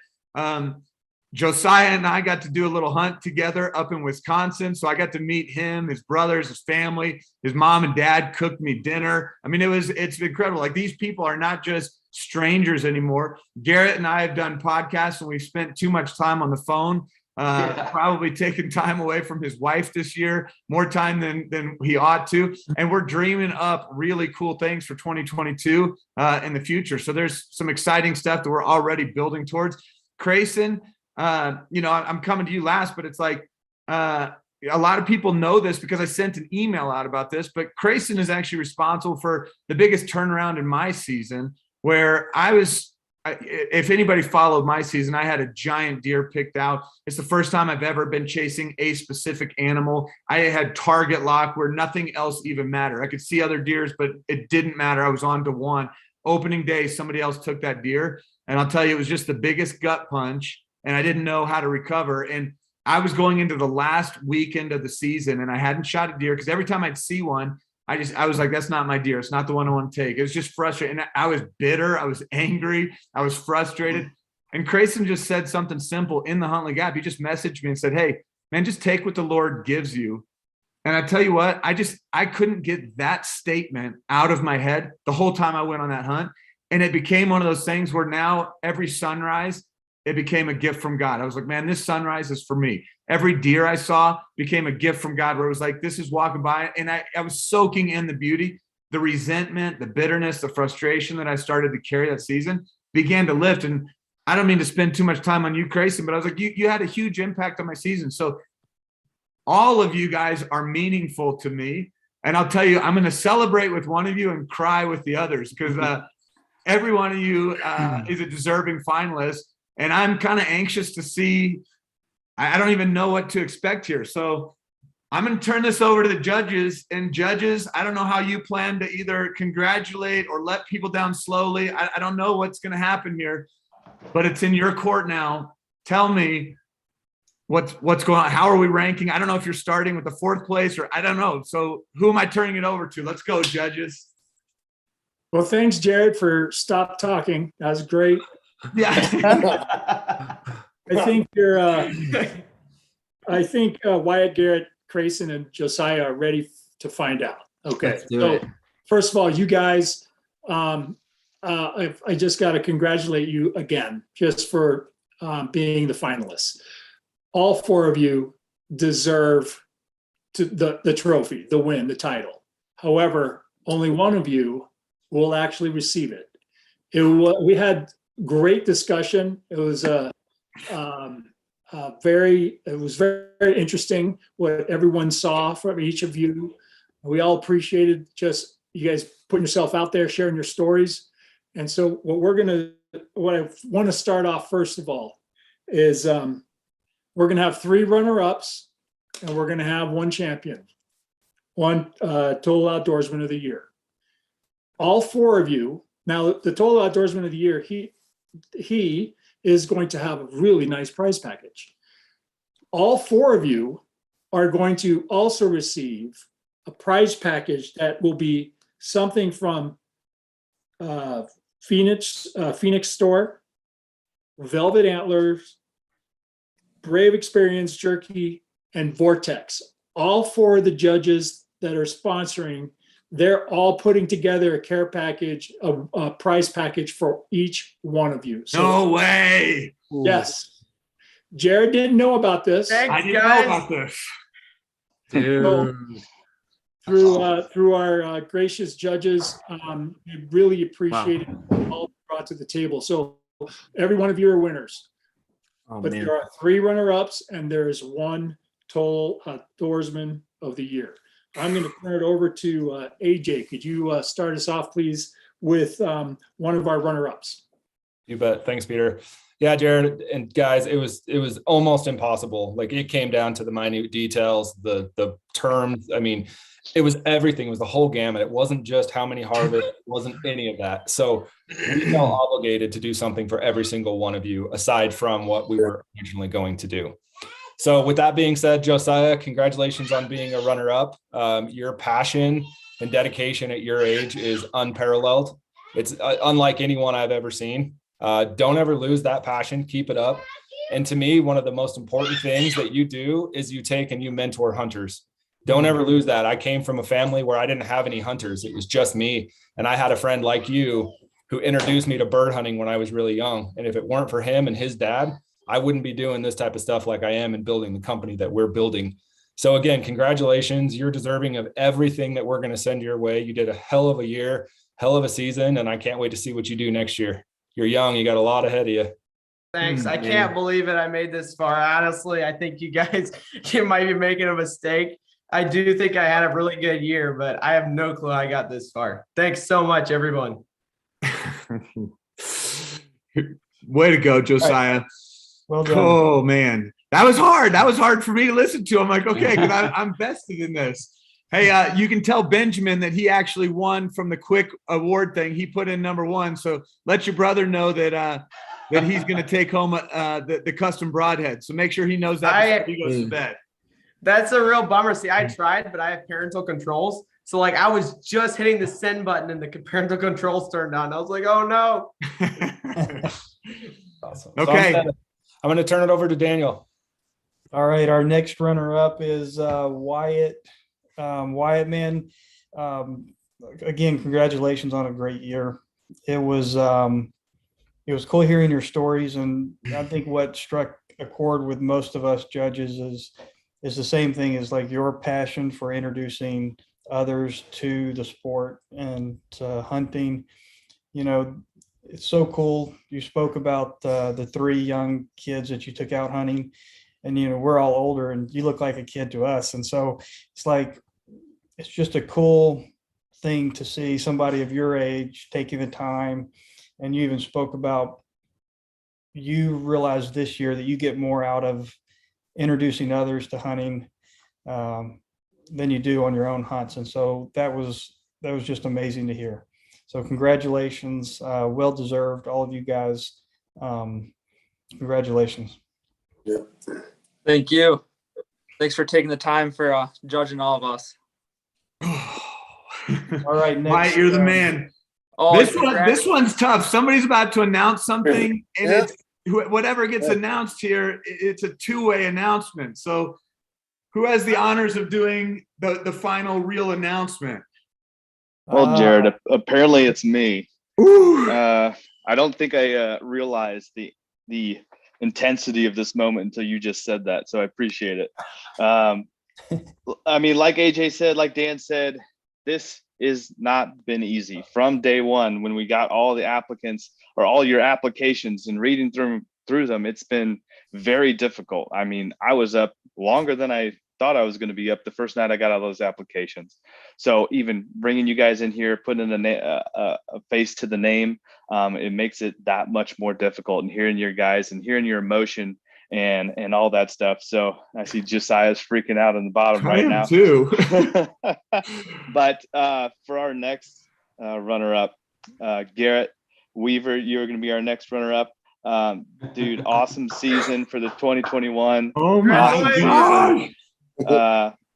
Josiah and I got to do a little hunt together up in Wisconsin. So I got to meet him, his brothers, his family, his mom and dad cooked me dinner. I mean, it's incredible. Like, these people are not just strangers anymore. Garrett and I have done podcasts and we've spent too much time on the phone, probably taking time away from his wife this year, more time than he ought to. And we're dreaming up really cool things for 2022 in the future. So there's some exciting stuff that we're already building towards. Crayson, I'm coming to you last, but it's like a lot of people know this because I sent an email out about this, but Crayson is actually responsible for the biggest turnaround in my season, where if anybody followed my season, I had a giant deer picked out. It's the first time I've ever been chasing a specific animal. I had target lock where nothing else even mattered. I could see other deers, but it didn't matter. I was on to one. Opening day, somebody else took that deer. And I'll tell you, it was just the biggest gut punch. And I didn't know how to recover. And I was going into the last weekend of the season and I hadn't shot a deer because every time I'd see one, I was like, that's not my deer. It's not the one I want to take. It was just frustrating. And I was bitter. I was angry. I was frustrated. And Crayson just said something simple in the HuntLeague app. He just messaged me and said, hey, man, just take what the Lord gives you. And I tell you what, I couldn't get that statement out of my head the whole time I went on that hunt. And it became one of those things where now every sunrise, it became a gift from God. I was like, man, this sunrise is for me. Every deer I saw became a gift from God, where it was like, this is walking by. And I was soaking in the beauty, the resentment, the bitterness, the frustration that I started to carry that season began to lift. And I don't mean to spend too much time on you, Grayson, but I was like, you had a huge impact on my season. So all of you guys are meaningful to me. And I'll tell you, I'm going to celebrate with one of you and cry with the others, because every one of you is a deserving finalist. And I'm kind of anxious to see. I don't even know what to expect here. So I'm going to turn this over to the judges. And judges, I don't know how you plan to either congratulate or let people down slowly. I don't know what's going to happen here, but it's in your court now. Tell me what's going on. How are we ranking? I don't know if you're starting with the fourth place or I don't know. So who am I turning it over to? Let's go, judges. Well, thanks, Jared, for stop talking. That was great. Yeah. I think Wyatt, Garrett, Grayson, and Josiah are ready to find out. Okay. So first of all, you guys, I just got to congratulate you again, just for being the finalists. All four of you deserve the trophy, the win, the title. However, only one of you will actually receive it. We had great discussion. It was very interesting what everyone saw from each of you. We all appreciated just you guys putting yourself out there, sharing your stories. And so what I want to start off first of all is we're going to have 3 runner-ups and we're going to have 1 champion, 1 total outdoorsman of the year. All 4 of you. Now, the total outdoorsman of the year, he is going to have a really nice prize package. All 4 of you are going to also receive a prize package that will be something from Phoenix Store, Velvet Antlers, Brave Experience Jerky, and Vortex. All 4 of the judges that are sponsoring they're all putting together a care package, a prize package for each one of you. So, No way. yes. Jared didn't know about this. I didn't know about this. So, through our gracious judges, we really appreciate all brought to the table. So every one of you are winners. But man. there are 3 runner-ups and there is 1 total outdoorsman of the year. I'm going to turn it over to AJ. Could you start us off, please, with one of our runner-ups? You bet. Thanks, Peter. Yeah, Jared and guys, it was almost impossible. Like, it came down to the minute details, the terms. I mean, it was everything. It was the whole gamut. It wasn't just how many harvests. It wasn't any of that. So we felt obligated to do something for every single one of you, aside from what we were originally going to do. So with that being said, Josiah, congratulations on being a runner-up. Your passion and dedication at your age is unparalleled. It's unlike anyone I've ever seen. Don't ever lose that passion. Keep it up. And to me, one of the most important things that you do is you take and you mentor hunters. Don't ever lose that. I came from a family where I didn't have any hunters. It was just me. And I had a friend like you who introduced me to bird hunting when I was really young. And if it weren't for him and his dad, I wouldn't be doing this type of stuff like I am and building the company that we're building. So again, congratulations. You're deserving of everything that we're going to send your way. You did a hell of a year, hell of a season, and I can't wait to see what you do next year. You're young. You got a lot ahead of you. Thanks. I can't believe it. I made this far. Honestly, I think you guys you might be making a mistake. I do think I had a really good year, but I have no clue I got this far. Thanks so much, everyone. Way to go, Josiah. Right. Well done. Oh, man. That was hard. That was hard for me to listen to. I'm like, okay, because I'm vested in this. Hey, you can tell Benjamin that he actually won from the quick award thing. He put in #1. So let your brother know that that he's going to take home the custom broadhead. So make sure he knows that before he goes to bed. That's a real bummer. See, I tried, but I have parental controls. So like I was just hitting the send button and the parental controls turned on. I was like, oh no. Awesome. Okay. So I'm going to turn it over to Daniel. All right. Our next runner up is Wyatt. Wyatt, man. Again, congratulations on a great year. It was cool hearing your stories. And I think what struck a chord with most of us judges is the same thing as like your passion for introducing others to the sport and hunting. You know, it's so cool. You spoke about the 3 young kids that you took out hunting, and, you know, we're all older and you look like a kid to us. And so it's like, it's just a cool thing to see somebody of your age taking the time. And you even spoke about, you realized this year that you get more out of introducing others to hunting than you do on your own hunts. And so that was just amazing to hear. So congratulations, well deserved, all of you guys. Congratulations. Yeah. Thank you. Thanks for taking the time for judging all of us. All right, next, Wyatt, you're the man. Oh, This one's tough. Somebody's about to announce something, and it's whatever gets announced here, it's a 2-way announcement. So who has the honors of doing the final real announcement? Well, Jared, apparently it's me. I don't think I realized the intensity of this moment until you just said that. So I appreciate it. I mean, like AJ said, like Dan said, this is not been easy from day one when we got all the applicants or all your applications and reading through them. It's been very difficult. I mean, I was up longer than I thought I was going to be up the first night I got all those applications. So even bringing you guys in here, putting a face to the name, it makes it that much more difficult. And hearing your guys and hearing your emotion and all that stuff. So I see Josiah's freaking out on the bottom right now too. But for our next runner-up, Garrett Weaver, you're going to be our next runner-up. Dude, awesome season for the 2021. Oh my God.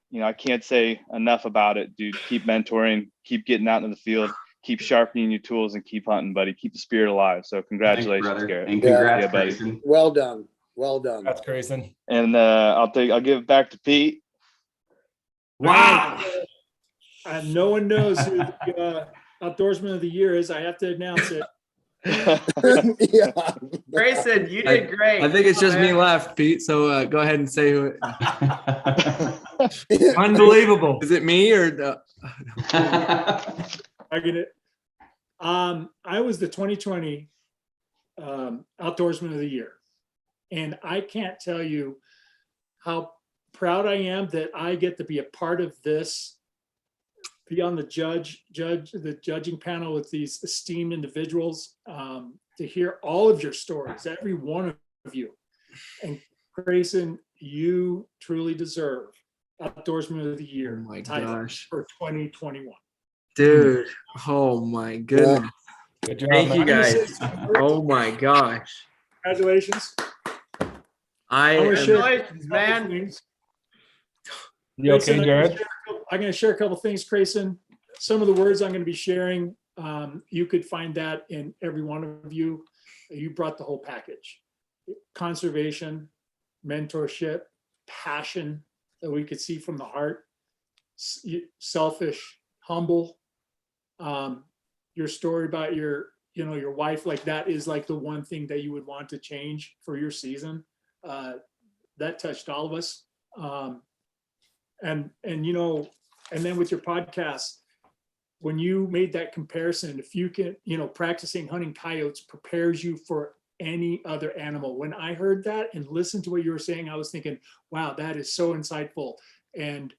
You know, I can't say enough about it, dude. Keep mentoring, keep getting out in the field, keep sharpening your tools, and keep hunting, buddy. Keep the spirit alive. So congratulations, Thanks, Garrett. and congrats, yeah, buddy. Grayson. Well done. Well done. That's Grayson. And I'll give it back to Pete. Wow. No one knows who the Outdoorsman of the Year is. I have to announce it. Yeah. Grayson, you did great. I think it's just me left, Pete. So go ahead and say who. Unbelievable. Is it me or? I get it. I was the 2020 Outdoorsman of the Year, and I can't tell you how proud I am that I get to be a part of this, be on the judging panel with these esteemed individuals, to hear all of your stories, every one of you. And Grayson, you truly deserve Outdoorsman of the Year title for 2021. Dude, oh my goodness. Good job, Thank you man. guys. Oh my gosh. Congratulations. Congratulations, man. You okay, Jared? I'm going to share a couple things, Grayson. Some of the words I'm going to be sharing, you could find that in every one of you. You brought the whole package. Conservation, mentorship, passion that we could see from the heart, selfish, humble. Your story about your wife, like that is like the one thing that you would want to change for your season. That touched all of us. And then with your podcast, when you made that comparison, if you can, practicing hunting coyotes prepares you for any other animal. When I heard that and listened to what you were saying, I was thinking, wow, that is so insightful. And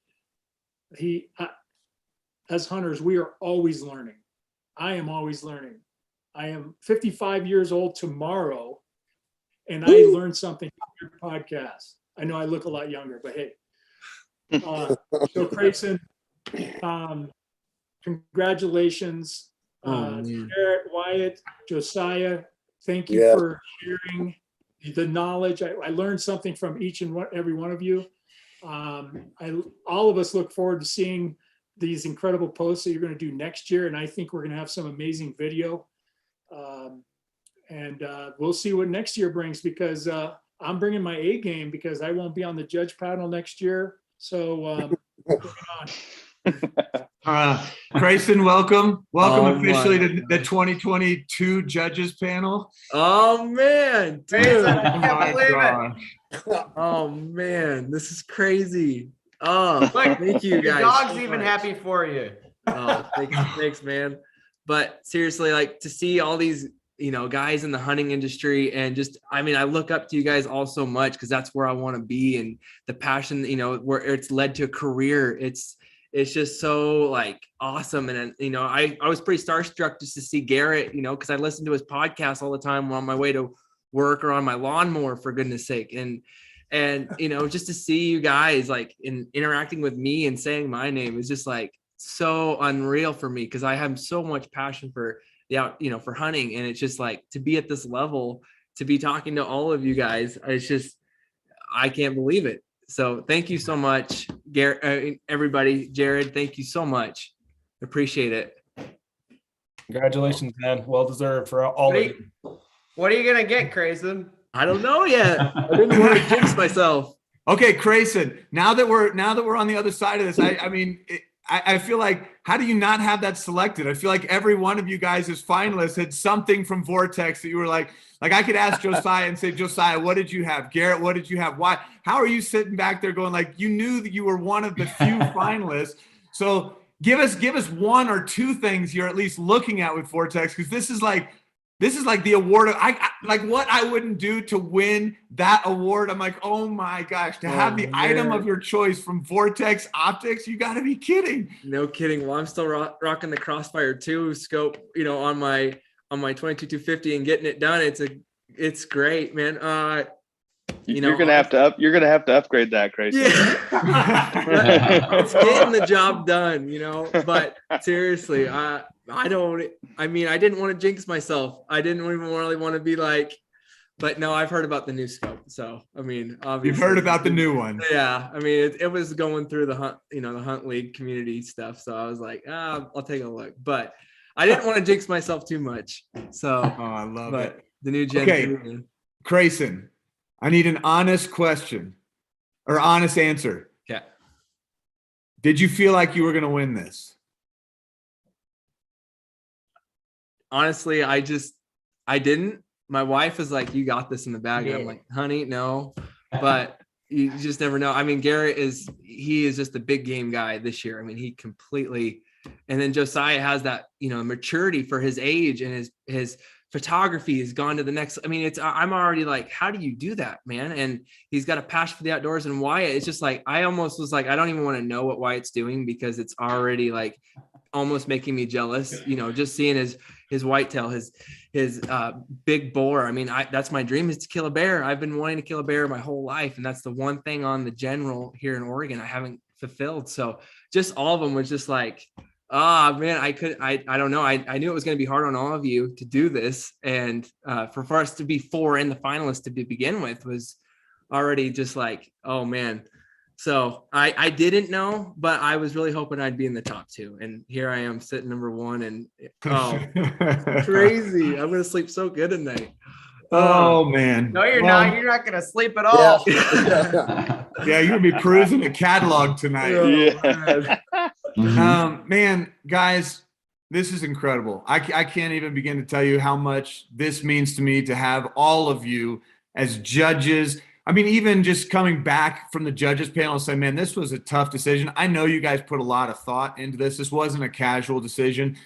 as hunters, we are always learning. I am always learning. I am 55 years old tomorrow, and I learned something from your podcast. I know I look a lot younger, but hey. So Grayson, congratulations. Garrett, Wyatt, Josiah, thank you for sharing the knowledge. I learned something from each and every one of you. All of us look forward to seeing these incredible posts that you're going to do next year. And I think we're going to have some amazing video. And we'll see what next year brings, because I'm bringing my A game, because I won't be on the judge panel next year. So Grayson, welcome officially to the 2022 judges panel. Oh man, dude. I can't believe it. Oh man, this is crazy. Oh, thank you guys. The dog's so even much. happy for you. Oh, thanks, man. But seriously, like, to see all these, guys in the hunting industry, and just, I look up to you guys all so much, because that's where I want to be, and the passion, where it's led to a career. It's just so like awesome. And I was pretty starstruck just to see Garrett, because I listen to his podcast all the time on my way to work or on my lawnmower, for goodness sake. And just to see you guys like interacting with me and saying my name is just like so unreal for me, because I have so much passion for for hunting. And it's just like, to be at this level, to be talking to all of you guys, it's just, I can't believe it. So thank you so much, Garrett, everybody. Jared, thank you so much. Appreciate it. Congratulations, man. Well deserved for all of you. What are you going to get, Grayson? I don't know yet. I didn't want to jinx myself. Okay, Grayson, now that we're on the other side of this, I feel like, how do you not have that selected? I feel like every one of you guys as finalists had something from Vortex that you were like I could ask Josiah and say, Josiah, what did you have? Garrett, what did you have? Why? How are you sitting back there going, like, you knew that you were one of the few finalists? So give us one or two things you're at least looking at with Vortex, because this is like the award. I like what I wouldn't do to win that award. I'm like, oh my gosh, to have the item of your choice from Vortex Optics, you got to be kidding. No kidding. Well, I'm still rocking the Crossfire 2 scope, on my 22-250 and getting it done. It's great, man. You're gonna have to upgrade that, Grayson. Yeah. It's getting the job done, But seriously, I didn't want to jinx myself. I didn't even really want to be like, but no, I've heard about the new scope. So obviously you've heard about the new one. Yeah, it was going through the HuntLeague community stuff. So I was like, I'll take a look, but I didn't want to jinx myself too much. So I love it. The new gen. Okay, Grayson, I need an honest question or honest answer. Yeah. Did you feel like you were going to win this? honestly, I didn't. My wife is like, you got this in the bag. And I'm like, honey, no, but you just never know. I mean, Garrett is just a big game guy this year. I mean, he completely, and then Josiah has that, maturity for his age, and his photography has gone to the next. I mean, I'm already like, how do you do that, man? And he's got a passion for the outdoors. And Wyatt, it's just like, I almost was like, I don't even want to know what Wyatt's doing, because it's already like almost making me jealous, just seeing his whitetail, his big boar. I mean, that's my dream, is to kill a bear. I've been wanting to kill a bear my whole life. And that's the one thing on the general here in Oregon I haven't fulfilled. So just all of them was just like, man, I don't know. I knew it was going to be hard on all of you to do this. And for us to be 4 in the finalists to begin with was already just like, oh man. So I didn't know, but I was really hoping I'd be in the top 2. And here I am sitting number 1, and crazy. I'm going to sleep so good tonight. Oh man. No, you're not. You're not going to sleep at all. Yeah, you're going to be perusing the catalog tonight. Man, guys, this is incredible. I can't even begin to tell you how much this means to me to have all of you as judges. I mean, even just coming back from the judges panel and saying, man, this was a tough decision. I know you guys put a lot of thought into this. This wasn't a casual decision.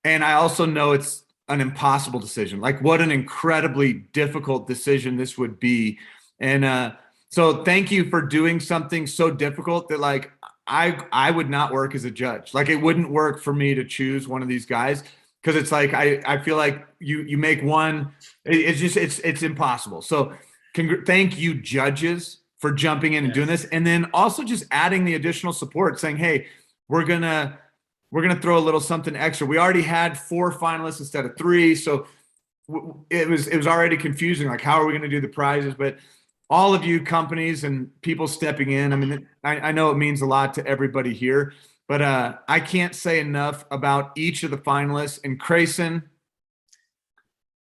And I also know it's an impossible decision. Like, what an incredibly difficult decision this would be. And so thank you for doing something so difficult that, like, I would not work as a judge. Like, it wouldn't work for me to choose one of these guys, because it's like I feel like you make one, it's impossible. So thank you, judges, for jumping in and doing this, and then also just adding the additional support, saying, hey, we're gonna throw a little something extra. We already had 4 finalists instead of 3, so it was already confusing. Like, how are we going to do the prizes? But all of you companies and people stepping in, I mean, I know it means a lot to everybody here, but I can't say enough about each of the finalists. And Crayson,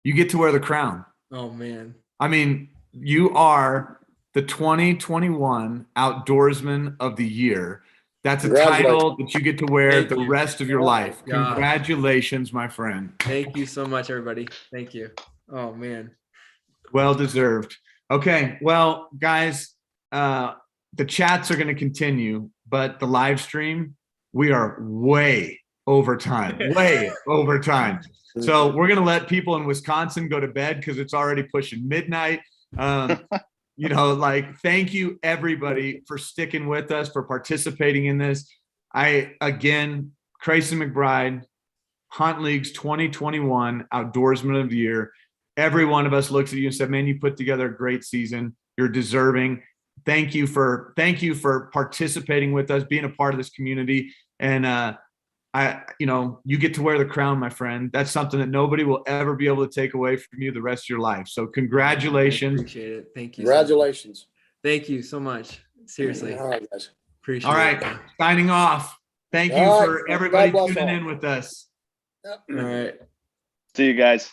you get to wear the crown. Oh man. I mean, you are the 2021 Outdoorsman of the Year. That's a title that you get to wear the rest of your life. Congratulations, my friend. Thank you so much, everybody. Thank you. Oh man. Well deserved. Okay, well, guys, the chats are going to continue, but the live stream, we are way over time. So we're going to let people in Wisconsin go to bed because it's already pushing midnight. Thank you, everybody, for sticking with us, for participating in this. Crayson McBride, HuntLeague's 2021 Outdoorsman of the Year. Every one of us looks at you and said, man, you put together a great season. You're deserving. Thank you for participating with us, being a part of this community. And you get to wear the crown, my friend. That's something that nobody will ever be able to take away from you the rest of your life. So congratulations. I appreciate it. Thank you. Congratulations. Thank you so much. Seriously. All right, guys. Appreciate it. All right. Signing off. Thank you for everybody tuning in with us. All right. See you guys.